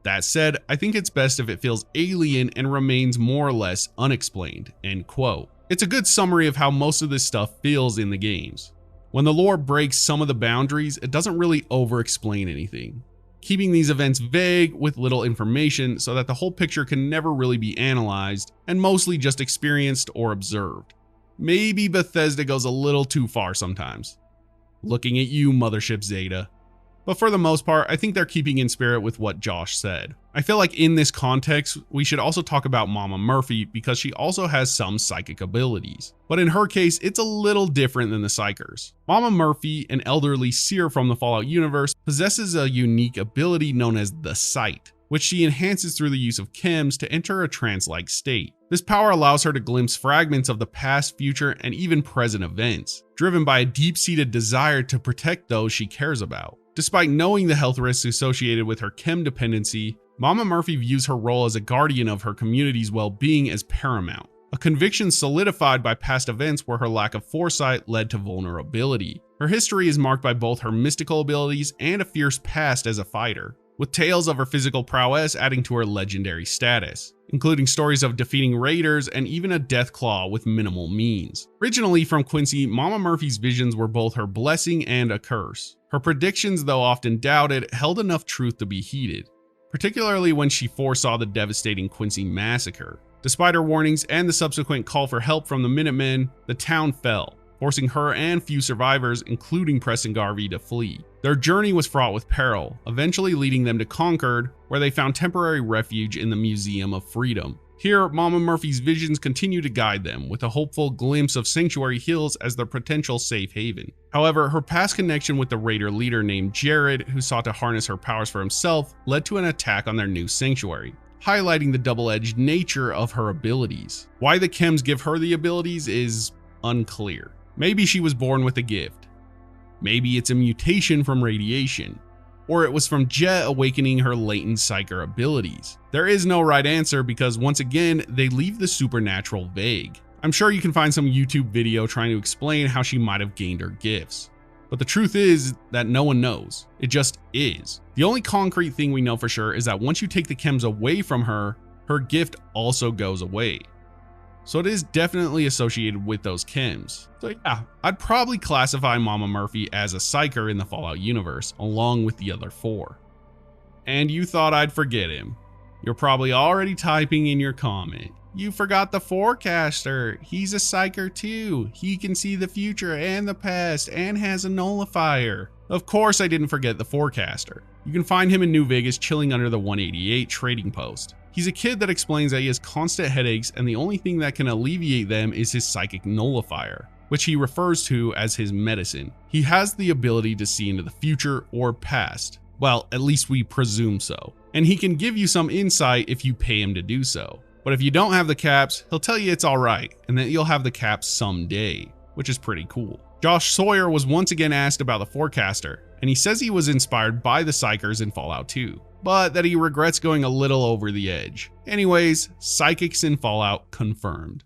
That said, I think it's best if it feels alien and remains more or less unexplained," end quote. It's a good summary of how most of this stuff feels in the games. When the lore breaks some of the boundaries, it doesn't really over-explain anything, keeping these events vague with little information so that the whole picture can never really be analyzed and mostly just experienced or observed. Maybe Bethesda goes a little too far sometimes. Looking at you, Mothership Zeta. But for the most part, I think they're keeping in spirit with what Josh said. I feel like in this context, we should also talk about Mama Murphy because she also has some psychic abilities. But in her case, it's a little different than the Psychers. Mama Murphy, an elderly seer from the Fallout universe, possesses a unique ability known as the Sight, which she enhances through the use of chems to enter a trance-like state. This power allows her to glimpse fragments of the past, future, and even present events, driven by a deep-seated desire to protect those she cares about. Despite knowing the health risks associated with her chem dependency, Mama Murphy views her role as a guardian of her community's well-being as paramount, a conviction solidified by past events where her lack of foresight led to vulnerability. Her history is marked by both her mystical abilities and a fierce past as a fighter, with tales of her physical prowess adding to her legendary status, including stories of defeating raiders and even a death claw with minimal means. Originally from Quincy, Mama Murphy's visions were both her blessing and a curse. Her predictions, though often doubted, held enough truth to be heeded, particularly when she foresaw the devastating Quincy massacre. Despite her warnings and the subsequent call for help from the Minutemen, the town fell, forcing her and few survivors, including Preston Garvey, to flee. Their journey was fraught with peril, eventually leading them to Concord, where they found temporary refuge in the Museum of Freedom. Here, Mama Murphy's visions continue to guide them, with a hopeful glimpse of Sanctuary Hills as their potential safe haven. However, her past connection with the raider leader named Jared, who sought to harness her powers for himself, led to an attack on their new sanctuary, highlighting the double-edged nature of her abilities. Why the chems give her the abilities is unclear. Maybe she was born with a gift. Maybe it's a mutation from radiation. Or it was from Jet awakening her latent psyker abilities. There is no right answer because once again, they leave the supernatural vague. I'm sure you can find some YouTube video trying to explain how she might have gained her gifts. But the truth is that no one knows. It just is. The only concrete thing we know for sure is that once you take the chems away from her, her gift also goes away. So it is definitely associated with those chems. So yeah, I'd probably classify Mama Murphy as a psyker in the Fallout universe, along with the other 4. And you thought I'd forget him. You're probably already typing in your comment. You forgot the forecaster. He's a psyker too. He can see the future and the past and has a nullifier. Of course I didn't forget the forecaster. You can find him in New Vegas chilling under the 188 trading post. He's a kid that explains that he has constant headaches and the only thing that can alleviate them is his psychic nullifier, which he refers to as his medicine. He has the ability to see into the future or past. Well, at least we presume so. And he can give you some insight if you pay him to do so. But if you don't have the caps, he'll tell you it's alright and that you'll have the caps someday, which is pretty cool. Josh Sawyer was once again asked about the forecaster, and he says he was inspired by the Psychers in Fallout 2, but that he regrets going a little over the edge. Anyways, psychics in Fallout confirmed.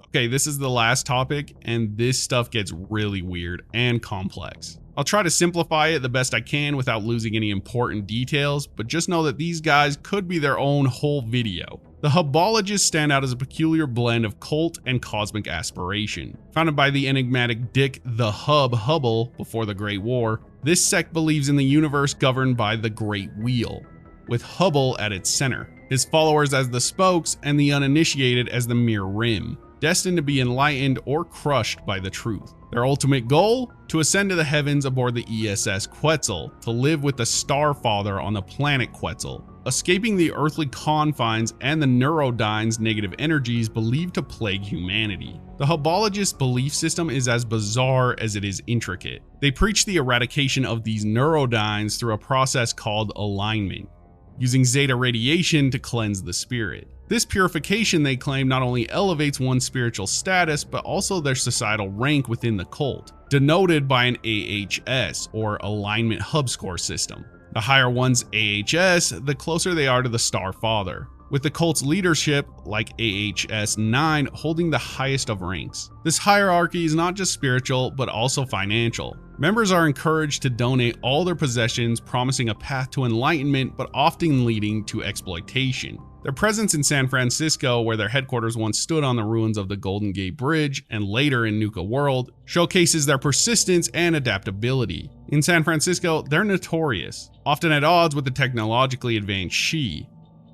Okay, this is the last topic, and this stuff gets really weird and complex. I'll try to simplify it the best I can without losing any important details, but just know that these guys could be their own whole video. The Hubologists stand out as a peculiar blend of cult and cosmic aspiration. Founded by the enigmatic Dick the Hub Hubble before the Great War, this sect believes in the universe governed by the Great Wheel, with Hubble at its center, his followers as the spokes and the uninitiated as the mere rim, destined to be enlightened or crushed by the truth. Their ultimate goal? To ascend to the heavens aboard the ESS Quetzal, to live with the Starfather on the planet Quetzal, escaping the earthly confines and the Neurodyne's negative energies believed to plague humanity. The Hubologist belief system is as bizarre as it is intricate. They preach the eradication of these Neurodynes through a process called alignment, using Zeta radiation to cleanse the spirit. This purification, they claim, not only elevates one's spiritual status, but also their societal rank within the cult, denoted by an AHS, or Alignment Hub Score system. The higher one's AHS, the closer they are to the Starfather, with the cult's leadership, like AHS 9, holding the highest of ranks. This hierarchy is not just spiritual, but also financial. Members are encouraged to donate all their possessions, promising a path to enlightenment, but often leading to exploitation. Their presence in San Francisco, where their headquarters once stood on the ruins of the Golden Gate Bridge, and later in Nuka World, showcases their persistence and adaptability. In San Francisco, they're notorious, often at odds with the technologically advanced She,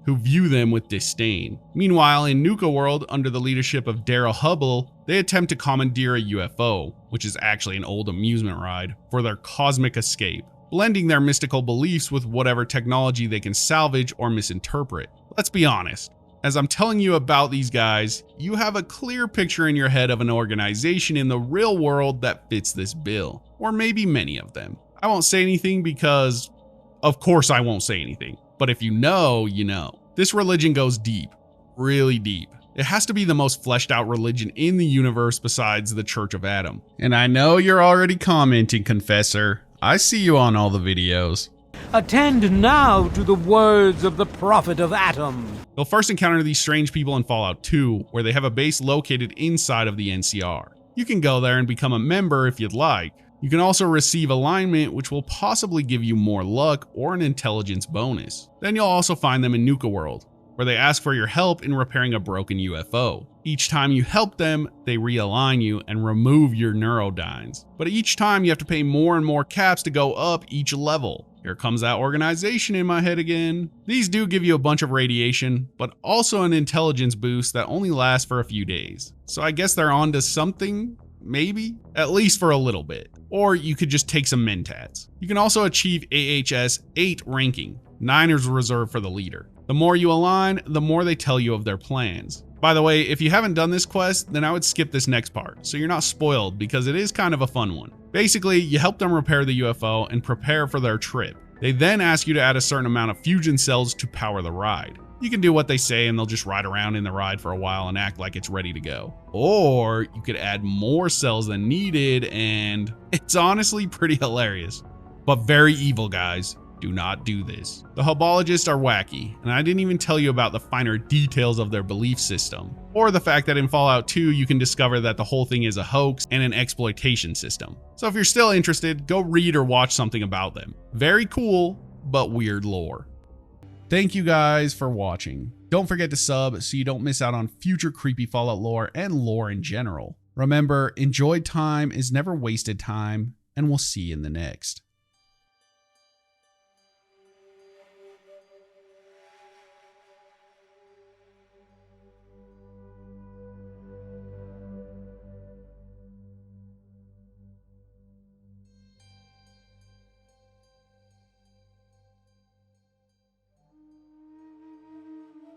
who view them with disdain. Meanwhile, in Nuka World, under the leadership of Daryl Hubble, they attempt to commandeer a UFO, which is actually an old amusement ride, for their cosmic escape, blending their mystical beliefs with whatever technology they can salvage or misinterpret. Let's be honest, as I'm telling you about these guys, you have a clear picture in your head of an organization in the real world that fits this bill, or maybe many of them. I won't say anything because, of course I won't say anything, but if you know, you know. This religion goes deep, really deep. It has to be the most fleshed out religion in the universe besides the Church of Adam. And I know you're already commenting, Confessor. I see you on all the videos. Attend now to the words of the Prophet of Atom. You'll first encounter these strange people in Fallout 2, where they have a base located inside of the NCR. You can go there and become a member if you'd like. You can also receive alignment, which will possibly give you more luck or an intelligence bonus. Then you'll also find them in Nuka World, where they ask for your help in repairing a broken UFO. Each time you help them, they realign you and remove your Neurodynes. But each time you have to pay more and more caps to go up each level. Here comes that organization in my head again. These do give you a bunch of radiation, but also an intelligence boost that only lasts for a few days. So I guess they're on to something, maybe? At least for a little bit. Or you could just take some mentats. You can also achieve AHS 8 ranking. 9 is reserved for the leader. The more you align, the more they tell you of their plans. By the way, if you haven't done this quest, then I would skip this next part, so you're not spoiled because it is kind of a fun one. Basically, you help them repair the UFO and prepare for their trip. They then ask you to add a certain amount of fusion cells to power the ride. You can do what they say and they'll just ride around in the ride for a while and act like it's ready to go. Or you could add more cells than needed, and it's honestly pretty hilarious. But very evil, guys. Do not do this. The Hubologists are wacky, and I didn't even tell you about the finer details of their belief system, or the fact that in Fallout 2 you can discover that the whole thing is a hoax and an exploitation system. So if you're still interested, go read or watch something about them. Very cool, but weird lore. Thank you guys for watching. Don't forget to sub so you don't miss out on future creepy Fallout lore and lore in general. Remember, enjoyed time is never wasted time, and we'll see you in the next.